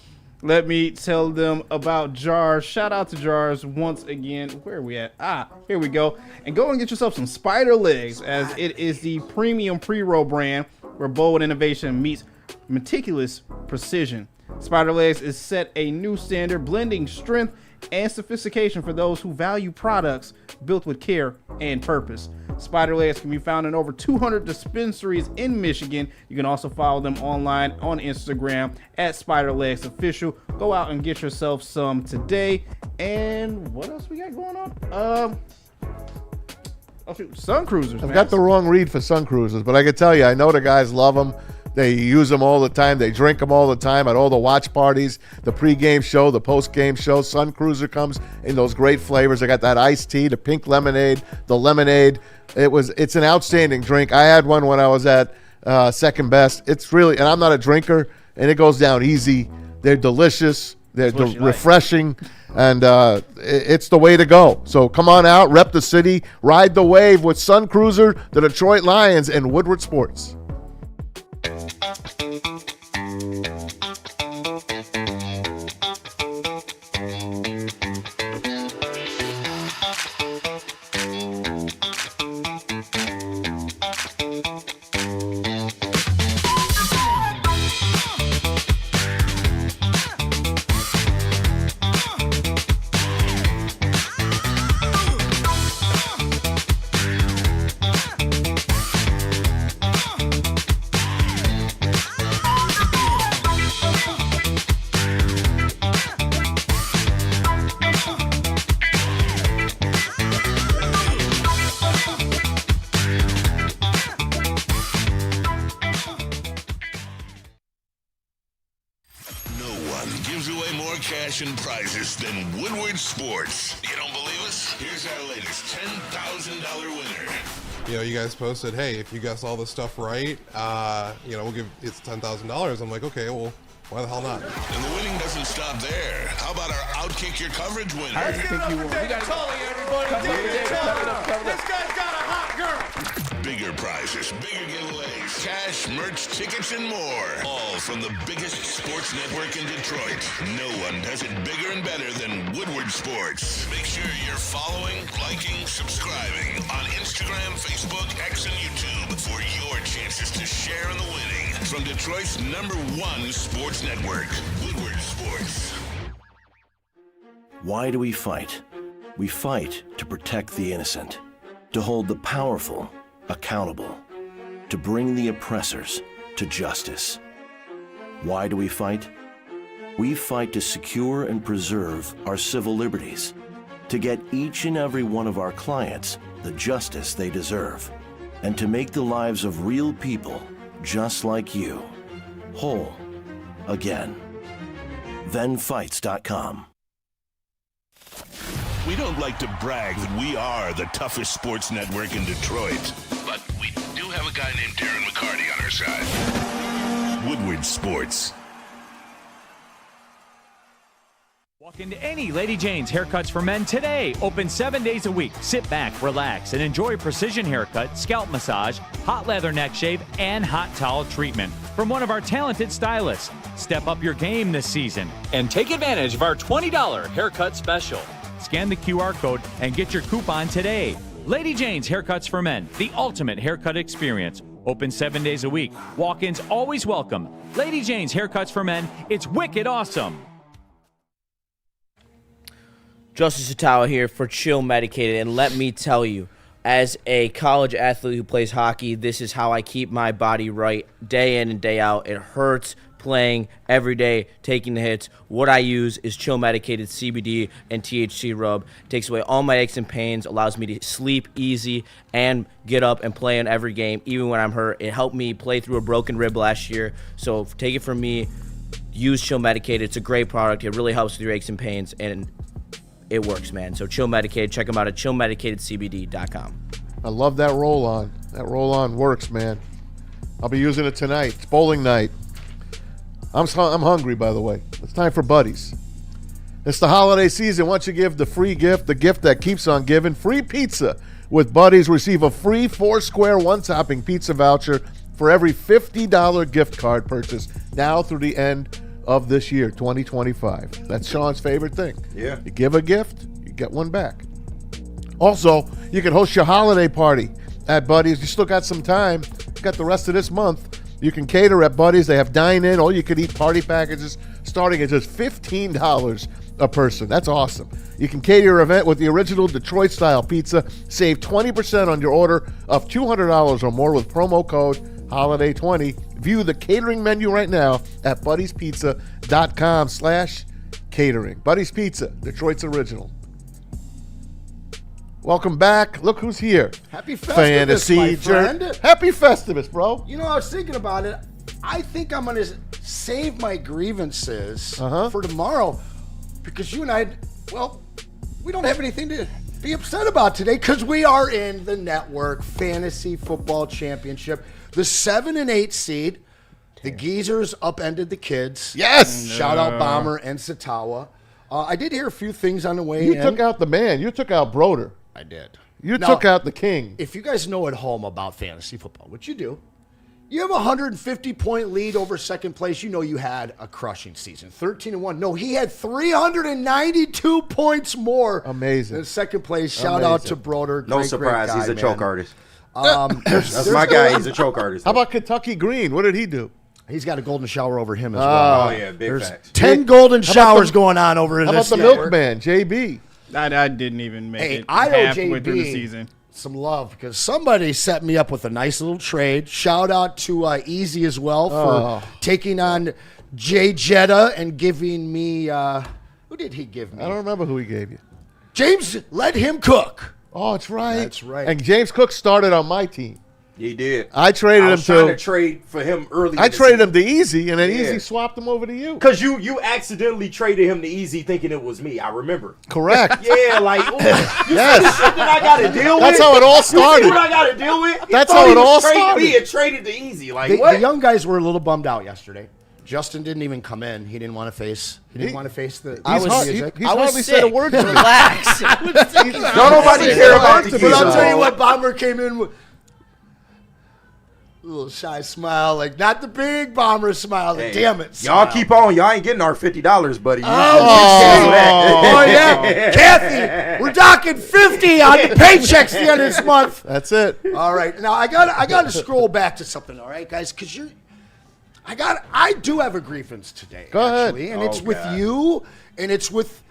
E: Let me tell them about Jars. Shout out to Jars once again. Where are we at? Here we go. And go and get yourself some Spider Legs, as it is the premium pre-roll brand where bold innovation meets meticulous precision. Spider Legs is set a new standard, blending strength and sophistication for those who value products built with care and purpose. Spider Legs can be found in over 200 dispensaries in Michigan. You can also follow them online on Instagram at Spider Legs Official. Go out and get yourself some today. And what else we got going on? Sun Cruisers.
B: I've got the wrong read for Sun Cruisers, but I can tell you, I know the guys love them. They use them all the time. They drink them all the time at all the watch parties, the pregame show, the postgame show. Sun Cruiser comes in those great flavors. I got that iced tea, the pink lemonade, the lemonade. It's an outstanding drink. I had one when I was at Second Best. It's really, and I'm not a drinker, and it goes down easy. They're delicious. They're refreshing, and it's the way to go. So come on out, rep the city, ride the wave with Sun Cruiser, the Detroit Lions, and Woodward Sports.
A: And prizes than Woodward Sports. You don't believe us? Here's our latest $10,000 winner.
G: You know, you guys posted, hey, if you guess all this stuff right, we'll give it's $10,000. I'm like, okay, well, why the hell not?
A: And the winning doesn't stop there. How about our Outkick Your Coverage winner?
I: How do you think you won? We got everybody. This guy's got a hot girl.
A: Bigger prizes, bigger giveaways, cash, merch, tickets, and more. All from the biggest sports network in Detroit. No one does it bigger and better than Woodward Sports. Make sure you're following, liking, subscribing on Instagram, Facebook, X, and YouTube for your chances to share in the winning. From Detroit's #1 sports network, Woodward Sports.
L: Why do we fight? We fight to protect the innocent, to hold the powerful accountable, to bring the oppressors to justice. Why do we fight? We fight to secure and preserve our civil liberties, to get each and every one of our clients the justice they deserve, and to make the lives of real people just like you whole again. ThenFights.com.
A: We don't like to brag that we are the toughest sports network in Detroit, but we do have a guy named Darren McCarty on our side. Woodward Sports.
F: Walk into any Lady Jane's Haircuts for Men today. Open 7 days a week. Sit back, relax, and enjoy precision haircut, scalp massage, hot leather neck shave, and hot towel treatment from one of our talented stylists. Step up your game this season
M: and take advantage of our $20 haircut special.
F: Scan the QR code and get your coupon today. Lady Jane's Haircuts for Men, the ultimate haircut experience. Open 7 days a week. Walk-ins always welcome. Lady Jane's Haircuts for Men. It's wicked awesome.
C: Justice Ottawa here for Chill Medicated, and let me tell you, as a college athlete who plays hockey, this is how I keep my body right day in and day out. It hurts playing every day, taking the hits. What I use is Chill Medicated CBD and THC rub. It takes away all my aches and pains, allows me to sleep easy and get up and play in every game, even when I'm hurt. It helped me play through a broken rib last year, so take it from me. Use Chill Medicated. It's a great product. It really helps with your aches and pains, and it works, man. So Chill Medicated, check them out at chillmedicatedcbd.com.
B: I love that roll-on. That roll-on works, man. I'll be using it tonight. It's bowling night. I'm hungry, by the way. It's time for Buddies. It's the holiday season. Once you give the free gift, the gift that keeps on giving, free pizza. With Buddies, receive a free 4-square one-topping pizza voucher for every $50 gift card purchase now through the end of this year, 2025. That's Sean's favorite thing.
D: Yeah.
B: You give a gift, you get one back. Also, you can host your holiday party at Buddies. You still got some time. You got the rest of this month. You can cater at Buddies. They have dine-in, all-you-can-eat party packages starting at just $15 a person. That's awesome. You can cater your event with the original Detroit-style pizza. Save 20% on your order of $200 or more with promo code HOLIDAY20. View the catering menu right now at buddiespizza.com/catering. Buddy's Pizza, Detroit's original. Welcome back. Look who's here.
O: Happy Festivus, my friend.
B: Happy Festivus, bro.
O: You know, I was thinking about it. I think I'm going to save my grievances for tomorrow because you and I, well, we don't have anything to be upset about today because we are in the network fantasy football championship. The 7 and 8 seed. The Geezers upended the kids.
B: Yes.
O: Shout out Bomber and Satawa. I did hear a few things on the way
B: You
O: in.
B: took out the man. You took out Broder.
O: I did.
B: You
O: Now,
B: took out the king.
O: If you guys know at home about fantasy football, which you do, you have a 150-point lead over second place. You know you had a crushing season, 13-1. No, he had 392 points more.
B: Amazing.
O: Than second place. Shout out to Broder.
D: No
O: Great,
D: surprise,
O: great guy,
D: he's a
O: man.
D: choke artist.
O: That's
D: my guy. He's a choke artist.
B: How about Kentucky Green? What did he do?
O: He's got a golden shower over him as well.
D: Oh, yeah, big
O: There's
D: facts.
O: 10 golden showers going on over
B: How
O: this
B: about the
O: network.
B: milkman, JB?
E: I didn't even make it
O: I owe
E: halfway through the
O: JB
E: season.
O: some love because somebody set me up with a nice little trade. Shout out to Easy as well for taking on Jay Jetta and giving me who did he give me?
B: I don't remember who he gave you.
O: James, let him cook.
B: Oh, that's right.
O: That's right.
B: And James Cook started on my team.
D: He did.
B: I traded
D: I
B: him
D: was trying
B: to
D: to trade for him early.
B: I traded him to Easy, and then Easy swapped him over to you.
D: Because you accidentally traded him to Easy thinking it was me. I remember.
B: Correct.
D: Yeah, like, ooh, you
B: Yes.
D: see the shit that I got to deal with?
B: That's how it all
D: You see
B: started.
D: what I got to deal with?
B: That's
D: He thought
B: how
D: he
B: it
D: was
B: all
D: trading
B: started.
D: Me and traded to Easy. Like,
O: The
D: what?
O: young guys were a little bummed out yesterday. Justin didn't even come in. He didn't want to face. He didn't want to face the.
B: He's
O: music.
B: hardly said a word to me.
C: Relax.
D: Don't nobody care about the
O: But I'll
D: kids.
O: tell you what, Bomber came in with a little shy smile, like not the big Bomber smile. The
D: Hey,
O: damn it,
D: y'all
O: smile.
D: keep on. Y'all ain't getting our $50, buddy. You
O: Oh yeah, Kathy, we're docking 50 on the paychecks the end of this month.
B: That's it.
O: All right, now I got to scroll back to something. All right, guys, because I do have a grievance today.
B: Go ahead.
O: Actually, and it's with you, and it's with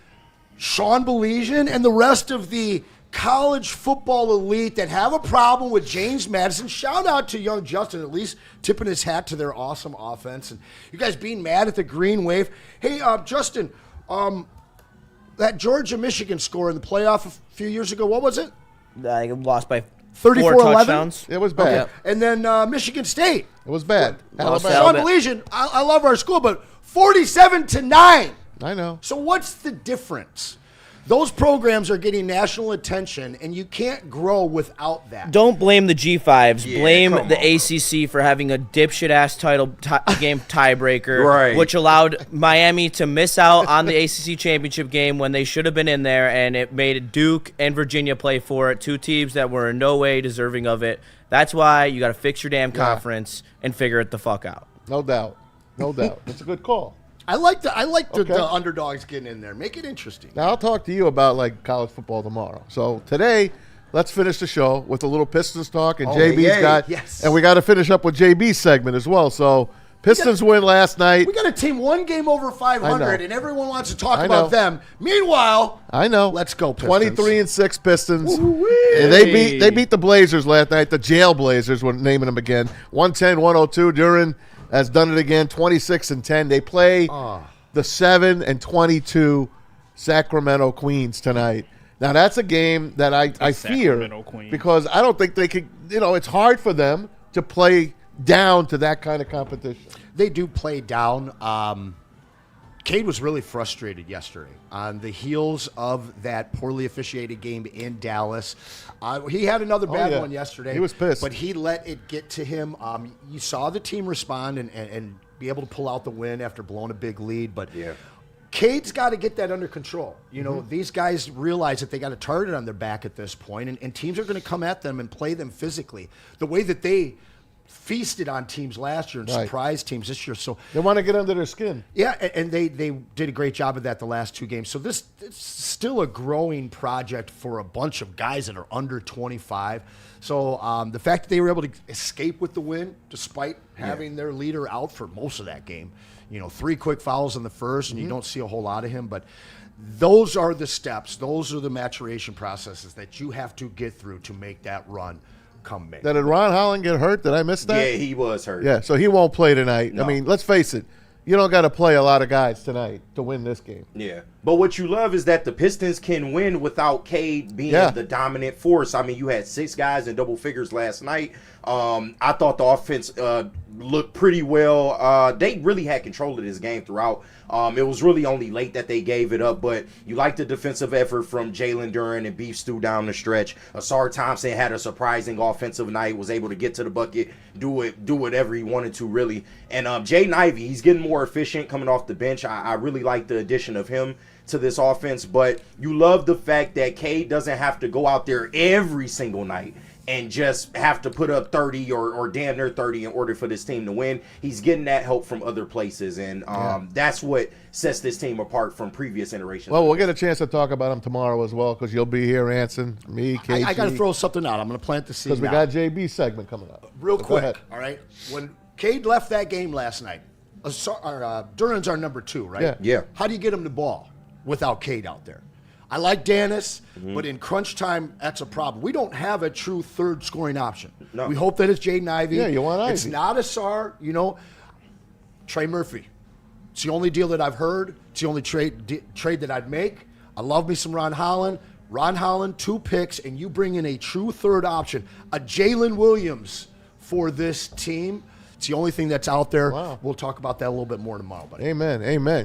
O: Sean Baligian and the rest of the college football elite that have a problem with James Madison. Shout out to young Justin, at least tipping his hat to their awesome offense. And you guys being mad at the green wave. Hey, Justin, that Georgia-Michigan score in the playoff a few years ago, what was it?
C: I lost by
O: 34-11?
C: 4 touchdowns.
B: It was bad.
O: Okay. And then Michigan State.
B: It was bad.
C: Lost
B: Alabama.
O: Sean Baligian, I love our school, but 47-9.
B: I know.
O: So what's the difference? Those programs are getting national attention, and you can't grow without that.
C: Don't blame the G5s.
D: Yeah,
C: Blame
D: come
C: the
D: on.
C: ACC for having a dipshit ass game tiebreaker,
D: Right.
C: which allowed Miami to miss out on the ACC championship game when they should have been in there, and it made Duke and Virginia play for it. 2 teams that were in no way deserving of it. That's why you got to fix your damn conference and figure it the fuck out.
B: No doubt. No doubt. It's a good call.
O: I like the
B: Okay.
O: underdogs getting in there. Make it interesting.
B: Now, I'll talk to you about, like, college football tomorrow. So, today, let's finish the show with a little Pistons talk. And JB's
O: yay.
B: got
O: Yes.
B: – and we got to finish up with JB's segment as well. So, Pistons win last night.
O: We got a team one game over 500,
B: I know.
O: and everyone wants to talk
B: I
O: about
B: know.
O: them. Meanwhile,
B: I know.
O: let's go Pistons.
B: 23-6 Pistons. And they beat the Blazers last night. The Jail Blazers, we're naming them again. 110-102. Duran has done it again, 26-10. They play the 7-22 Sacramento Queens tonight. Now, that's a game that I fear
E: Sacramento Queens.
B: because I don't think they could – it's hard for them to play down to that kind of competition.
O: They do play down. Cade was really frustrated yesterday on the heels of that poorly officiated game in Dallas. He had another bad one yesterday.
B: He was pissed.
O: But he let it get to him. You saw the team respond and be able to pull out the win after blowing a big lead. But Cade's got to get that under control. You know, these guys realize that they got a target on their back at this point, and teams are going to come at them and play them physically. The way that they feasted on teams last year and surprised teams this year. So
B: they want to get under their skin.
O: Yeah, and they did a great job of that the last 2 games. So it's still a growing project for a bunch of guys that are under 25. So the fact that they were able to escape with the win despite having their leader out for most of that game 3 quick fouls in the first, and you don't see a whole lot of him. But those are the steps. Those are the maturation processes that you have to get through to make that run come May.
B: Did Ron Holland get hurt? Did I miss that?
D: Yeah, he was hurt.
B: Yeah, so he won't play tonight.
D: No.
B: I mean, let's face it. You don't got to play a lot of guys tonight to win this game.
D: Yeah. But what you love is that the Pistons can win without Cade being the dominant force. I mean, you had 6 guys in double figures last night. I thought the offense looked pretty well. They really had control of this game throughout. It was really only late that they gave it up, but you like the defensive effort from Jalen Duren and Beef Stew down the stretch. Asar Thompson had a surprising offensive night, was able to get to the bucket, do whatever he wanted to, really. And Jaden Ivey, he's getting more efficient coming off the bench. I really like the addition of him to this offense, but you love the fact that Cade doesn't have to go out there every single night and just have to put up 30 or damn near 30 in order for this team to win. He's getting that help from other places, and that's what sets this team apart from previous iterations.
B: Well, we'll get a chance to talk about him tomorrow as well because you'll be here, Anson, me, KG.
O: I got to throw something out. I'm going to plant the seed
B: because we got JB's segment coming up.
O: Real
B: Go
O: quick,
B: ahead.
O: all right? When Cade left that game last night, Duren's our number 2, right?
D: Yeah.
O: How do you get him the ball without Cade out there? I like Dennis, but in crunch time, that's a problem. We don't have a true third scoring option.
D: No.
O: We hope that it's Jaden Ivey.
B: Yeah, you want Ivey.
O: It's not Asar, Trey Murphy. It's the only deal that I've heard. It's the only trade that I'd make. I love me some Ron Holland. Ron Holland, 2 picks, and you bring in a true third option, a Jalen Williams for this team. It's the only thing that's out there.
B: Wow.
O: We'll talk about that a little bit more tomorrow, buddy.
B: Amen.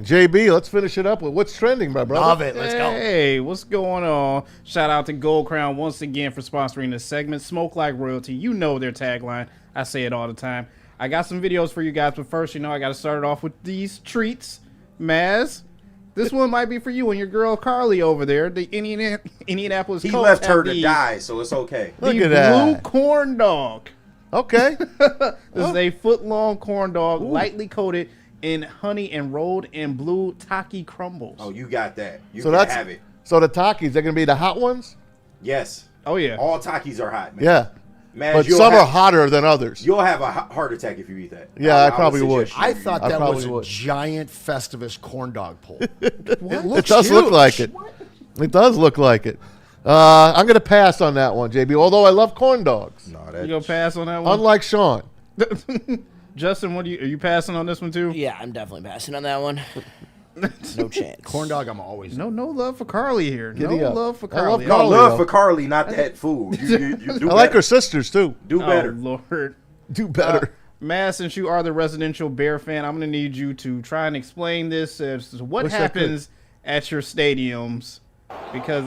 B: JB, let's finish it up with what's trending, my brother.
O: Love it. Let's go.
E: Hey, what's going on? Shout out to Gold Crown once again for sponsoring this segment. Smoke like royalty. You know their tagline. I say it all the time. I got some videos for you guys, but first, I got to start it off with these treats. Maz, this one might be for you and your girl Carly over there. The Indianapolis
D: He
E: Colts
D: left her
E: have
D: to die, so it's okay.
B: Look
E: the
B: at that.
E: blue corn dog.
B: Okay.
E: This is a foot-long corn dog, lightly coated in honey and rolled in blue Taki crumbles.
D: Oh, you got that. You
B: So
D: can
B: that's
D: have it.
B: so the Takis, they're gonna be the hot ones?
D: Yes.
E: Oh, yeah.
D: All Takis are hot, man.
B: Yeah.
D: Man,
B: But some are hotter than others.
D: You'll have a heart attack if you eat that.
B: Yeah, I probably would.
D: suggest you
O: I thought
B: I
O: that
B: probably
O: was a
B: would.
O: giant Festivus corn dog pole.
B: It
O: looks
B: does look
O: huge.
B: like it. It does look like it. I'm gonna pass on that one, JB, although I love corn dogs.
D: No,
E: You gonna pass on that one?
B: Unlike Sean.
E: Justin, are you passing on this one too?
C: Yeah, I'm definitely passing on that one. No chance.
O: Corn dog, I'm always.
E: No love for Carly here.
B: Giddy
E: No
B: up.
E: love for
B: I love
E: Carly.
D: No
B: Carly,
D: love
B: though.
D: for Carly, not that food. You do
B: I like
D: better.
B: her sisters too.
D: Do better.
E: Oh, Lord.
B: Do better.
E: Matt, since you are the residential Bear fan, I'm going to need you to try and explain this as to what
B: Wish I could.
E: happens at your stadiums. Because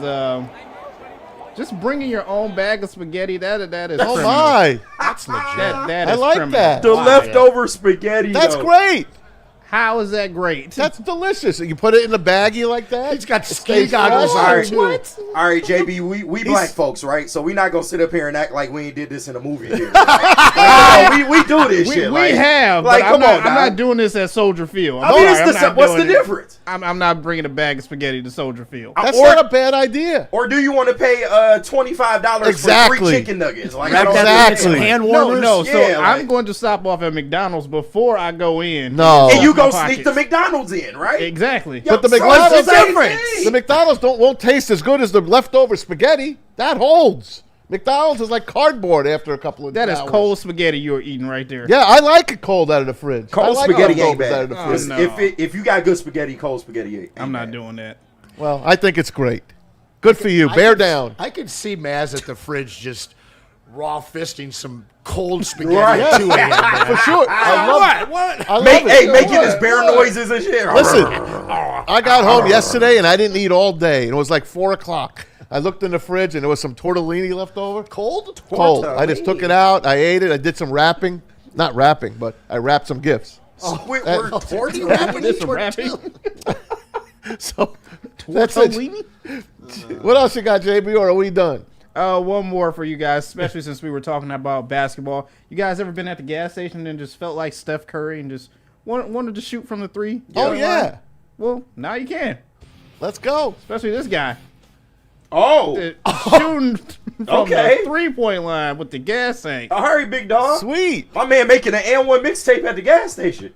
E: just bringing your own bag of spaghetti, that is
B: Oh
E: criminal.
B: my.
O: That's legit.
E: That
B: I
E: is
B: like
E: criminal.
B: that.
D: The leftover spaghetti.
B: That's
D: though.
B: great.
E: How is that great?
B: That's delicious. You put it in a baggie like that.
O: He's got
B: It
O: ski
B: stays
O: goggles
B: fresh.
O: on,
D: All
O: too.
D: right, all right, JB. We black folks, right? So we're not gonna sit up here and act like we ain't did this in a movie. Here, we do this shit.
E: we
D: like,
E: have,
D: like,
E: but
D: come
E: I'm
D: on,
E: not
D: dog.
E: doing this at Soldier Field.
D: I mean, it's
E: sorry,
D: the
E: I'm not
D: what's the
E: doing it.
D: difference?
E: I'm not bringing a bag of spaghetti to Soldier Field.
B: That's
D: Or-
B: not a bad idea.
D: Or do you want to pay $25
B: Exactly.
D: for 3 chicken nuggets? Like,
O: Wrap
D: I don't
O: that in
B: Exactly.
O: some hand
E: No,
O: warmers.
E: no. So
D: Yeah,
E: I'm
D: like-
E: going to stop off at McDonald's before I go in.
B: No.
D: And you
E: My
D: go
E: pockets.
D: sneak the McDonald's in, right?
E: Exactly.
B: But the
D: So
B: McDonald's
D: it's the same thing.
B: The McDonald's won't taste as good as the leftover spaghetti. That holds. McDonald's is like cardboard after a couple of
E: That is
B: hours.
E: cold spaghetti you're eating right there.
B: Yeah, I like it cold out of the fridge. I
D: Cold
B: like
D: spaghetti ain't
B: leftovers
D: bad.
B: out of the
E: Oh,
B: fridge.
E: no.
D: If you got good spaghetti, cold spaghetti ain't
E: I'm not
D: bad.
E: doing that.
B: Well, I think it's great. Good for you. Bear down.
O: I could see Maz at the fridge just raw fisting some cold spaghetti
D: Right.
O: at 2 a.m. man.
B: For sure. I love
O: What?
B: I love it.
D: Hey, making his bear noises and shit.
B: Listen, I got home yesterday and I didn't eat all day. It was like 4 o'clock. I looked in the fridge and there was some tortellini left over.
O: Cold?
B: Cold. I just took it out. I ate it. I did some wrapping. Not wrapping, but I wrapped some gifts.
D: We're
O: Torty wrapping
E: This
O: into
E: a
O: a
E: rapping?
B: So that's it.
E: Tortellini?
B: What else you got, JB, or are we done?
E: One more for you guys, especially since we were talking about basketball. You guys ever been at the gas station and just felt like Steph Curry and just wanted to shoot from the 3?
B: Oh, yeah.
E: Well, now you can.
B: Let's go.
E: Especially this guy.
D: Oh,
E: Shooting from
D: Okay.
E: the 3-point line with the gas tank.
D: hurry, big dog.
B: Sweet.
D: My man making an N1 mixtape at the gas station.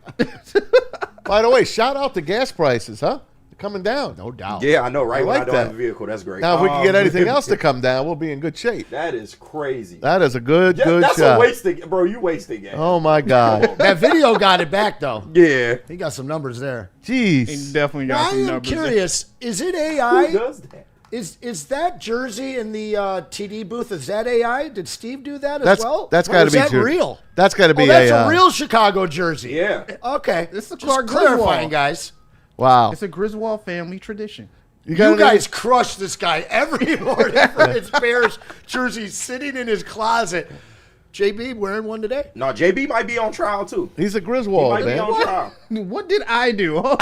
B: By the way, shout out to gas prices, huh? They're coming down.
O: No doubt.
D: Yeah, I know, right?
B: I
D: When I
B: like
D: don't
B: that.
D: have a vehicle, that's great.
B: Now, if we can get anything else to come down, we'll be in good shape.
D: That is crazy.
B: That is a good
D: That's
B: shot.
D: a wasted, bro. You wasted game.
B: Oh, my God.
O: That video got it back, though.
D: Yeah.
O: He got some numbers there.
B: Jeez.
E: He definitely got
O: I
E: some
O: am
E: numbers.
O: curious. Is it AI?
D: Who does that?
O: Is that jersey in the TD booth? Is that AI? Did Steve do that
B: That's
O: as well?
B: that's
O: Or
B: got to
O: is
B: be
O: that
B: true.
O: real.
B: That's got to be
O: That's
B: AI.
O: a real Chicago jersey.
D: Yeah.
O: Okay.
E: It's the
O: Just
E: Clark
O: clarifying,
E: Griswold.
O: guys.
B: Wow.
E: It's a Griswold family tradition.
O: You
B: got
O: guys crush this guy every morning for his Bears jersey sitting in his closet. JB wearing one today?
D: No, JB might be on trial too.
B: He's a
D: He
B: Griswold,
D: might be
B: man.
D: on trial.
E: What did I do? I'm not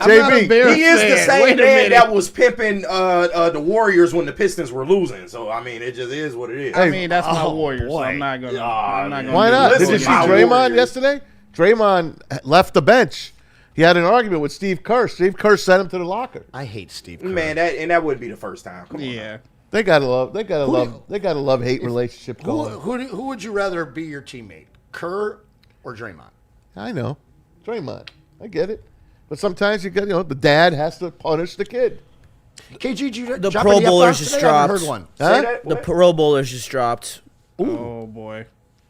E: a
B: JB.
E: Bears
D: He is the
E: fan.
D: same
E: Wait a
D: man
E: minute.
D: that was pimping the Warriors when the Pistons were losing. So I mean, it just is what it is.
E: I mean, that's my
O: Oh,
E: Warriors. So
O: boy.
E: I'm not gonna.
D: Ah,
E: I'm not
D: man.
E: gonna
B: Why
E: do
B: not?
E: this.
B: Did you
D: Listen,
B: see
D: my
B: Draymond
D: Warriors.
B: yesterday? Draymond left the bench. He had an argument with Steve Kerr. Steve Kerr sent him to the locker.
O: I hate Steve Kerr.
D: Man, that wouldn't be the first time. Come on.
E: Yeah.
B: They gotta love hate relationship going.
O: Who would you rather be your teammate, Kerr or Draymond?
B: I know, Draymond. I get it, but sometimes the dad has to punish the kid.
O: KG, did you
C: The
O: drop
C: Pro
O: any
C: Bowlers
O: F-bombs
C: just
O: today? I haven't
C: dropped.
O: heard one.
B: Huh?
D: Say that?
C: The
D: What?
C: Pro Bowlers just dropped.
E: Oh boy.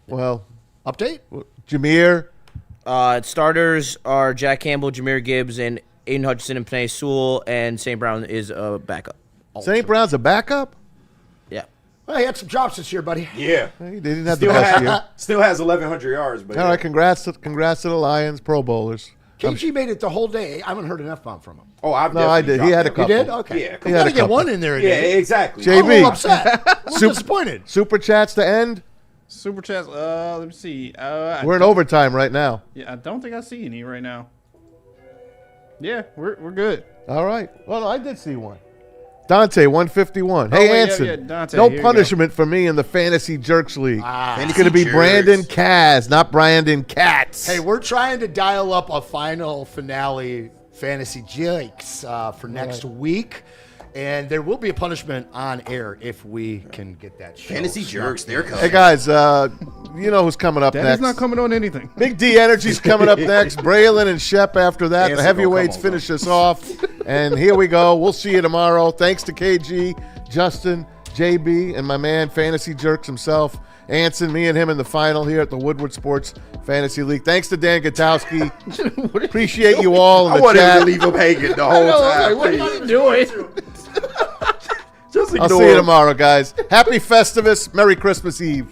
B: Well,
O: Update?
B: Jameer.
C: Starters are Jack Campbell, Jameer Gibbs, and Aiden Hutchinson and Panay Sewell, and St. Brown is a backup.
B: St. Brown's a backup.
C: Yeah.
O: Well, he had some drops this year, buddy.
D: Yeah.
B: He didn't have the
D: Still
B: best year.
D: has, still has 1,100 yards. But
B: All right, congrats to the Lions Pro Bowlers.
O: KG made it the whole day. I haven't heard an F-bomb from him.
D: Oh, I've
B: No, I
D: definitely
B: did. He had a
D: dropped
B: couple.
O: You did? Okay.
D: Yeah,
O: We
B: he had
O: got to
B: a
O: get
B: couple.
O: one in there
D: them. Yeah,
O: again.
D: exactly.
B: JB.
O: I'm a little upset. A little disappointed.
B: Super chats to end.
E: Super chats. Let me see.
B: We're in overtime right now.
E: Yeah, I don't think I see any right now. Yeah, we're good.
B: All right. Well, no, I did see one. Dante, 151. Hey,
E: wait, yeah,
B: Anson.
E: yeah, Dante,
B: no
E: here you
B: punishment for me in the Fantasy Jerks League. It's going to be
D: Jerks.
B: Brandon Kaz, not Brandon Katz.
O: Hey, we're trying to dial up a final finale fantasy jakes for next week. And there will be a punishment on air if we can get that show.
D: Fantasy Jerks, they're coming.
B: Hey, guys, you know who's coming up
E: That
B: next.
E: is not coming on anything.
B: Big D Energy's coming up next. Braylon and Shep after that.
D: Anson
B: The heavyweights
D: gonna come on,
B: finish us off. And here we go. We'll see you tomorrow. Thanks to KG, Justin, JB, and my man, Fantasy Jerks himself. Anson, me and him in the final here at the Woodward Sports Fantasy League. Thanks to Dan Gutowski. Appreciate you all in
D: I
B: the
D: wanted
B: chat.
D: to leave him hanging the whole time.
E: What are you doing?
D: Just
B: I'll
D: ignore
B: see you
D: him.
B: tomorrow, guys. Happy Festivus. Merry Christmas Eve.